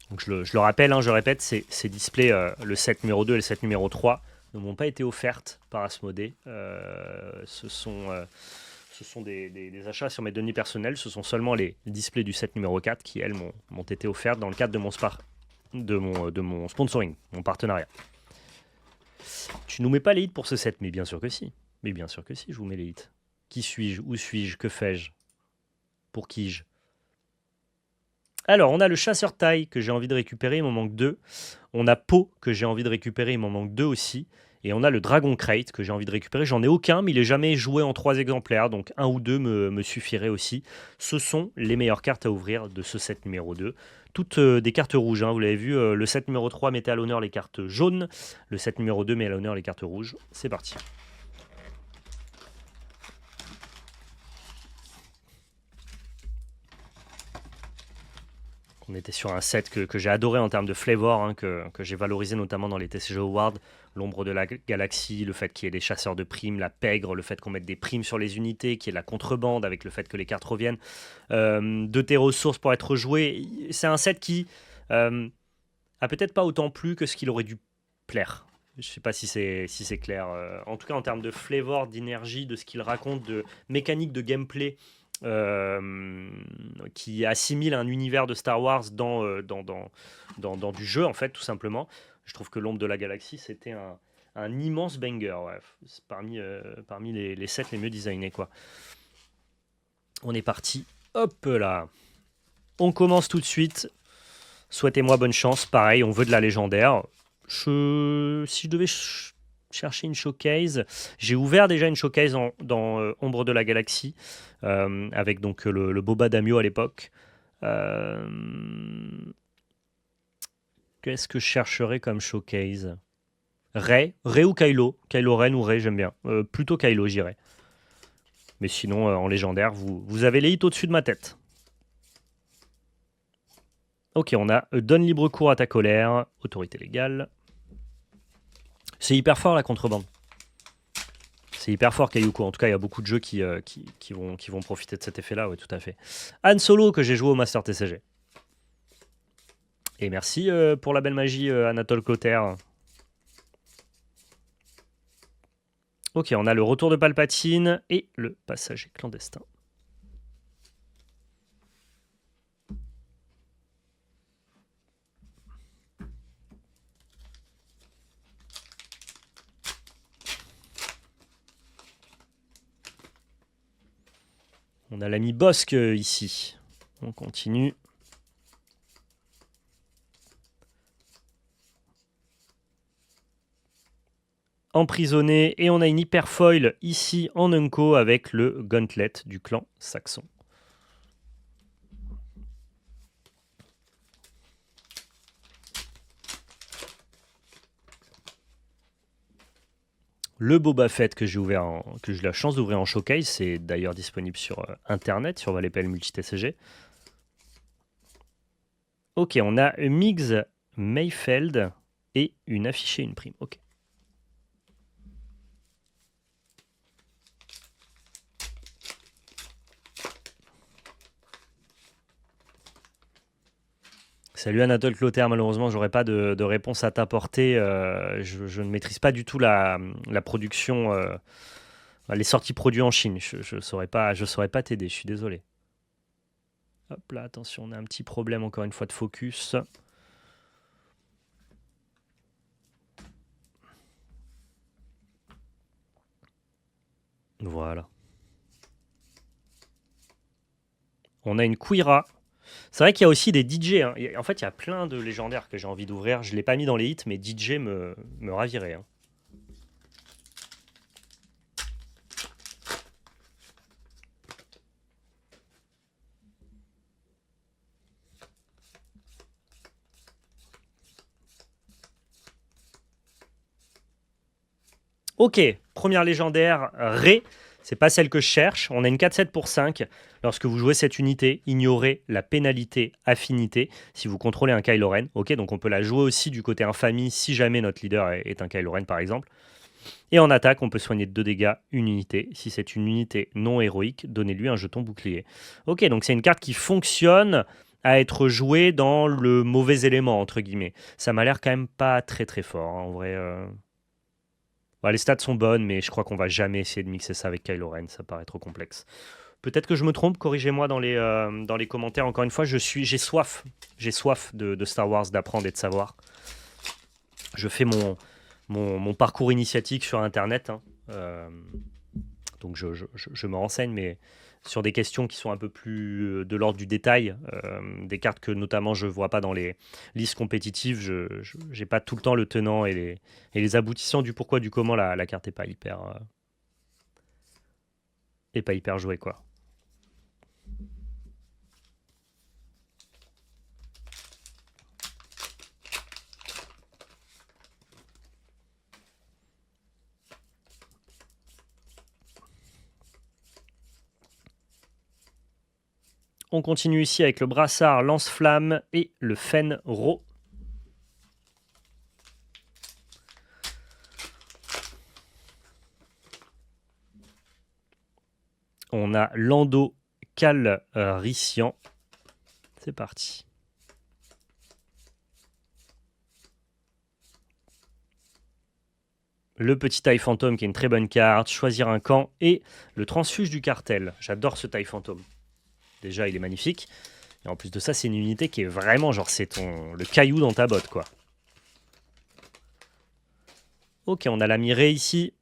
Speaker 1: Donc je le rappelle, hein, je répète, ces displays, le set numéro 2 et le set numéro 3, ne m'ont pas été offertes par Asmodée. Ce sont des achats sur mes deniers personnels. Ce sont seulement les displays du set numéro 4 qui, elles, m'ont été offertes dans le cadre de mon sponsoring, mon partenariat. Tu nous mets pas les hits pour ce set, mais bien sûr que si. Mais bien sûr que si, je vous mets les hits. Qui suis-je? Où suis-je? Que fais-je? Pour qui-je? Alors, on a le chasseur taille que j'ai envie de récupérer, il m'en manque 2. On a Po que j'ai envie de récupérer, il m'en manque 2 aussi. Et on a le Dragon Crate que j'ai envie de récupérer. J'en ai aucun, mais il n'est jamais joué en 3 exemplaires, donc 1 ou 2 me suffirait aussi. Ce sont les meilleures cartes à ouvrir de ce set numéro 2. Toutes des cartes rouges, hein, vous l'avez vu. Le set numéro 3 mettait à l'honneur les cartes jaunes. Le set numéro 2 met à l'honneur les cartes rouges. C'est parti. On était sur un set que j'ai adoré en termes de flavor, hein, que j'ai valorisé notamment dans les TCG Awards. L'ombre de la galaxie, le fait qu'il y ait des chasseurs de primes, la pègre, le fait qu'on mette des primes sur les unités, qu'il y ait de la contrebande avec le fait que les cartes reviennent. De tes ressources pour être joué. C'est un set qui a peut-être pas autant plu que ce qu'il aurait dû plaire. Je sais pas si c'est clair. En tout cas, en termes de flavor, d'énergie, de ce qu'il raconte, de mécanique de gameplay, euh, qui assimile un univers de Star Wars dans du jeu, en fait, tout simplement. Je trouve que l'ombre de la galaxie, c'était un immense banger. Ouais. C'est parmi les 7 les mieux designés, quoi. On est parti. Hop là. On commence tout de suite. Souhaitez-moi bonne chance. Pareil, on veut de la légendaire. Si je devais chercher une showcase, j'ai ouvert déjà une showcase dans Ombre de la Galaxie, avec donc le Boba Damio à l'époque. Euh, Qu'est-ce que je chercherais comme showcase? Rey ou Kylo? Kylo Ren ou Rey, j'aime bien. Plutôt Kylo, j'irais. Mais sinon, en légendaire, vous avez les hits au-dessus de ma tête. Ok, on a donne libre cours à ta colère, autorité légale. C'est hyper fort la contrebande. C'est hyper fort Kayuko. En tout cas, il y a beaucoup de jeux qui vont profiter de cet effet-là, oui, tout à fait. Han Solo que j'ai joué au Master TCG. Et merci pour la belle magie, Anatole Clotaire. Ok, on a le retour de Palpatine et le passager clandestin. On a l'ami Bosque ici. On continue. Emprisonné. Et on a une hyper foil ici en Unco avec le Gauntlet du clan saxon. Le Boba Fett que j'ai eu la chance d'ouvrir en showcase, c'est d'ailleurs disponible sur internet, sur Valepel Multi-TCG. Ok, on a Miggs Mayfeld et une affichée, une prime. Ok. Salut Anatole Clotaire, malheureusement, j'aurais pas de réponse à t'apporter. Je ne maîtrise pas du tout la production, les sorties produits en Chine. Je saurais pas t'aider, je suis désolé. Hop là, attention, on a un petit problème encore une fois de focus. Voilà. On a une Quira. C'est vrai qu'il y a aussi des DJ. Hein. En fait, il y a plein de légendaires que j'ai envie d'ouvrir. Je ne l'ai pas mis dans les hits, mais DJ me ravirait. Hein. Ok, première légendaire, Ré. C'est pas celle que je cherche. On a une 4-7 pour 5. Lorsque vous jouez cette unité, ignorez la pénalité affinité si vous contrôlez un Kylo Ren. Ok, donc on peut la jouer aussi du côté infamie si jamais notre leader est un Kylo Ren par exemple. Et en attaque, on peut soigner de 2 dégâts une unité. Si c'est une unité non héroïque, donnez-lui un jeton bouclier. Ok, donc c'est une carte qui fonctionne à être jouée dans le mauvais élément, entre guillemets. Ça m'a l'air quand même pas très très fort, hein, en vrai. Les stats sont bonnes, mais je crois qu'on va jamais essayer de mixer ça avec Kylo Ren, ça paraît trop complexe. Peut-être que je me trompe, corrigez-moi dans les commentaires. Encore une fois, j'ai soif de Star Wars, d'apprendre et de savoir. Je fais mon parcours initiatique sur Internet, hein. Donc je me renseigne, mais sur des questions qui sont un peu plus de l'ordre du détail, des cartes que notamment je ne vois pas dans les listes compétitives, je n'ai pas tout le temps le tenant et les aboutissants du pourquoi, du comment la carte n'est pas hyper jouée, quoi. On continue ici avec le brassard lance-flamme et le Fenro. On a Lando Calrissian. C'est parti. le petit taille fantôme qui est une très bonne carte, choisir un camp et le transfuge du cartel. J'adore ce taille fantôme. Déjà, il est magnifique. Et en plus de ça, c'est une unité qui est vraiment genre, c'est le caillou dans ta botte, quoi. Ok, on a la Mirée ici,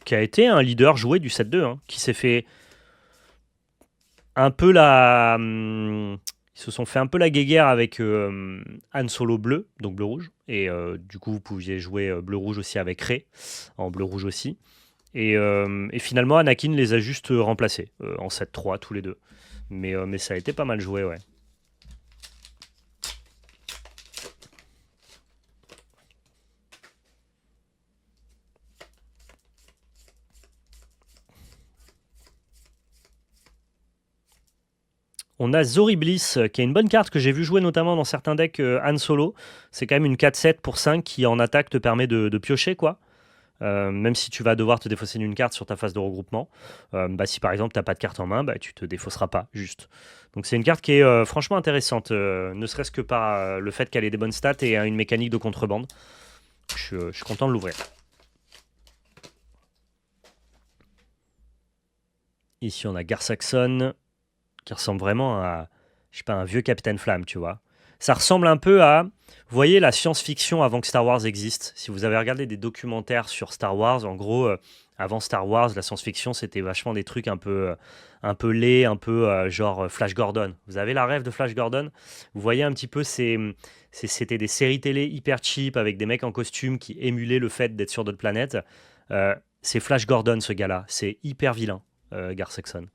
Speaker 1: qui a été un leader joué du 7-2, hein, qui s'est fait un peu la... ils se sont fait un peu la guéguerre avec Han Solo bleu, donc bleu-rouge. Et du coup, vous pouviez jouer bleu-rouge aussi avec Rey, en bleu-rouge aussi. Et finalement, Anakin les a juste remplacés en 7-3, tous les deux. Mais ça a été pas mal joué, ouais. On a Zori Bliss, qui est une bonne carte que j'ai vu jouer notamment dans certains decks Han Solo. C'est quand même une 4-7 pour 5 qui en attaque te permet de piocher, quoi. Même si tu vas devoir te défausser d'une carte sur ta phase de regroupement. Si par exemple tu n'as pas de carte en main, tu te défausseras pas, juste. Donc c'est une carte qui est franchement intéressante, ne serait-ce que par le fait qu'elle ait des bonnes stats et une mécanique de contrebande. Je suis content de l'ouvrir. Ici on a Gar Saxon, qui ressemble vraiment à, je sais pas, un vieux Capitaine Flamme, tu vois. Ça ressemble un peu à, vous voyez, la science-fiction avant que Star Wars existe. Si vous avez regardé des documentaires sur Star Wars, en gros, avant Star Wars, la science-fiction, c'était vachement des trucs un peu laids, un peu genre Flash Gordon. Vous avez la rêve de Flash Gordon? Vous voyez un petit peu, c'était des séries télé hyper cheap avec des mecs en costume qui émulaient le fait d'être sur d'autres planètes. C'est Flash Gordon, ce gars-là. C'est hyper vilain, Gar Saxon.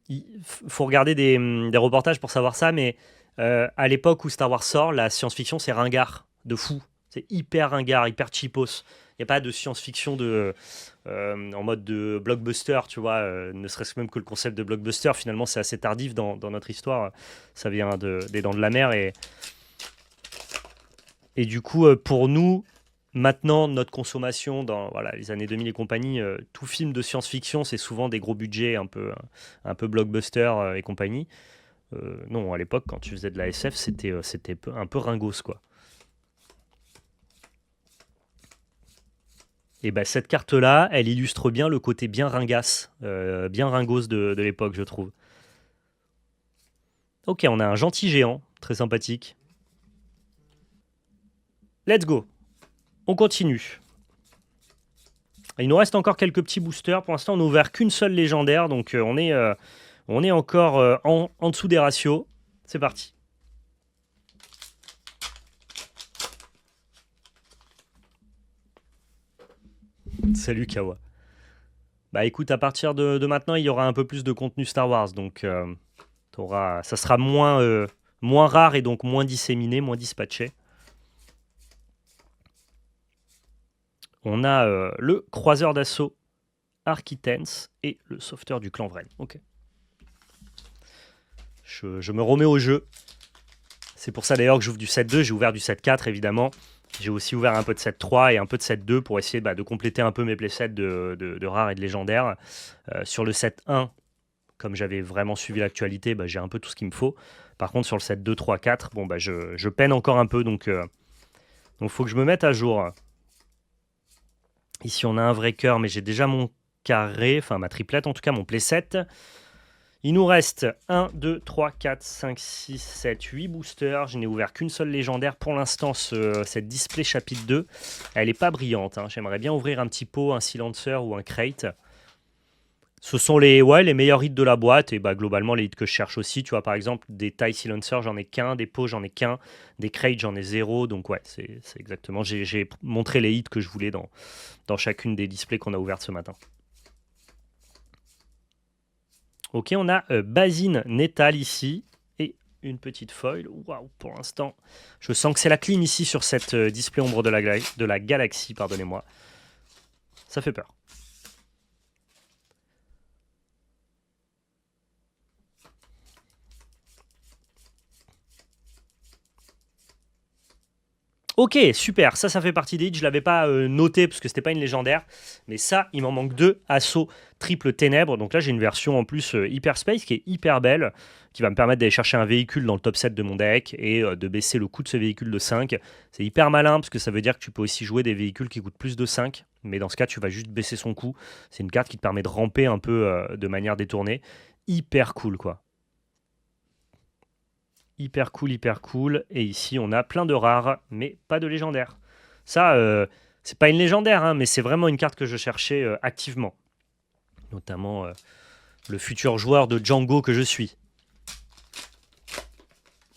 Speaker 1: Il faut regarder des reportages pour savoir ça, mais à l'époque où Star Wars sort, la science-fiction, c'est ringard, de fou. C'est hyper ringard, hyper cheapos. Il n'y a pas de science-fiction en mode de blockbuster, tu vois, ne serait-ce même que le concept de blockbuster, finalement, c'est assez tardif dans notre histoire. Ça vient des Dents de la Mer. Et du coup, pour nous, maintenant, notre consommation dans voilà, les années 2000 et compagnie, tout film de science-fiction, c'est souvent des gros budgets un peu blockbuster et compagnie. Non, à l'époque, quand tu faisais de la SF, c'était un peu ringos, quoi. Et ben cette carte-là, elle illustre bien le côté bien ringasse, bien ringos de l'époque, je trouve. Ok, on a un gentil géant, très sympathique. Let's go. On continue. Il nous reste encore quelques petits boosters. Pour l'instant, on n'a ouvert qu'une seule légendaire, donc on est encore en dessous des ratios. C'est parti. Salut Kawa. Bah écoute, à partir de maintenant, il y aura un peu plus de contenu Star Wars, donc ça sera moins rare et donc moins disséminé, moins dispatché. On a le croiseur d'assaut Architens et le sauveteur du clan Vren. Ok. Je me remets au jeu. C'est pour ça d'ailleurs que j'ouvre du 7-2. J'ai ouvert du 7-4 évidemment. J'ai aussi ouvert un peu de 7-3 et un peu de 7-2 pour essayer de compléter un peu mes playsets de rares et de légendaires. Sur le 7-1, comme j'avais vraiment suivi l'actualité, j'ai un peu tout ce qu'il me faut. Par contre, sur le 7-2, 3, 4, je peine encore un peu, donc faut que je me mette à jour. Ici, on a un vrai cœur, mais j'ai déjà mon carré, enfin ma triplette, en tout cas mon playset. Il nous reste 1, 2, 3, 4, 5, 6, 7, 8 boosters. Je n'ai ouvert qu'une seule légendaire pour l'instant, cette display chapitre 2. Elle n'est pas brillante, hein. J'aimerais bien ouvrir un petit pot, un silencer ou un crate. Ce sont les meilleurs hits de la boîte et globalement les hits que je cherche aussi. Tu vois, par exemple, des tie silencers, j'en ai qu'un, des pots, j'en ai qu'un, des crates, j'en ai zéro. Donc, ouais, c'est exactement. J'ai montré les hits que je voulais dans chacune des displays qu'on a ouvertes ce matin. Ok, on a Basine Nétal ici et une petite foil. Waouh, pour l'instant, je sens que c'est la clim ici sur cette display ombre de la galaxie, pardonnez-moi. Ça fait peur. Ok, super, ça fait partie des hits, je l'avais pas noté parce que c'était pas une légendaire, mais ça, il m'en manque deux, Assaut Triple Ténèbres, donc là j'ai une version en plus Hyper Space qui est hyper belle, qui va me permettre d'aller chercher un véhicule dans le top 7 de mon deck et de baisser le coût de ce véhicule de 5. C'est hyper malin parce que ça veut dire que tu peux aussi jouer des véhicules qui coûtent plus de 5, mais dans ce cas tu vas juste baisser son coût, c'est une carte qui te permet de ramper un peu de manière détournée, hyper cool quoi. Hyper cool. Et ici, on a plein de rares, mais pas de légendaires. Ça, c'est pas une légendaire, hein, mais c'est vraiment une carte que je cherchais activement. Notamment le futur joueur de Django que je suis.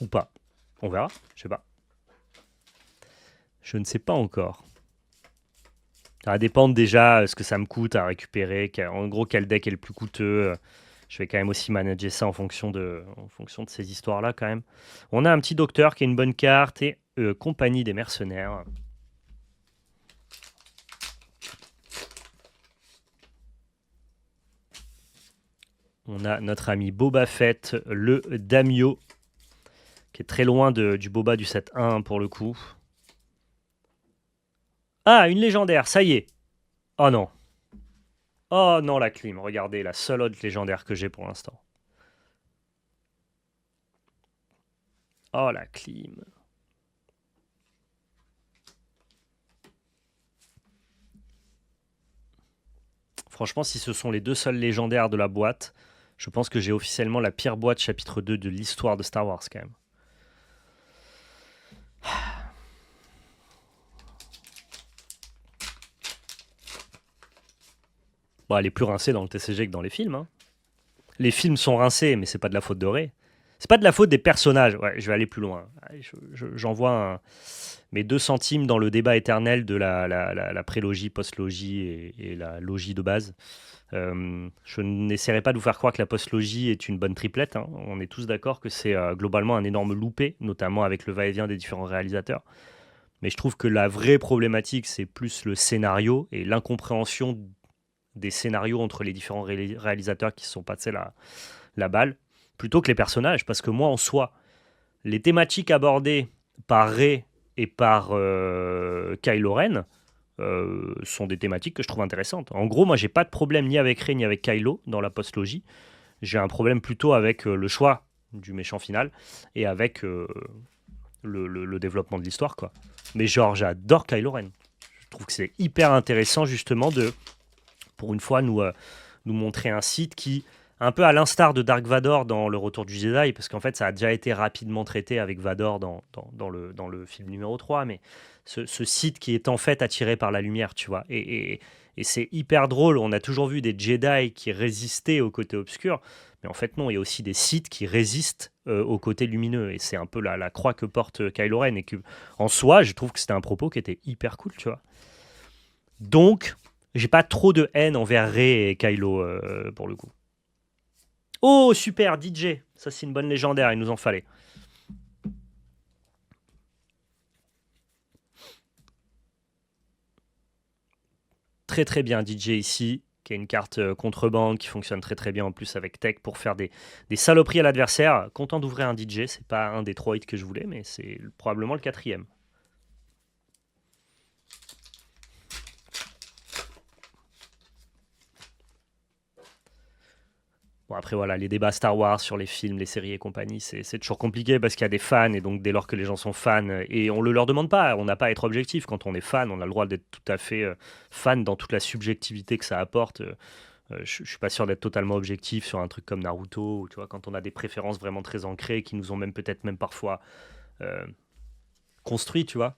Speaker 1: Ou pas. On verra, je sais pas. Je ne sais pas encore. Ça va dépendre déjà ce que ça me coûte à récupérer. En gros, quel deck est le plus coûteux. Je vais quand même aussi manager ça en fonction de ces histoires-là quand même. On a un petit docteur qui est une bonne carte et compagnie des mercenaires. On a notre ami Boba Fett, le Daimyo, qui est très loin du Boba du set 1 pour le coup. Ah, une légendaire, ça y est. Oh non. Oh non, la clim. Regardez, la seule autre légendaire que j'ai pour l'instant. Oh la clim. Franchement, si ce sont les deux seuls légendaires de la boîte, je pense que j'ai officiellement la pire boîte chapitre 2 de l'histoire de Star Wars quand même. Bon, elle est plus rincée dans le TCG que dans les films. Hein. Les films sont rincés, mais c'est pas de la faute de Rey. C'est pas de la faute des personnages. Ouais, je vais aller plus loin. J'envoie mes 2 centimes dans le débat éternel de la prélogie, post-logie et la logie de base. Je n'essaierai pas de vous faire croire que la post-logie est une bonne triplette. Hein. On est tous d'accord que c'est globalement un énorme loupé, notamment avec le va-et-vient des différents réalisateurs. Mais je trouve que la vraie problématique, c'est plus le scénario et l'incompréhension des scénarios entre les différents réalisateurs qui se sont passés la balle, plutôt que les personnages. Parce que moi, en soi, les thématiques abordées par Rey et par Kylo Ren sont des thématiques que je trouve intéressantes. En gros, moi, j'ai pas de problème ni avec Rey ni avec Kylo dans la post-logie. J'ai un problème plutôt avec le choix du méchant final et avec le développement de l'histoire, quoi. Mais genre, j'adore Kylo Ren. Je trouve que c'est hyper intéressant, justement, de, pour une fois, nous montrer un site qui, un peu à l'instar de Dark Vador dans Le Retour du Jedi, parce qu'en fait, ça a déjà été rapidement traité avec Vador dans le film numéro 3, mais ce site qui est en fait attiré par la lumière, tu vois. Et c'est hyper drôle. On a toujours vu des Jedi qui résistaient au côté obscur, mais en fait, non, il y a aussi des Sith qui résistent au côté lumineux. Et c'est un peu la croix que porte Kylo Ren. Et que, en soi, je trouve que c'était un propos qui était hyper cool, tu vois. Donc, j'ai pas trop de haine envers Rey et Kylo pour le coup. Oh, super, DJ. Ça, c'est une bonne légendaire, il nous en fallait. Très très bien, DJ ici, qui a une carte contrebande qui fonctionne très très bien en plus avec Tech pour faire des saloperies à l'adversaire. Content d'ouvrir un DJ, c'est pas un des 3 hits que je voulais, mais c'est probablement le 4e. Bon, après, voilà, les débats Star Wars sur les films, les séries et compagnie, c'est toujours compliqué parce qu'il y a des fans et donc dès lors que les gens sont fans, et on ne le leur demande pas, on n'a pas à être objectif. Quand on est fan, on a le droit d'être tout à fait fan dans toute la subjectivité que ça apporte. Je suis pas sûr d'être totalement objectif sur un truc comme Naruto, ou, tu vois, quand on a des préférences vraiment très ancrées qui nous ont même peut-être même parfois euh, construit, tu vois.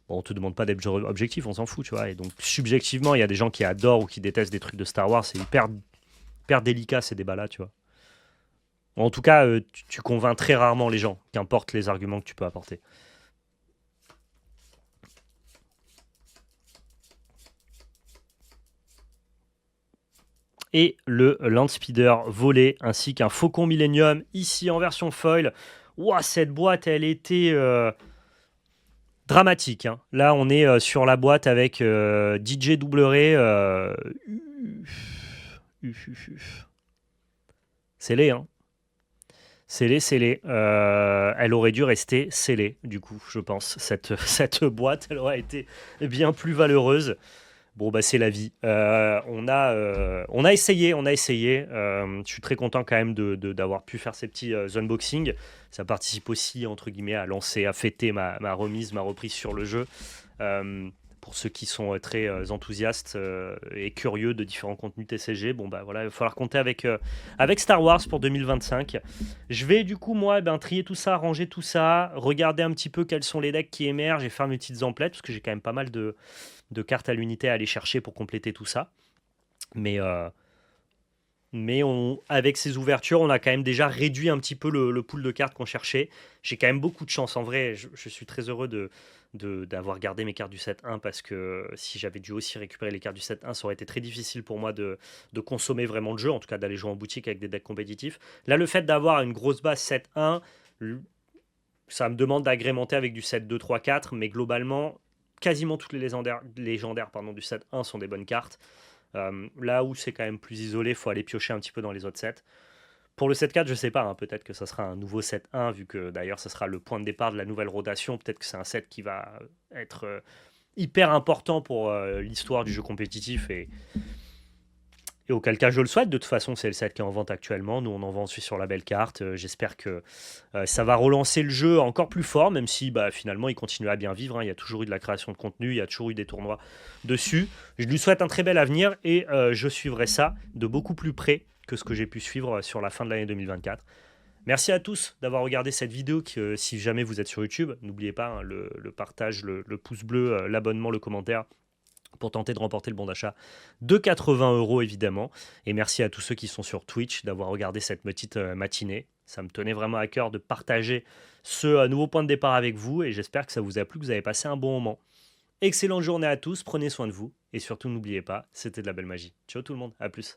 Speaker 1: Bon, on te demande pas d'être objectif, on s'en fout, tu vois. Et donc subjectivement, il y a des gens qui adorent ou qui détestent des trucs de Star Wars, c'est hyper délicat ces débats-là, tu vois. En tout cas, tu convaincs très rarement les gens, qu'importe les arguments que tu peux apporter. Et le Landspeeder volé, ainsi qu'un Faucon Millennium, ici en version foil. Ouah, cette boîte, elle était dramatique. Hein. Là, on est sur la boîte avec DJ Double Ray. C'est laid, hein. Scellé, scellé. Elle aurait dû rester scellée, du coup, je pense. Cette boîte, elle aurait été bien plus valeureuse. Bon, bah, c'est la vie. On a essayé, on a essayé. Je suis très content quand même d'avoir pu faire ces petits unboxings. Ça participe aussi, entre guillemets, à lancer, à fêter ma remise, ma reprise sur le jeu. Pour ceux qui sont très enthousiastes et curieux de différents contenus TCG, bon, bah voilà, il va falloir compter avec Star Wars pour 2025. Je vais du coup, moi, trier tout ça, ranger tout ça, regarder un petit peu quels sont les decks qui émergent et faire mes petites emplettes, parce que j'ai quand même pas mal de cartes à l'unité à aller chercher pour compléter tout ça. Mais, avec ces ouvertures, on a quand même déjà réduit un petit peu le pool de cartes qu'on cherchait. J'ai quand même beaucoup de chance. En vrai, je suis très heureux d'avoir gardé mes cartes du set 1 parce que si j'avais dû aussi récupérer les cartes du set 1, ça aurait été très difficile pour moi de consommer vraiment le jeu, en tout cas d'aller jouer en boutique avec des decks compétitifs. Là, le fait d'avoir une grosse base set 1, ça me demande d'agrémenter avec du set 2, 3, 4, mais globalement, quasiment toutes les légendaires du set 1 sont des bonnes cartes. Là où c'est quand même plus isolé, il faut aller piocher un petit peu dans les autres sets. Pour le set 4, je sais pas, hein, peut-être que ça sera un nouveau set 1, vu que d'ailleurs ça sera le point de départ de la nouvelle rotation. Peut-être que c'est un set qui va être hyper important pour l'histoire du jeu compétitif et auquel cas je le souhaite. De toute façon, c'est le set qui est en vente actuellement. Nous, on en vend ensuite sur la belle carte. J'espère que ça va relancer le jeu encore plus fort, même si finalement il continue à bien vivre, hein. Il y a toujours eu de la création de contenu, il y a toujours eu des tournois dessus. Je lui souhaite un très bel avenir et je suivrai ça de beaucoup plus près que ce que j'ai pu suivre sur la fin de l'année 2024. Merci à tous d'avoir regardé cette vidéo. Si jamais vous êtes sur YouTube, n'oubliez pas, hein, le partage, le pouce bleu, l'abonnement, le commentaire pour tenter de remporter le bon d'achat de 80 € évidemment. Et merci à tous ceux qui sont sur Twitch d'avoir regardé cette petite matinée. Ça me tenait vraiment à cœur de partager ce nouveau point de départ avec vous et j'espère que ça vous a plu, que vous avez passé un bon moment. Excellente journée à tous, prenez soin de vous et surtout n'oubliez pas, c'était de la belle magie. Ciao tout le monde, à plus.